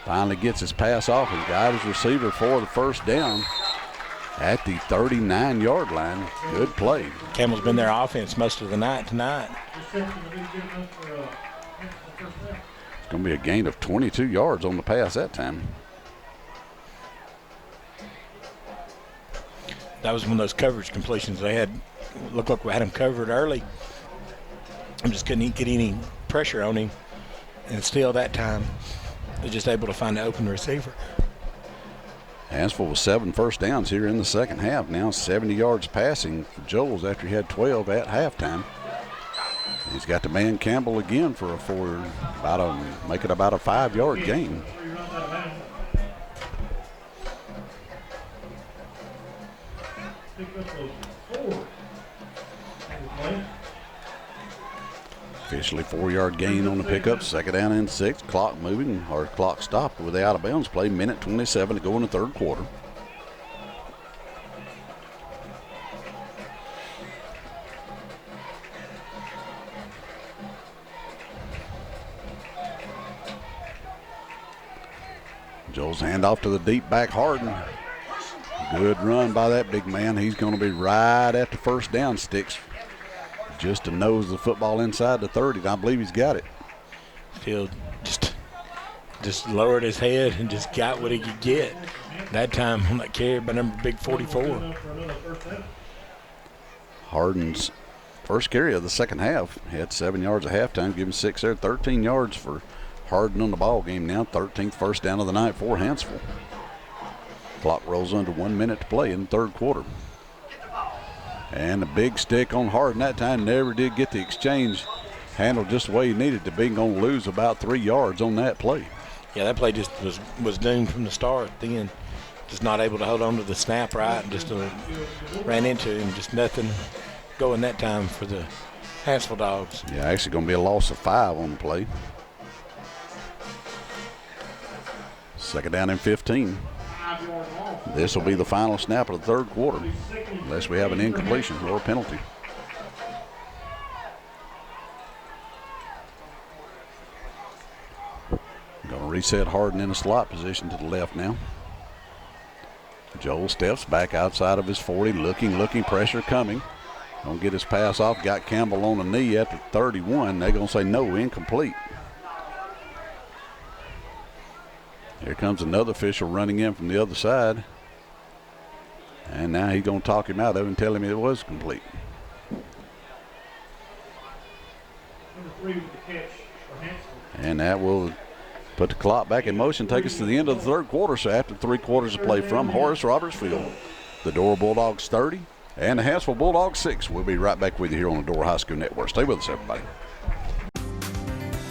Finally gets his pass off and got his receiver for the 1st down at the 39-yard line. Good play. Campbell's been their offense most of the night tonight. It's going to be a gain of 22 yards on the pass that time. that was one of those coverage completions they had. Looked like we had him covered early. I just couldn't get any pressure on him. And still that time, they're just able to find the open receiver. Hanceville with 7 first downs here in the second half. Now 70 yards passing for Joels after he had 12 at halftime. He's got the man Campbell again for make it about a 5-yard gain. Officially 4-yard gain on the pickup. Second down and 6. Clock moving, or clock stopped with the out of bounds play. Minute 27 to go in the third quarter. Joel's handoff to the deep back Harden. Good run by that big man. He's going to be right at the first down sticks. Just to nose the football inside the 30, and I believe he's got it. Still just lowered his head and just got what he could get. That time on that carry by number big 44. Harden's first carry of the second half. He had 7 yards at halftime, give him 6 there. 13 yards for Harden on the ball game now. 13th first down of the night for Hanceville. Clock rolls under 1 minute to play in the third quarter. And a big stick on Harden that time. Never did get the exchange handled just the way he needed to be. Going to lose about 3 yards on that play. Yeah, that play just was doomed from the start. Then just not able to hold on to the snap right and just ran into him. Just nothing going that time for the Hanceville Dogs. Yeah, actually going to be a loss of 5 on the play. Second down and 15. This will be the final snap of the third quarter, unless we have an incompletion or a penalty. Going to reset Harden in a slot position to the left now. Joel steps back outside of his 40, looking, pressure coming. Going to get his pass off. Got Campbell on the knee at the 31. They're going to say no, incomplete. Here comes another official running in from the other side. And now he's going to talk him out of it and tell him it was complete. And that will put the clock back in motion, take us to the end of the third quarter. So after 3 quarters of play from Horace Roberts Field, the Dora Bulldogs 30 and the Hanceville Bulldogs 6. We'll be right back with you here on the Dora High School Network. Stay with us, everybody.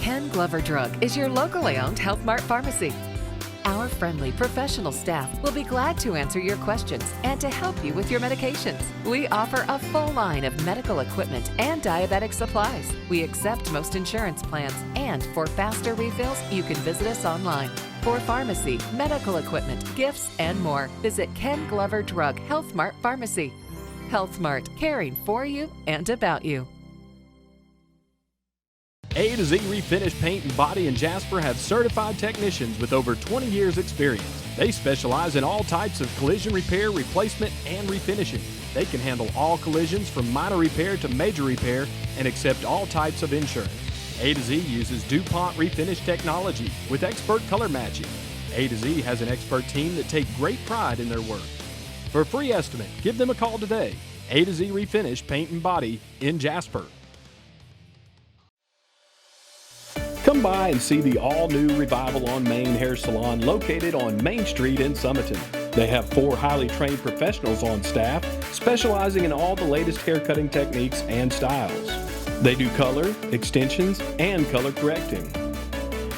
Ken Glover Drug is your locally owned Health Mart pharmacy. Our friendly professional staff will be glad to answer your questions and to help you with your medications. We offer a full line of medical equipment and diabetic supplies. We accept most insurance plans, and for faster refills, you can visit us online. For pharmacy, medical equipment, gifts, and more, visit Ken Glover Drug Health Mart Pharmacy. Health Mart, caring for you and about you. A to Z Refinish Paint and Body in Jasper have certified technicians with over 20 years experience. They specialize in all types of collision repair, replacement, and refinishing. They can handle all collisions from minor repair to major repair and accept all types of insurance. A to Z uses DuPont Refinish technology with expert color matching. A to Z has an expert team that take great pride in their work. For a free estimate, give them a call today. A to Z Refinish Paint and Body in Jasper. Come by and see the all-new Revival on Main Hair Salon located on Main Street in Summerton. They have 4 highly trained professionals on staff specializing in all the latest haircutting techniques and styles. They do color, extensions, and color correcting.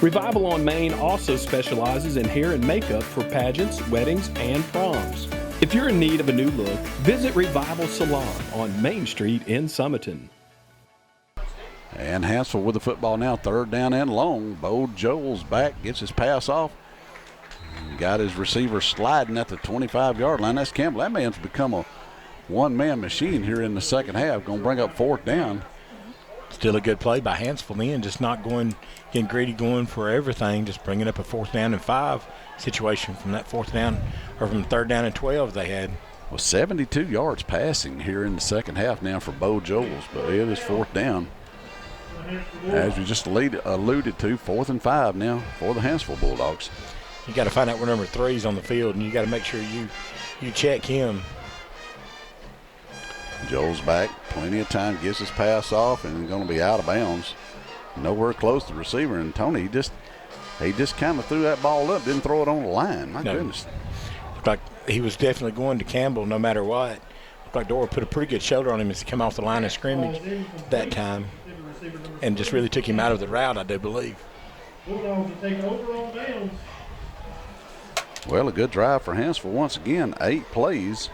Revival on Main also specializes in hair and makeup for pageants, weddings, and proms. If you're in need of a new look, visit Revival Salon on Main Street in Summerton. And Hanceville with the football now, third down and long. Bo Joel's back, gets his pass off. Got his receiver sliding at the 25-yard line. That's Campbell. That man's become a one-man machine here in the second half. Going to bring up 4th down. Still a good play by Hanceville then, just not getting greedy, going for everything, just bringing up a 4th down and 5 situation from that 4th down, or from 3rd down and 12 they had. Well, 72 yards passing here in the second half now for Bo Joel's, but it is 4th down. As we just alluded to, 4th and 5 now for the Hanceville Bulldogs. You got to find out where number 3 is on the field, and you got to make sure you check him Joel's back, plenty of time, gets his pass off, and going to be out of bounds. Nowhere close to the receiver, and Tony, he just kind of threw that ball up, didn't throw it on the line. My goodness. Looked like he was definitely going to Campbell no matter what. Looked like Dora put a pretty good shoulder on him as he came off the line of scrimmage that time and just really took him out of the route, I do believe. Bulldogs will take over on downs. Well, a good drive for Hanceville once again. 8 plays.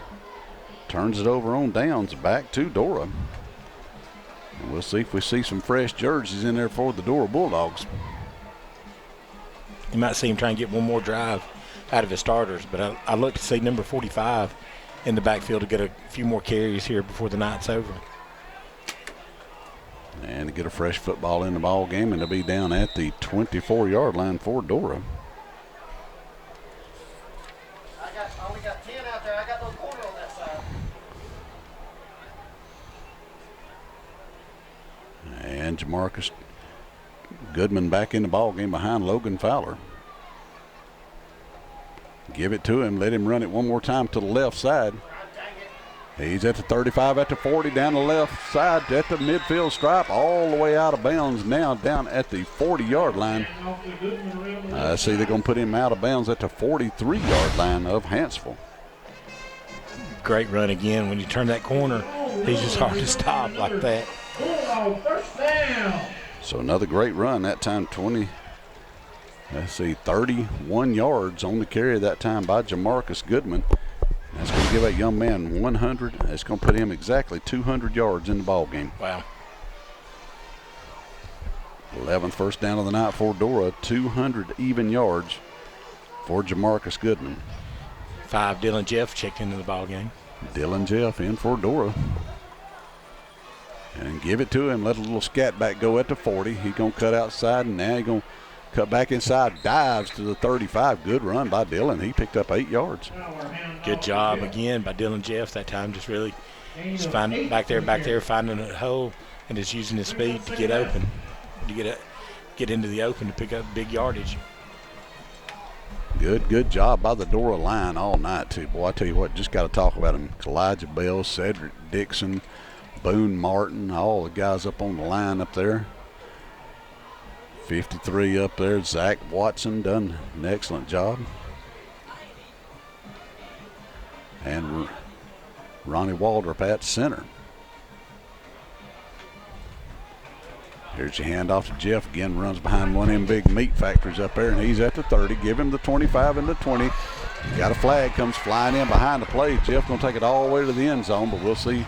Turns it over on downs, back to Dora. And we'll see if we see some fresh jerseys in there for the Dora Bulldogs. You might see him try and get one more drive out of his starters, but I look to see number 45 in the backfield to get a few more carries here before the night's over. And to get a fresh football in the ball game, and to be down at the 24-yard line for Dora. I only got 10 out there. I got no corner on that side. And Jamarcus Goodman back in the ball game behind Logan Fowler. Give it to him. Let him run it one more time to the left side. He's at the 35, at the 40, down the left side, at the midfield stripe, all the way out of bounds now down at the 40-yard line. I see they're going to put him out of bounds at the 43-yard line of Hanceville. Great run again. When you turn that corner, he's just hard to stop like that. First down. So another great run, that time 31 yards on the carry that time by Jamarcus Goodman. That's going to give that young man 100. That's going to put him exactly 200 yards in the ball game. Wow. 11th first down of the night for Dora. 200 even yards for Jamarcus Goodman. 5, Dylan Jeff checked into the ball game. Dylan Jeff in for Dora. And give it to him. Let a little scat back go at the 40. He's going to cut outside, and now he's going to cut back inside, dives to the 35. Good run by Dylan. He picked up 8 yards. Good job again by Dylan Jeff that time. Just really finding back there, finding a hole, and just using his speed to get open, to get into the open to pick up big yardage. Good job by the Dora line all night too. Boy, I tell you what, just got to talk about him. Elijah Bell, Cedric Dixon, Boone Martin, all the guys up on the line up there. 53 up there. Zach Watson done an excellent job. And Ronnie Waldrop at center. Here's your handoff to Jeff again. Runs behind one of them big meat factories up there, and he's at the 30. Give him the 25 and the 20. Got a flag, comes flying in behind the play. Jeff going to take it all the way to the end zone, but we'll see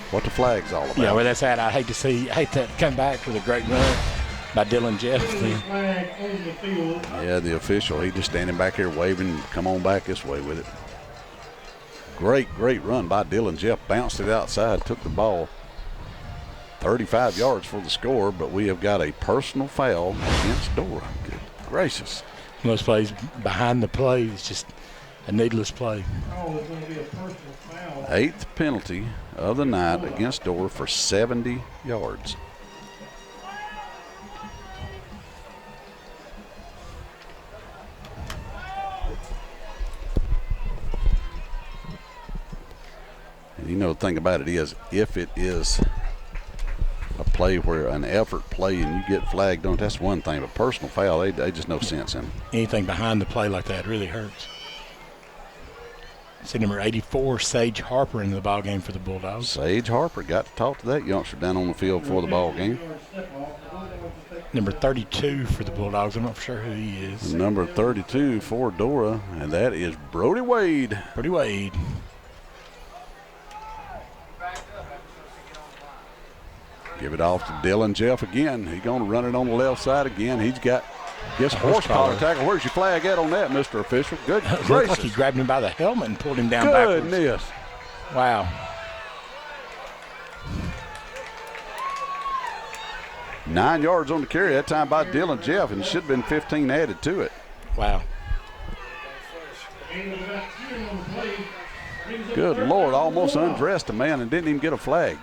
what the flag's all about. Yeah, where that's at. I hate to come back with a great run by Dylan Jeff. Yeah, the official, he just standing back here waving, come on back this way with it. Great run by Dylan Jeff. Bounced it outside, took the ball. 35 yards for the score, but we have got a personal foul against Dora. Good gracious. Most plays behind the play is just a needless play. Oh, it's going to be a personal foul. 8th penalty of the night against Dora for 70 yards. And you know the thing about it is, if it is a play where an effort play and you get flagged on it, that's one thing. But personal foul, they just no sense in. Anything behind the play like that really hurts. See number 84, Sage Harper, in the ball game for the Bulldogs. Sage Harper got to talk to that youngster down on the field for the ball game. Number 32 for the Bulldogs. I'm not sure who he is. Number 32 for Dora, and that is Brody Wade. Brody Wade. Give it off to Dylan Jeff again. He's going to run it on the left side again. He's got horsepower tackle. Where's your flag at on that, Mr. Official? Good gracious. Looked like he grabbed him by the helmet and pulled him down backwards. Goodness. Wow. Nine yards on the carry that time by Dylan Jeff, and it should have been 15 added to it. Wow. Good Lord, almost undressed a man and didn't even get a flag.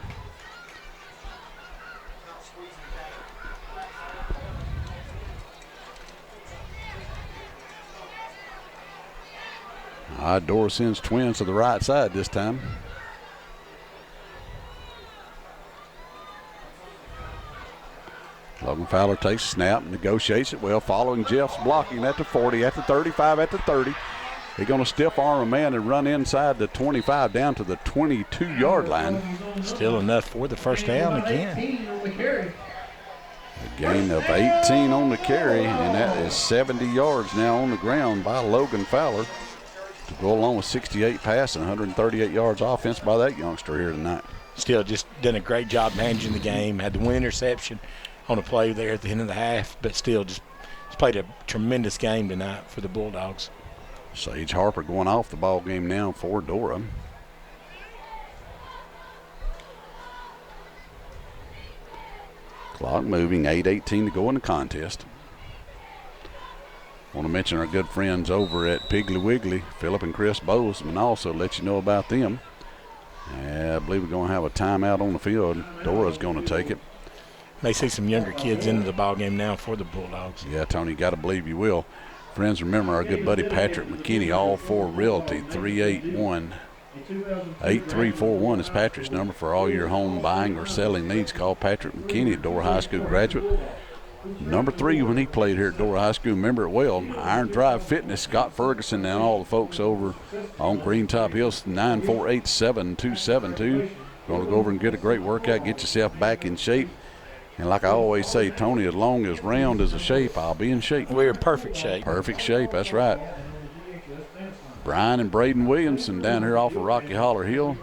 Dora sends twins to the right side this time. Logan Fowler takes a snap, negotiates it well, following Jeff's blocking at the 40, at the 35, at the 30. He's going to stiff arm a man and run inside the 25 down to the 22-yard line. Still enough for the first down again. A gain of 18 on the carry, and that is 70 yards now on the ground by Logan Fowler to go along with 68 passing, 138 yards offense by that youngster here tonight. Still just done a great job managing the game. Had the one interception on a play there at the end of the half, but still just played a tremendous game tonight for the Bulldogs. Sage Harper going off the ball game now for Dora. Clock moving, 8:18 to go in the contest. Want to mention our good friends over at Piggly Wiggly, Philip and Chris Bozeman, also let you know about them. I believe we're going to have a timeout on the field. Dora's going to take it. May see some younger kids into the ball game now for the Bulldogs. Yeah, Tony, got to believe you will. Friends, remember our good buddy Patrick McKinney, All 4 Realty, 381-8341 is Patrick's number for all your home buying or selling needs. Call Patrick McKinney, a Dora High School graduate. Number 3 when he played here at Dora High School. Remember it well. Iron Drive Fitness, Scott Ferguson and all the folks over on Green Top Hills, 948-7272. Going to go over and get a great workout, get yourself back in shape. And like I always say, Tony, as long as round is a shape, I'll be in shape. We're in perfect shape. Perfect shape, that's right. Brian and Braden Williamson down here off of Rocky Holler Hill.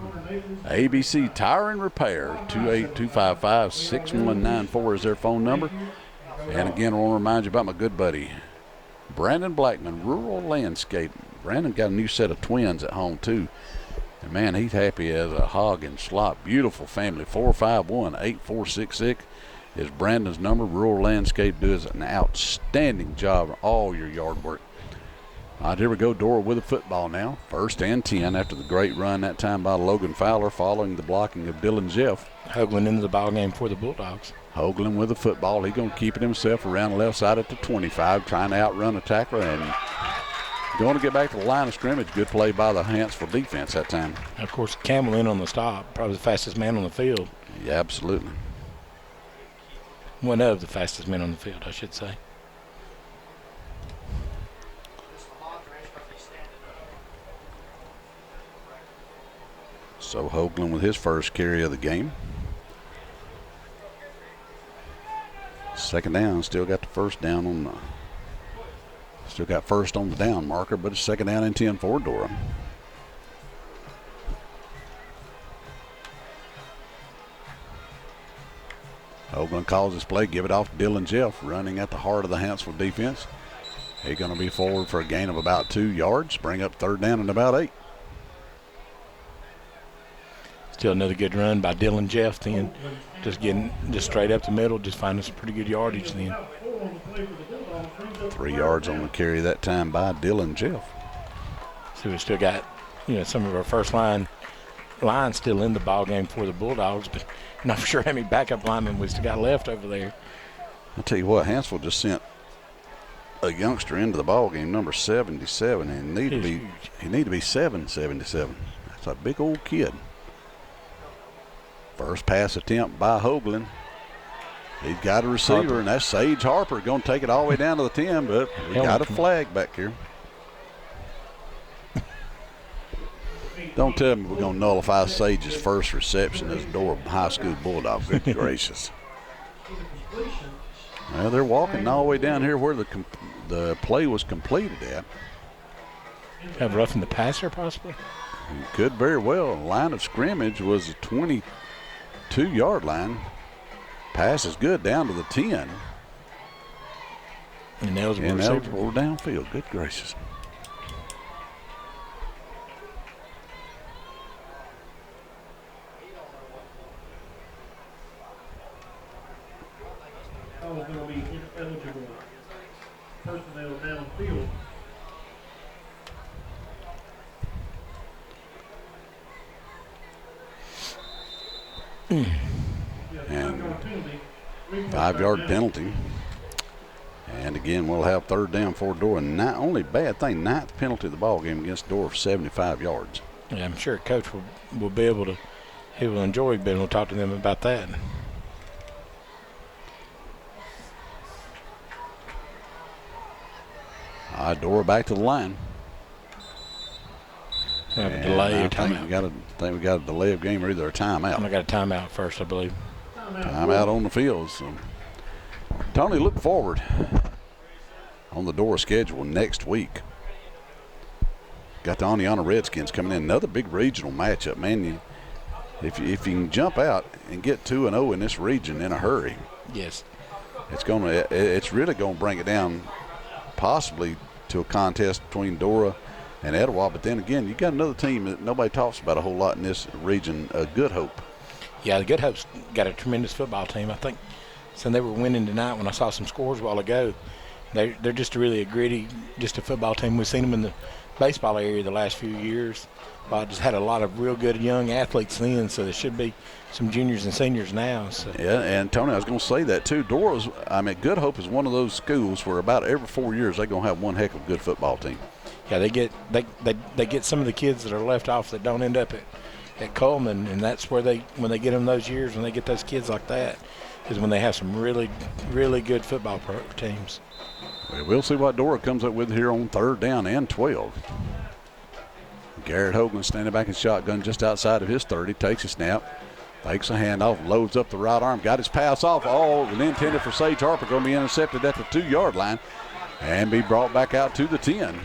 ABC Tire and Repair, 28255-6194 is their phone number. And again, I want to remind you about my good buddy, Brandon Blackman, Rural Landscape. Brandon got a new set of twins at home, too. And, man, he's happy as a hog and slop. Beautiful family, 451-8466 is Brandon's number. Rural Landscape does an outstanding job of all your yard work. All right, here we go. Dora with the football now. 1st and 10 after the great run that time by Logan Fowler following the blocking of Dylan Jeff. Hoagland into the ball game for the Bulldogs. Hoagland with the football. He's going to keep it himself around the left side at the 25, trying to outrun a tackler and going to get back to the line of scrimmage. Good play by the Hanceville defense that time. Of course, Campbell in on the stop, probably the fastest man on the field. Yeah, absolutely. One of the fastest men on the field, I should say. So Hoagland with his first carry of the game. 2nd down, still got the first down on the, still got first on the down marker, but it's 2nd down and 10 for Dora. Hoagland calls his play, give it off to Dylan Jeff, running at the heart of the Hanceville defense. He's going to be forward for a gain of about 2 yards, bring up 3rd down and about 8. Still another good run by Dylan Jeff then. Just getting just straight up the middle, just finding some pretty good yardage then. 3 yards on the carry that time by Dylan Jeff. So we still got, some of our first line still in the ball game for the Bulldogs, but not sure how many backup linemen we still got left over there. I'll tell you what, Hanceville just sent a youngster into the ball game, number 77, and he need to be 777. That's a big old kid. First pass attempt by Hoagland. He's got a receiver, Harper. And that's Sage Harper going to take it all the way down to the 10, but we got a flag back here. Don't tell me we're going to nullify Sage's first reception as a Dora High School Bulldog. Good gracious. Well, they're walking all the way down here where the play was completed at. Have roughing the passer possibly? Could very well. Line of scrimmage was a 22-yard line. Pass is good down to the 10. Ineligible downfield. Good gracious. Going to be ineligible personnel downfield. And 5-yard penalty. And again, we'll have 3rd down for Dora. Not only bad thing, 9th penalty of the ball game against Dora for 75 yards. Yeah, I'm sure Coach will be able to. He will enjoy being able to talk to them about that. Dora back to the line. Have a delay. I think we got a delay of game or either a timeout. I got a timeout first, I believe. Timeout on the field. So, Tony, look forward on the Dora schedule next week. Got the Oneonta Redskins coming in. Another big regional matchup, man. If you can jump out and get 2-0 in this region in a hurry, yes, it's really gonna bring it down, possibly to a contest between Dora and Etowah. But then again, you got another team that nobody talks about a whole lot in this region, Good Hope. Yeah, the Good Hope's got a tremendous football team. I think since they were winning tonight, when I saw some scores a while ago, they're just really a gritty, just a football team. We've seen them in the baseball area the last few years. Just had a lot of real good young athletes then, so there should be some juniors and seniors now. So. Yeah, and Tony, I was going to say that too. Good Hope is one of those schools where about every 4 years they're going to have one heck of a good football team. Yeah, they get some of the kids that are left off that don't end up at Coleman, and that's where when they get them those years, when they get those kids like that, is when they have some really, really good football teams. We'll see what Dora comes up with here on 3rd down and 12. Garrett Hogan standing back in shotgun just outside of his 30, takes a snap, fakes a handoff, loads up the right arm, got his pass off, and intended for Sage Harper, going to be intercepted at the 2-yard line and be brought back out to the 10.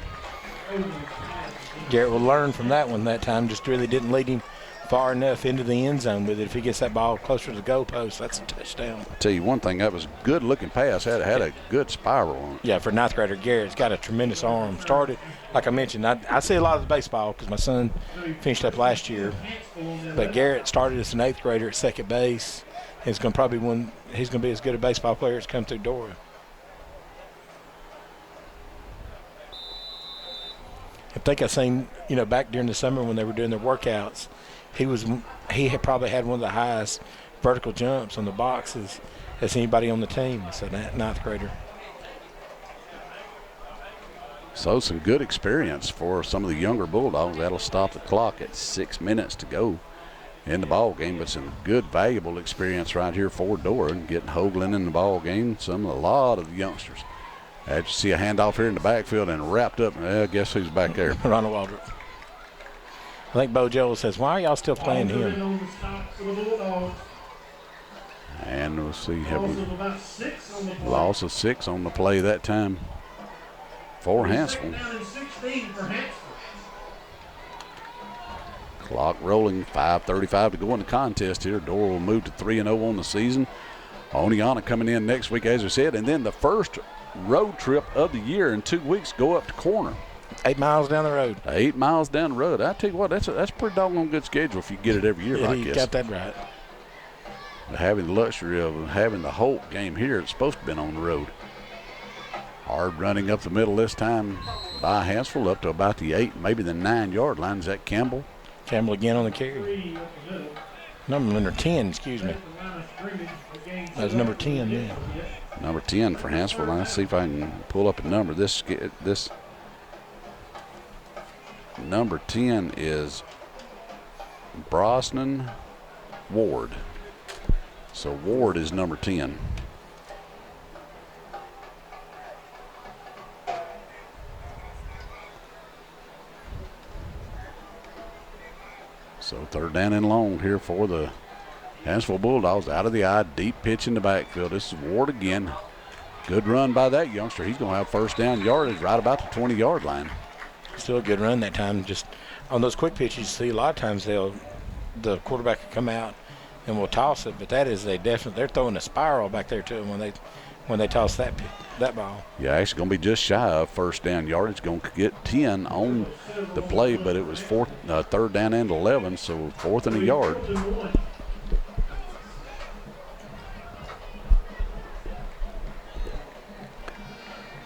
Garrett will learn from that one that time, just really didn't lead him far enough into the end zone with it. If he gets that ball closer to the goalpost, that's a touchdown. I'll tell you one thing, that was a good-looking pass. Had a good spiral on it. Yeah, for 9th grader Garrett's got a tremendous arm. Started, like I mentioned, I see a lot of the baseball because my son finished up last year. But Garrett started as an 8th grader at second base. He's going to be as good a baseball player as come through Dora. I think I seen, back during the summer when they were doing their workouts, he had probably had one of the highest vertical jumps on the boxes as anybody on the team. So that 9th grader. So some good experience for some of the younger Bulldogs. That'll stop the clock at 6 minutes to go in the ball game. But some good, valuable experience right here for Dora and getting Hoagland in the ball game. A lot of the youngsters. As you see a handoff here in the backfield and wrapped up. Guess who's back there? Ronald Waldrop. I think Bo Joel says, why are y'all still playing him? And we'll see. Loss of 6 on the play that time for Hanceville. Clock rolling, 5:35 to go in the contest here. Dora will move to 3-0 on the season. Oneonta coming in next week, as we said, and then the first road trip of the year in 2 weeks, go up to Corner. 8 miles down the road. 8 miles down the road. I tell you what, that's a pretty doggone good schedule if you get it every year like this. You got that right. Having the luxury of having the Holt game here, it's supposed to have been on the road. Hard running up the middle this time by Hanceville up to about the 8, maybe the 9-yard line. Is that Campbell? Campbell again on the carry. Number 10, excuse me. That was number 10, yeah. Number 10 for Hanceville. Let's see if I can pull up a number. This number 10 is Brosnan Ward. So Ward is number 10. So 3rd down and long here for the Hanceville Bulldogs. Out of the eye, deep pitch in the backfield. This is Ward again. Good run by that youngster. He's going to have 1st down yardage right about the 20-yard line. Still a good run that time. Just on those quick pitches, you see a lot of times the quarterback will come out and will toss it, but they're throwing a spiral back there to him when they toss that ball. Yeah, actually going to be just shy of 1st down yardage. Going to get 10 on the play, but it was 3rd down and 11, so 4th and a yard.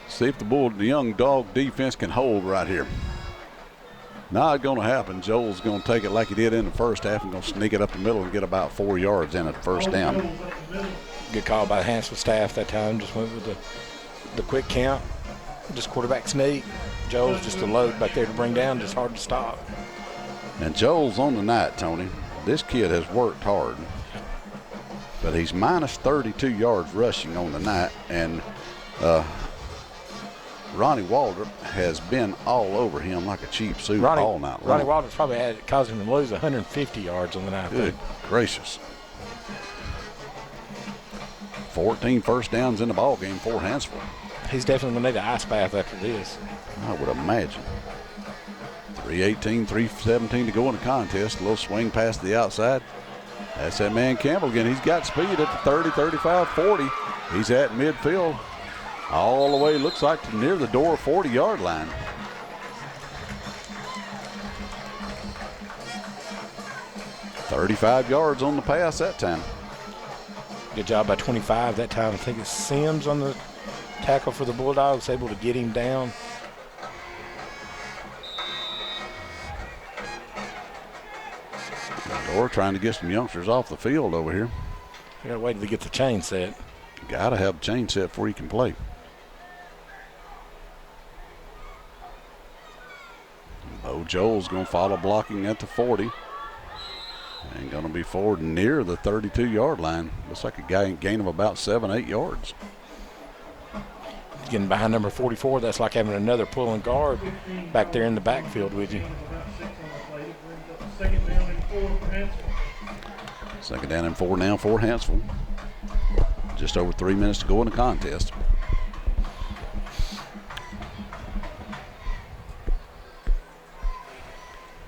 See if the young dog defense can hold right here. Not going to happen. Joel's going to take it like he did in the first half and going to sneak it up the middle and get about 4 yards in at 1st down. Good call by the Hanceville staff that time. Just went with the quick count. Just quarterback sneak. Joel's just a load back there to bring down, just hard to stop. And Joel's on the night, Tony. This kid has worked hard. But he's minus 32 yards rushing on the night. And Ronnie Waldrop has been all over him like a cheap suit all night long. Ronnie Waldrop's probably caused him to lose 150 yards on the night. Good gracious. 14 first downs in the ball game for Hanceville. He's definitely going to need an ice bath after this. I would imagine. 3:18, 3:17 to go in the contest. A little swing past the outside. That's that man Campbell again. He's got speed at the 30, 35, 40. He's at midfield. All the way, looks like to near the Dora 40-yard line. "35 yards on the pass that time. Good job by 25 that time. I think it's Sims on the tackle for the Bulldogs, able to get him down. Dora trying to get some youngsters off the field over here. You gotta wait to get the chain set. Gotta have the chain set before you can play. Bo Joel's going to follow blocking at the 40. And going to be forward near the 32-yard line. Looks like a gain of about 7-8 yards. Getting behind number 44, that's like having another pulling guard back there in the backfield with you. Second Second down down and 4 for Hanceville. and 4 now for Hanceville. Just over 3 minutes to go in the contest.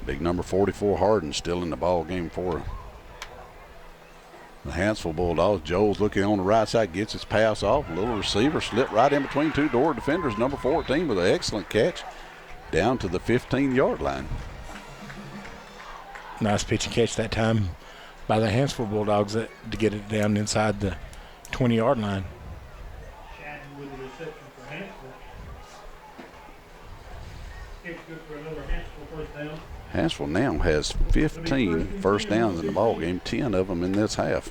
Big number 44 Harden still in the ball game for the Hanceville Bulldogs. Joel's looking on the right side, gets his pass off. Little receiver slipped right in between two Dora defenders. Number 14 with an excellent catch down to the 15-yard line. Nice pitch and catch that time by the Hanceville Bulldogs to get it down inside the 20-yard line. Shannon with the reception for Hanceville. Kick's good for another Hanceville first down. Hanceville now has 15 first downs in the ball game, 10 of them in this half.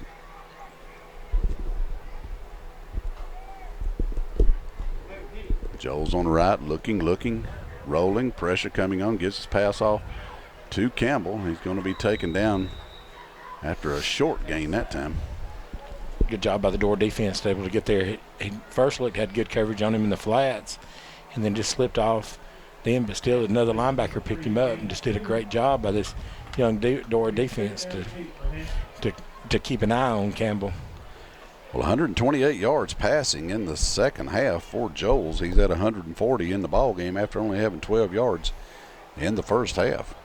Joel's on the right, looking, rolling, pressure coming on, gets his pass off to Campbell. He's going to be taken down after a short gain that time. Good job by the Dora defense to able to get there. He first looked, had good coverage on him in the flats, and then just slipped off then, but still another linebacker picked him up and just did a great job by this young Dora defense to keep an eye on Campbell. Well, 128 yards passing in the second half for Joel's. He's at 140 in the ball game after only having 12 yards in the first half.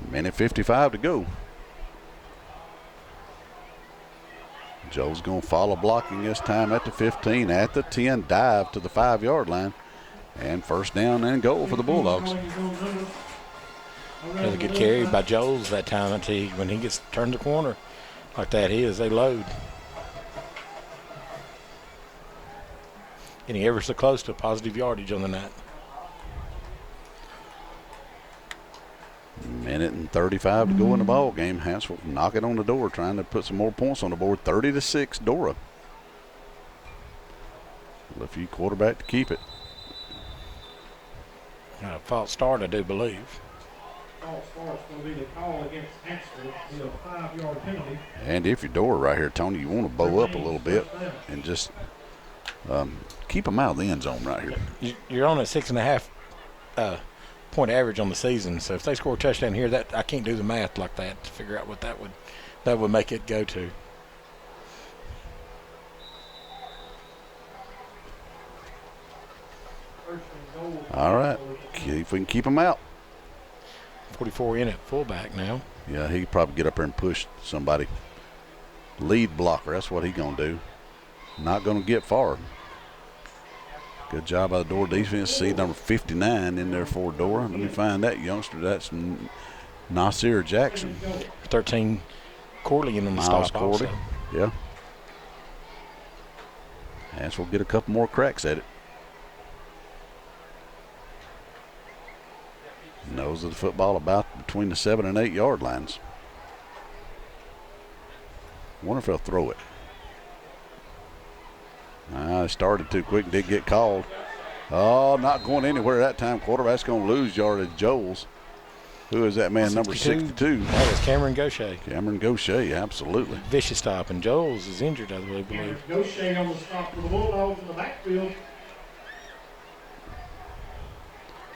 Minute 55 to go. Joel's going to follow blocking this time at the 15, at the 10, dive to the 5-yard line, and first down and goal for the Bulldogs. Another good carry by Joel's that time. I tell you, when he gets turned the corner like that, they load. Getting ever so close to a positive yardage on the night. Minute and 35 to go in the ball game. Hanceville knocking on the door, trying to put some more points on the board. 30-6 Dora. Lefty quarterback to keep it. A false start, I do believe. False start's going to be the call against Hanceville. It's a 5-yard penalty. And if you're Dora right here, Tony, you want to bow up a little bit and just keep them out of the end zone right here. You're on a 6.5 point average on the season, so if they score a touchdown here, that I can't do the math like that to figure out what that would make it go to. All right, if we can keep them out. 44 in at fullback now. Yeah, he could probably get up there and push somebody. Lead blocker, that's what he's going to do. Not going to get far. Good job by the Dora defense. See number 59 in there for Dora. Let me find that youngster. That's Nasir Jackson. 13 Corley in the Miles stop Corley. also. Yeah. Hanceville will get a couple more cracks at it. Nose of the football about between the 7 and 8 yard lines. Wonder if they'll throw it. Started too quick, did get called. Oh, not going anywhere that time. Quarterback's going to lose yardage. Joel's. Who is that man, number 62? That was Cameron Gaucher. Cameron Gaucher, absolutely. Vicious stop, and Jones is injured, I believe. Gaucher on the stop for the Bulldogs in the backfield.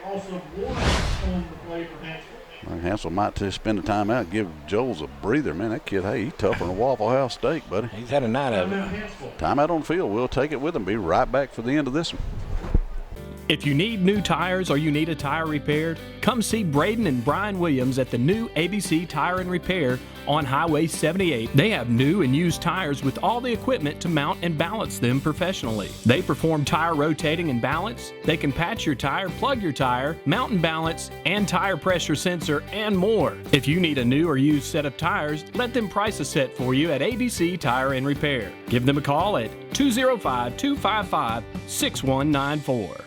Loss of one on the play for Hanceville. Hanceville might just spend the time out and give Jones a breather. Man, that kid, hey, he's tougher than a Waffle House steak, buddy. He's had a night of it. Time out on the field. We'll take it with him. Be right back for the end of this one. If you need new tires or you need a tire repaired, come see Braden and Brian Williams at the new ABC Tire and Repair on Highway 78. They have new and used tires with all the equipment to mount and balance them professionally. They perform tire rotating and balance. They can patch your tire, plug your tire, mount and balance, and tire pressure sensor, and more. If you need a new or used set of tires, let them price a set for you at ABC Tire and Repair. Give them a call at 205-255-6194.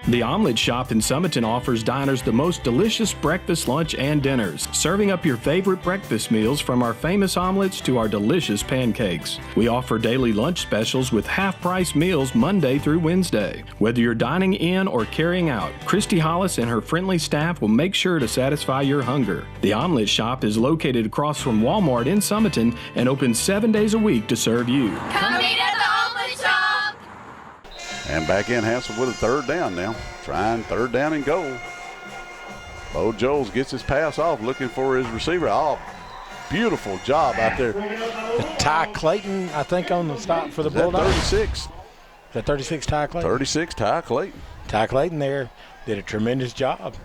The Omelet Shop in Summerton offers diners the most delicious breakfast, lunch, and dinners, serving up your favorite breakfast meals from our famous omelets to our delicious pancakes. We offer daily lunch specials with half-price meals Monday through Wednesday. Whether you're dining in or carrying out, Christy Hollis and her friendly staff will make sure to satisfy your hunger. The Omelet Shop is located across from Walmart in Summerton and open 7 days a week to serve you. Come eat at the Omelet Shop. And back in Hanceville with a third down now. Trying third down and goal. Bo Jones gets his pass off, looking for his receiver. Oh, beautiful job out there. Ty Clayton, I think, on the stop for the Bulldogs. 36. Is that 36 Ty Clayton? 36 Ty Clayton. Ty Clayton there did a tremendous job.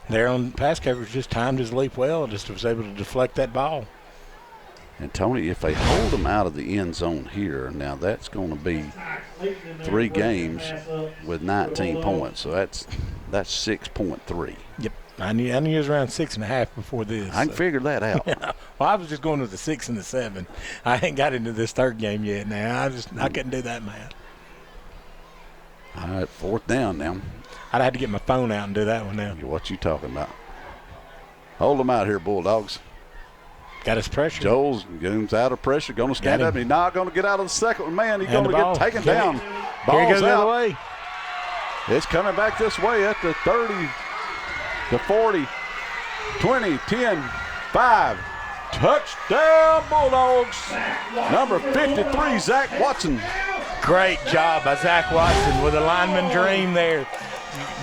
There on pass coverage, just timed his leap well, just was able to deflect that ball. And Tony, if they hold them out of the end zone here, now that's going to be 3 games with 19 points. So that's 6.3. Yep, I knew it was around 6.5 before this. I can figure that out. Yeah. Well, I was just going with the 6 and the 7. I ain't got into this third game yet. Now I couldn't do that math. All right, fourth down now. I'd have to get my phone out and do that one now. What you talking about? Hold them out here, Bulldogs. Got his pressure. Joel's getting out of pressure, going to stand up. He's not going to get out of the second one. Man, he's going to get taken down. Ball's here goes the other out. way. It's coming back this way at the 30, the 40, 20, 10, 5. Touchdown, Bulldogs. Number 53, Zach Watson. Great job by Zach Watson with a lineman dream there.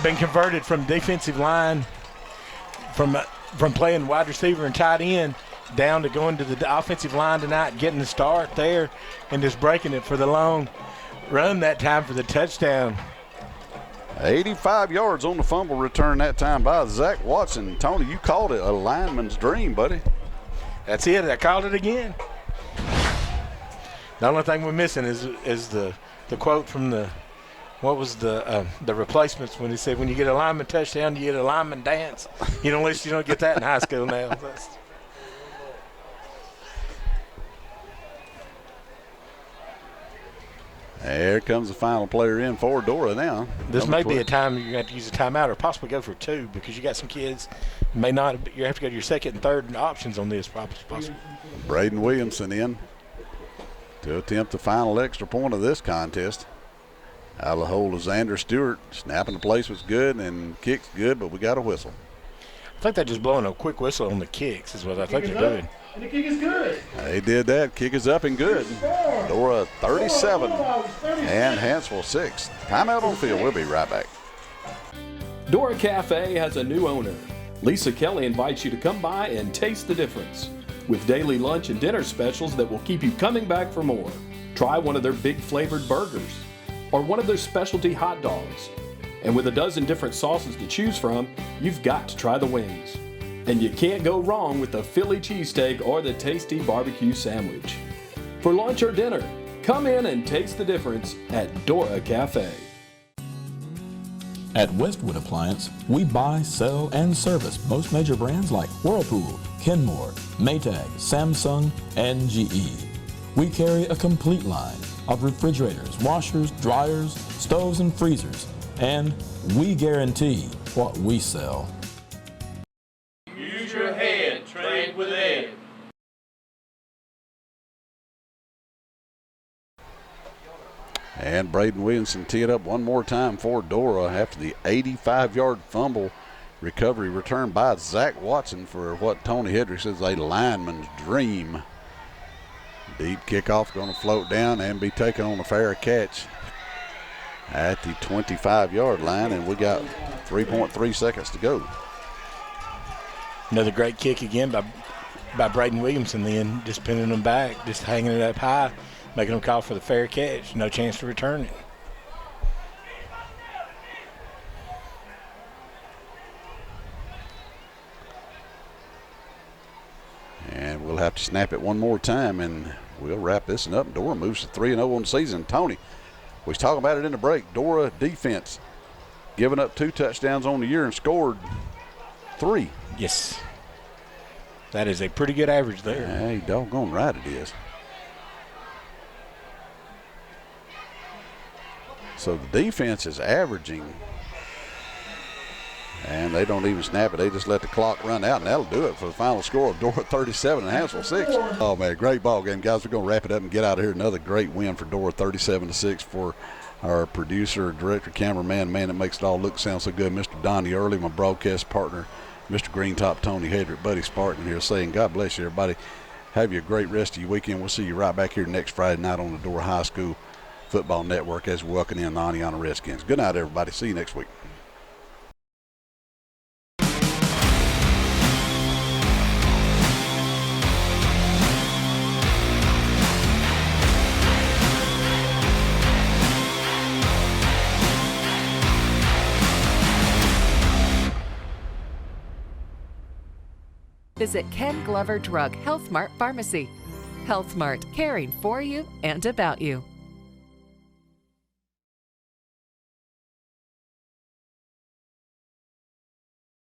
Been converted from defensive line, from playing wide receiver and tight end, down to going to the offensive line tonight, getting the start there, and just breaking it for the long run that time for the touchdown. 85 yards on the fumble return that time by Zach Watson. Tony, you called it a lineman's dream, buddy. That's it. I called it again. The only thing we're missing is the quote from the replacements when he said, when you get a lineman touchdown, you get a lineman dance. You don't get that in high school now. There comes the final player in for Dora now. This may be a time you have to use a timeout or possibly go for 2 because you got some kids may not. You have to go to your second and third options on this possibly. Braden Williamson in to attempt the final extra point of this contest. Out of the hold of Xander Stewart. Snapping the place was good and kicks good, but we got a whistle. I think they're just blowing a quick whistle on the kicks is what I think they're doing. And the kick is good. They did that. Kick is up and good. Dora 37 and Hanceville 6. Timeout on field. We'll be right back. Dora Cafe has a new owner. Lisa Kelly invites you to come by and taste the difference. With daily lunch and dinner specials that will keep you coming back for more. Try one of their big flavored burgers or one of their specialty hot dogs. And with a dozen different sauces to choose from, you've got to try the wings. And you can't go wrong with the Philly cheesesteak or the tasty barbecue sandwich. For lunch or dinner, come in and taste the difference at Dora Cafe. At Westwood Appliance, we buy, sell, and service most major brands like Whirlpool, Kenmore, Maytag, Samsung, and GE. We carry a complete line of refrigerators, washers, dryers, stoves, and freezers, and we guarantee what we sell. Use your head, train with Ed. And Braden Williamson teed up one more time for Dora after the 85-yard fumble Recovery return by Zach Watson for what Tony Hedrick says is a lineman's dream. Deep kickoff going to float down and be taken on a fair catch at the 25-yard line, and we got 3.3 seconds to go. Another great kick again by Braden Williamson then, just pinning them back, just hanging it up high, making them call for the fair catch. No chance to return it. And we'll have to snap it one more time, and we'll wrap this one up. Dora moves to 3-0 on the season. Tony, we was talking about it in the break. Dora defense giving up 2 touchdowns on the year and scored 3. Yes. That is a pretty good average there. Hey, doggone right it is. So the defense is averaging, and they don't even snap it. They just let the clock run out, and that'll do it for the final score of Dora 37 and Hanceville 6. Oh, man, great ball game. Guys, we're going to wrap it up and get out of here. Another great win for Dora 37-6 for our producer, director, cameraman, man that makes it all look, sound so good, Mr. Donnie Early, my broadcast partner, Mr. Greentop, Tony Hedrick, Buddy Spartan here saying God bless you, everybody. Have you a great rest of your weekend. We'll see you right back here next Friday night on the Dora High School Football Network as we welcome in the Aniana Redskins. Good night, everybody. See you next week. Visit Ken Glover Drug Health Mart Pharmacy. Health Mart, caring for you and about you.